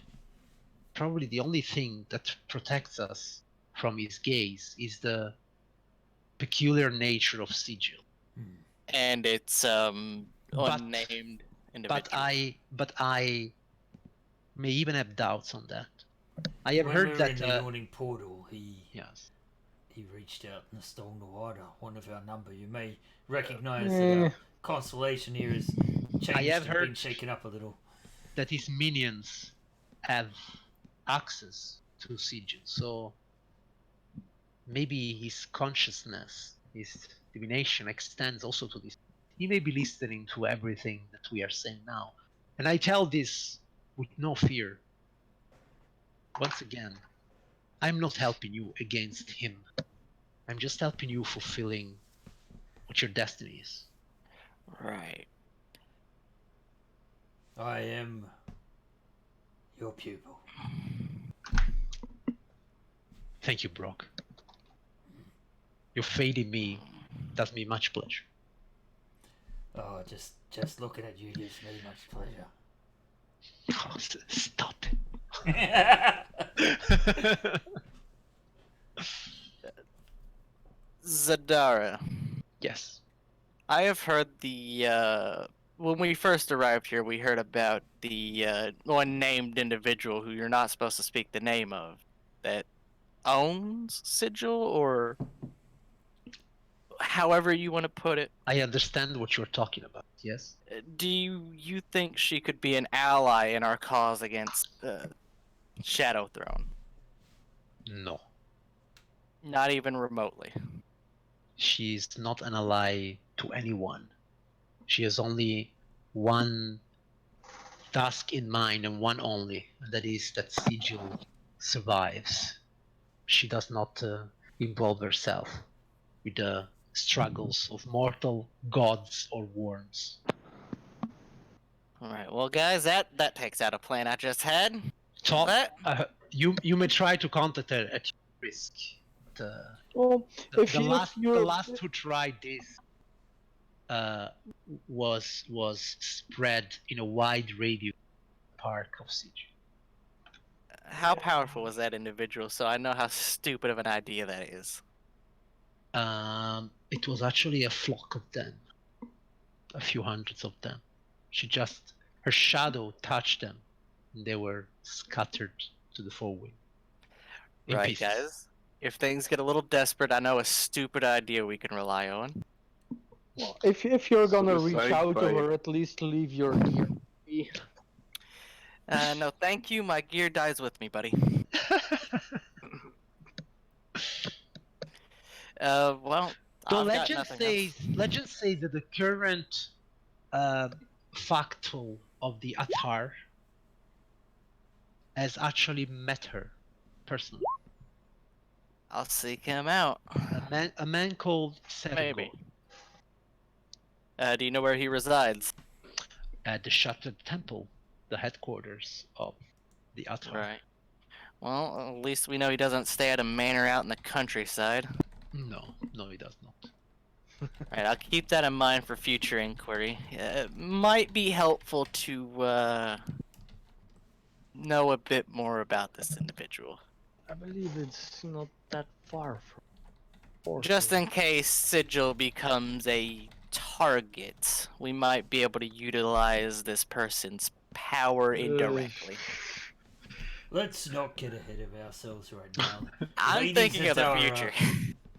probably the only thing that protects us from his gaze is the peculiar nature of Sigil. And it's But- unnamed individual. But I may even have doubts on that. I have When heard we were that. in the Yawning portal, Yes. he reached out and stole the water, one of our number. You may recognize Eh. that our constellation here is changed have and been heard- shaken up a little. That his minions have access to Sigil, so maybe his consciousness, his divination extends also to this. He may be listening to everything that we are saying now. And I tell this with no fear. Once again, I'm not helping you against him. I'm just helping you fulfilling what your destiny is. Right. I am your pupil. Thank you, Brock. Your faith in me does me much pleasure. Oh, just looking at you gives me much pleasure. Oh, stop I it. Zadara. Yes. I have heard when we first arrived here, we heard about the unnamed individual who you're not supposed to speak the name of that owns Sigil, or however you want to put it. I understand what you're talking about. Yes. Do you think she could be an ally in our cause against Shadow Throne? No. Not even remotely. She is not an ally to anyone. She has only one task in mind and one only, and that is that Sigil survives. She does not involve herself with the struggles of mortal gods or worms. All right, well, guys, that takes out a plan I just had. Top, What? you may try to contact her at your risk. Well, if The you're last who tried this was spread in a wide radius park of Siege. How powerful was that individual, so I know how stupid of an idea that is? It was actually a flock of them, a few hundreds of them. Her shadow touched them, and they were scattered to the four winds. Right, guys. If things get a little desperate, I know a stupid idea we can rely on. well, if you're gonna reach Suicide out to by- her, at least leave your gear. No, thank you. My gear dies with me, buddy. Well, The I've got legend nothing says else. that the current factal of the Athar has actually met her personally. I'll seek him out. A man called Maybe. Sevigor Do you know where he resides? at the Shattered Temple, the headquarters of the Athar. Right. Well, at least we know he doesn't stay at a manor out in the countryside. No, he does not. Right, I'll keep that in mind for future inquiry. It might be helpful to know a bit more about this individual. I believe it's not that far from. Just in case Sigil becomes a target, we might be able to utilize this person's power indirectly. Let's not get ahead of ourselves right now. I'm Lady thinking of the Zadara, future.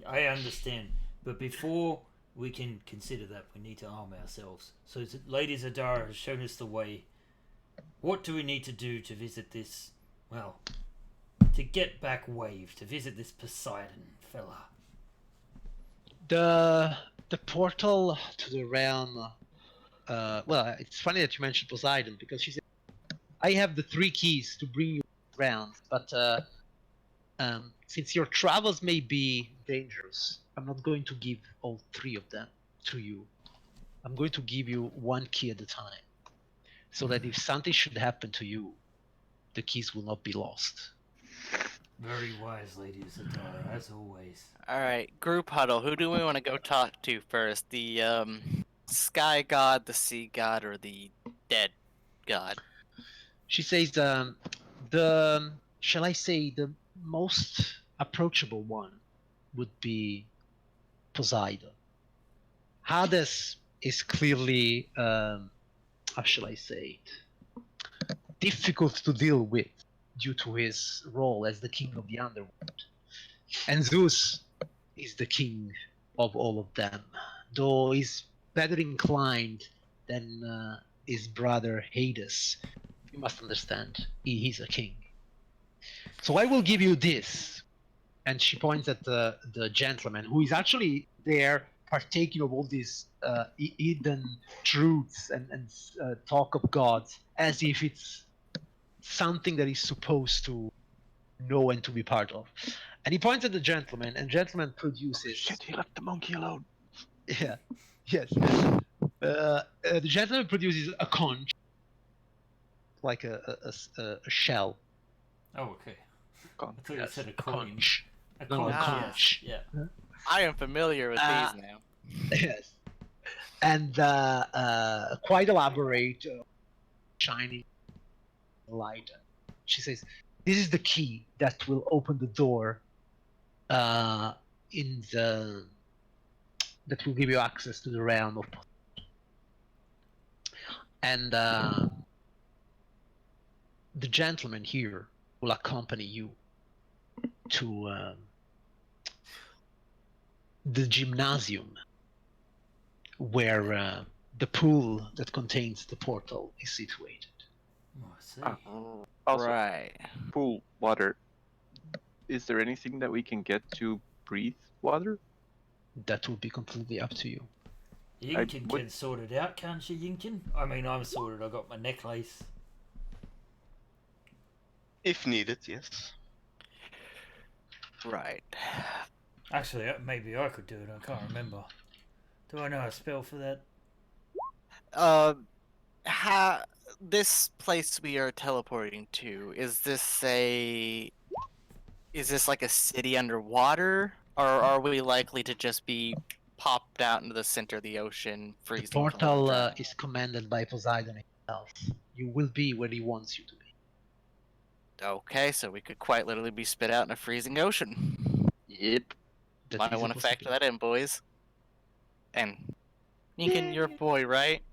I understand, but before we can consider that, we need to arm ourselves. So Lady Zadara has shown us the way. What do we need to do to visit this, well, to get back Wave, to visit this Poseidon fella? The portal to the realm. Well, it's funny that you mentioned Poseidon because she said, "I have the 3 keys to bring you around, but since your travels may be dangerous, I'm not going to give all 3 of them to you. I'm going to give you 1 key at a time, so that if something should happen to you, the keys will not be lost." Very wise, Lady Zadara, as always. Alright, group huddle. Who do we want to go talk to first? The sky god, the sea god, or the dead god? She says, shall I say, the most approachable one would be Poseidon. Hades is clearly, how shall I say it, difficult to deal with due to his role as the king of the underworld. And Zeus is the king of all of them, though he's better inclined than his brother Hades. You must understand, he's a king. So I will give you this. And she points at the gentleman who is actually there partaking of all these hidden truths and talk of gods as if it's something that he's supposed to know and to be part of. And he points at the gentleman, and gentleman produces. Shit, he left the monkey alone. Yeah, yes. The gentleman produces a conch, like a shell. Oh, okay. I thought you Yes, said a a coin. conch. A No, coin, a yes. conch. Yeah. I am familiar with Uh, these now. Yes. And quite elaborate, shining light. She says, "This is the key that will open the door in the that will give you access to the realm of." And the gentleman here will accompany you to the gymnasium where the pool that contains the portal is situated. Oh, I see. Also, Right. pool water. Is there anything that we can get to breathe water? That will be completely up to you. Yinkin would- can sort it out, can't you, Yinkin? I mean, I'm sorted. I got my necklace. If needed, yes. Right. Actually, maybe I could do it. I can't remember. Do I know a spell for that? This place we are teleporting to, is this like a city underwater, or are we likely to just be popped out into the center of the ocean, The freezing? portal is commanded by Poseidon himself. You will be where he wants you to be. Okay, so we could quite literally be spit out in a freezing ocean. Yep. That Might is a want to factor possibility. that in, boys. And Ninkin, you're a boy, right?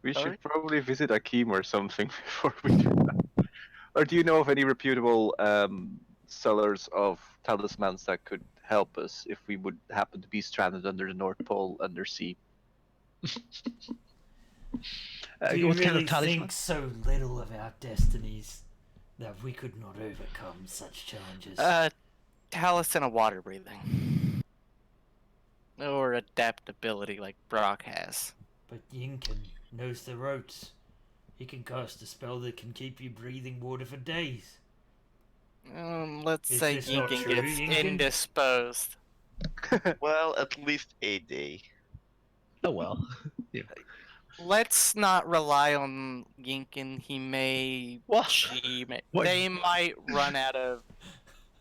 We Sorry? should probably visit Akeem or something before we do that. Or do you know of any reputable sellers of talismans that could help us if we would happen to be stranded under the North Pole undersea? Do you What really kind of talisman? think so little of our destinies that we could not overcome such challenges? Talus and a water breathing. Or adaptability like Brock has. But Yinkin knows the ropes. He can cast a spell that can keep you breathing water for days. Let's Is say this not Yinkin true, gets Yinkin? indisposed. Well, at least a day. Oh well. Let's not rely on Yinkin. He may. What? She may. What? They might run out of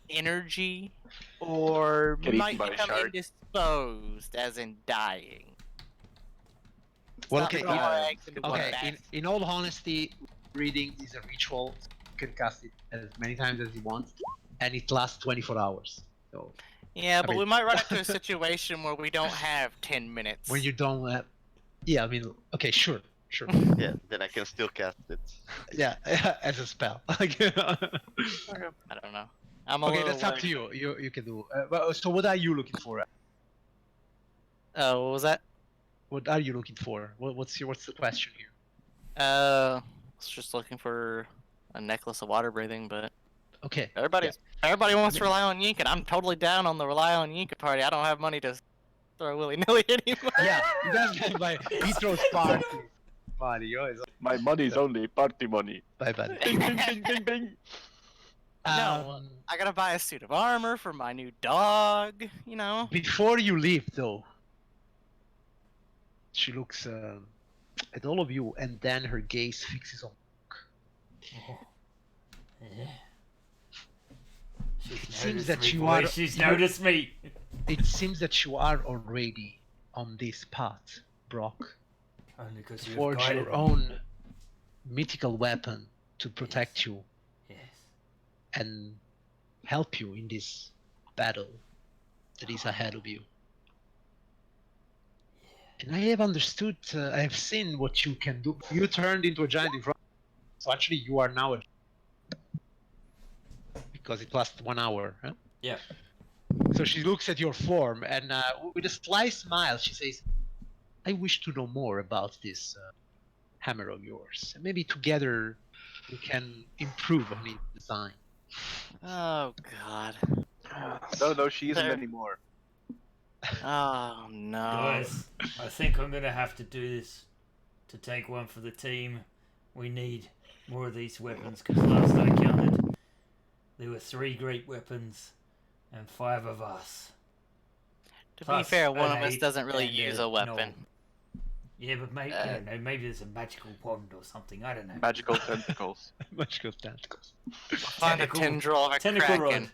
energy, or Get eaten might by a become shark. indisposed, as in dying. Let's Well, not okay, put all our yeah. eggs into one Okay, basket. in all honesty, reading is a ritual. You can cast it as many times as you want, and it lasts 24 hours. So Yeah, but mean- we might run into a situation where we don't have 10 minutes. When you don't yeah, I mean, okay, sure. Yeah, then I can still cast it. Yeah, as a spell. Like, I don't know. I'm a okay, little that's up to you. You can do. So what are you looking for? Oh, what was that? What are you looking for? What's the question here? I was just looking for a necklace of water breathing, but Okay. everybody wants to rely on Yink, and I'm totally down on the rely on Yink party. I don't have money to throw willy-nilly anymore. Yeah, that's like he throws parties. Mario is My money's only party money. bye bye. Ding, ding, ding, ding, ding. No, I gotta buy a suit of armor for my new dog, you know? Before you leave, though, she looks at all of you, and then her gaze fixes on. She's seems noticed that me, you boy. are- She's you're- noticed me. It seems that you are already on this path, Brock. Only because you Forge guided your me. own mythical weapon to protect you Yes. and help you in this battle that is ahead of you. And I have understood, I have seen what you can do. You turned into a giant in front. So actually, you are now a. Because it lasts 1 hour. Huh? Yeah. So she looks at your form, and with a sly smile, she says, I wish to know more about this hammer of yours. And maybe together we can improve on its design. Oh, God. No, she isn't There. anymore. Oh, no. Guys, I think I'm gonna have to do this to take one for the team. We need more of these weapons because last I counted, there were 3 great weapons and 5 of us. To be Plus fair, one an of us aid doesn't really and use a a weapon. gnome. Yeah, but maybe maybe there's a magical wand or something. I don't know. Magical tentacles. Much good tentacles. Find a tendril of a Tentacle kraken.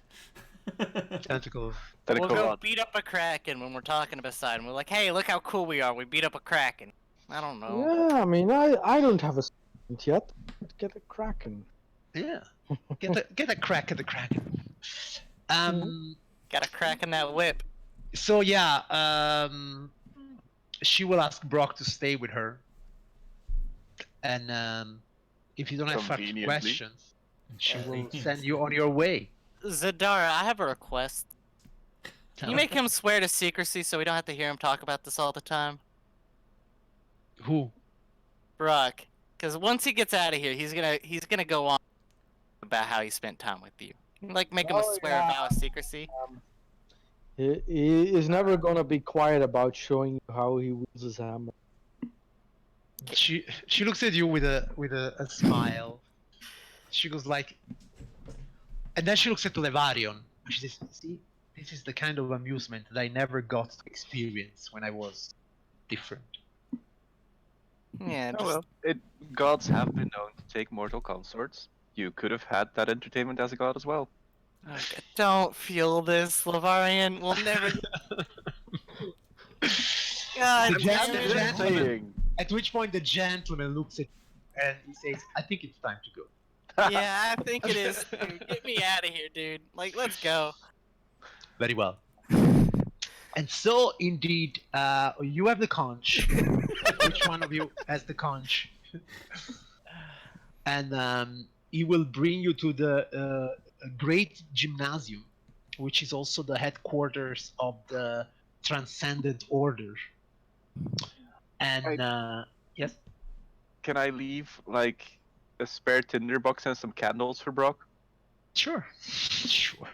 rod. Tentacles. We'll Tentacle go rod. beat up a kraken when we're talking beside him. We're like, hey, look how cool we are. We beat up a kraken. I don't know. Yeah, I mean, I don't have a student yet. Get a kraken. Yeah. Get a crack at the kraken. Got a crack in that whip. So yeah, she will ask Brock to stay with her, and if you don't have further Conveniently. questions, she will Conveniently. send you on your way. Zadara, I have a request. Can you make him swear to secrecy so we don't have to hear him talk about this all the time? Who? Brock, because once he gets out of here, he's gonna go on about how he spent time with you. Like make him a Oh, swear yeah. vow of secrecy. He is never gonna be quiet about showing you how he wields his hammer. She looks at you with a smile. She goes like, and then she looks at Levarion. She says, "See, this is the kind of amusement that I never got to experience when I was different." Yeah, Oh just, well. Gods have been known to take mortal consorts. You could have had that entertainment as a god as well. okay, don't feel this, Levarian. We'll never. God, The damn gentleman- it. Just saying. At which point the gentleman looks at you and he says, "I think it's time to go." Yeah, I think it is. Dude. Get me out of here, dude. Like, let's go. Very well. And so, indeed, you have the conch. Which one of you has the conch? And he will bring you to the great gymnasium, which is also the headquarters of the Transcendent Order. And yes, Can I leave like a spare tinderbox and some candles for Brock? sure, sure.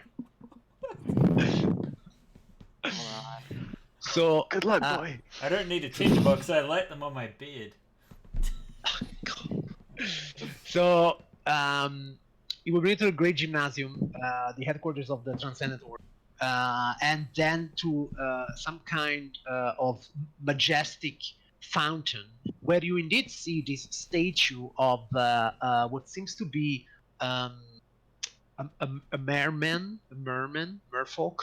Hold on. So, Good luck, Uh, boy. I don't need a tinderbox. I light them on my beard. So, you will bring to the Great Gymnasium, the headquarters of the Transcendent Order, and then to some kind of majestic fountain, where you indeed see this statue of what seems to be a merfolk,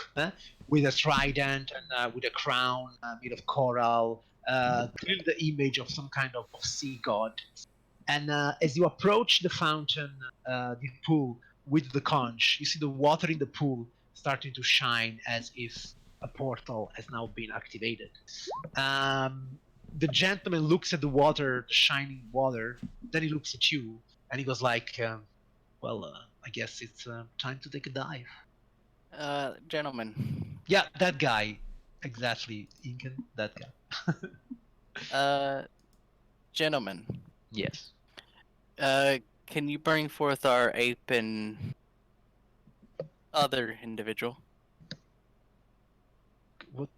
with a trident and with a crown made of coral, clearly the image of some kind of sea god. And as you approach the fountain, the pool with the conch, you see the water in the pool starting to shine as if a portal has now been activated. The gentleman looks at the water, the shining water, then he looks at you, and he goes like, I guess it's time to take a dive. Gentlemen. Yeah, that guy. Exactly, Incan, that guy. Gentlemen. Yes. Can you bring forth our ape and other individual? What?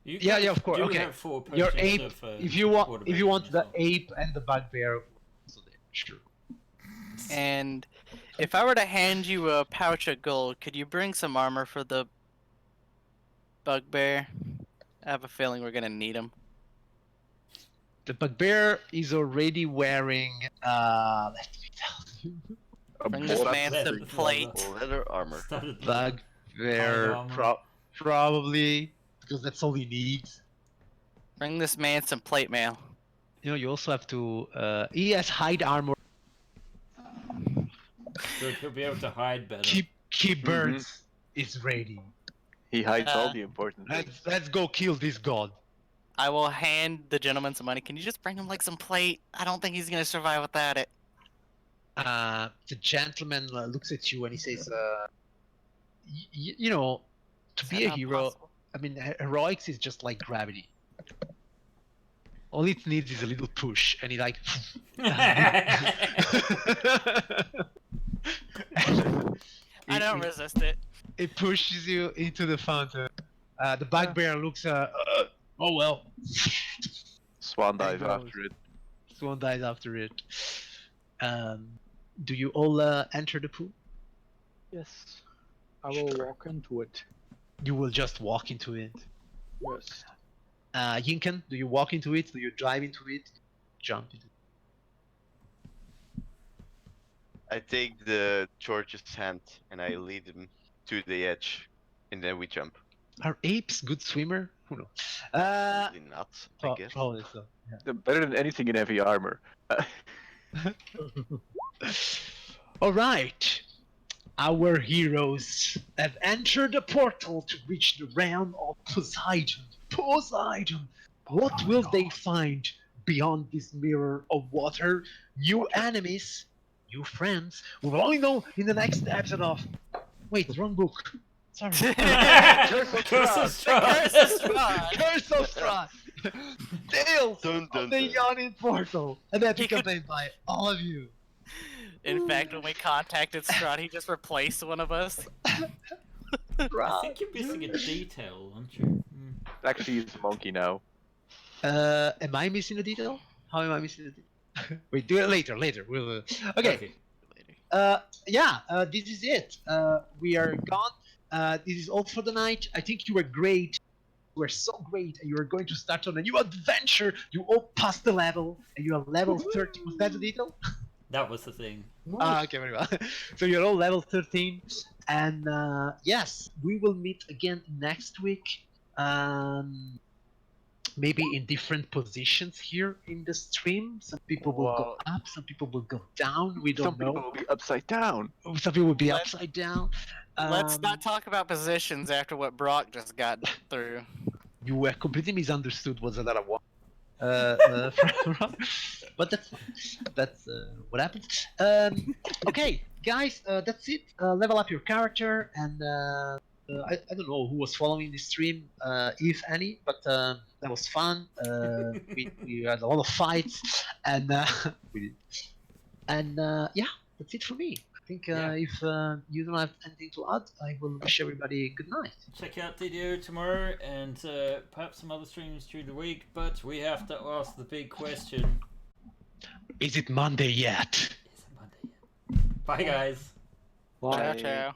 You Yeah, guys of course. do Okay. have 4 Your potions ape. of, If you want automation the as well. ape and the bugbear, also there. Sure. And if I were to hand you a pouch of gold, could you bring some armor for the bugbear? I have a feeling we're gonna need them. The bugbear is already wearing. Let me tell you. Bring this man leather- some plate. Leather armor. Studded Bugbear, armor. probably because that's all he needs. Bring this man some plate mail. You know, you also have to. He has hide armor. Good, he'll be able to hide better. Keep birds is ready. He hides all the important things. Let's go kill this god. I will hand the gentleman some money. Can you just bring him like some plate? I don't think he's gonna survive without it. The gentleman looks at you and he says, you know, to Is be that a not hero, possible? I mean, heroics is just like gravity. All it needs is a little push, and he like. I don't resist it. It pushes you into the fountain. The bugbear looks. Oh well. Swan dive goes. after it. Swan dies after it. Do you all enter the pool? Yes. I will walk into it. You will just walk into it. Yes. Yinkan, do you walk into it? Do you drive into it? Jump into it? I take the George's hand and I lead him to the edge, and then we jump. Are apes good swimmer? Who knows? Probably not, I guess. Probably so. Yeah. They're better than anything in heavy armor. All right. Our heroes have entered the portal to reach the realm of Poseidon. Poseidon! What will they find beyond this mirror of water? New enemies, new friends. We will only know in the next episode of. Wait, wrong book. Sorry. Curse of Strahd. Curse of Strahd. Curse of Strahd. Tales Dun, dun, of the dun. Yawning Portal. An epic He could- campaign by all of you. In fact, when we contacted Strahd, he just replaced one of us. I think you're missing a detail, aren't you? Actually, he's a monkey now. Am I missing a detail? How am I missing a detail? Wait, do it later. We'll. Okay. This is it. We are gone. This is all for the night. I think you were great. You were so great, and you are going to start on a new adventure. You all passed the level, and you are level 13. Was that the detail? That was the thing. Okay, very well. So you're all level 13, and yes, we will meet again next week. Maybe in different positions here in the stream. Some people will go up, some people will go down. We don't Some people know. will be upside down. Some people will be Let- upside down. Let's not talk about positions after what Brock just got through. You were completely misunderstood. Was that a one? But that's fine. That's what happened. Okay, guys, that's it. Level up your character, and I don't know who was following this stream, if any, but that was fun. We had a lot of fights, and we did. And yeah, that's it for me. I think if you don't have anything to add, I will wish everybody good night. Check out DDO tomorrow and perhaps some other streams during the week, but we have to ask the big question. Is it Monday yet? Is it Monday yet? Bye, guys. Bye. Ciao, ciao.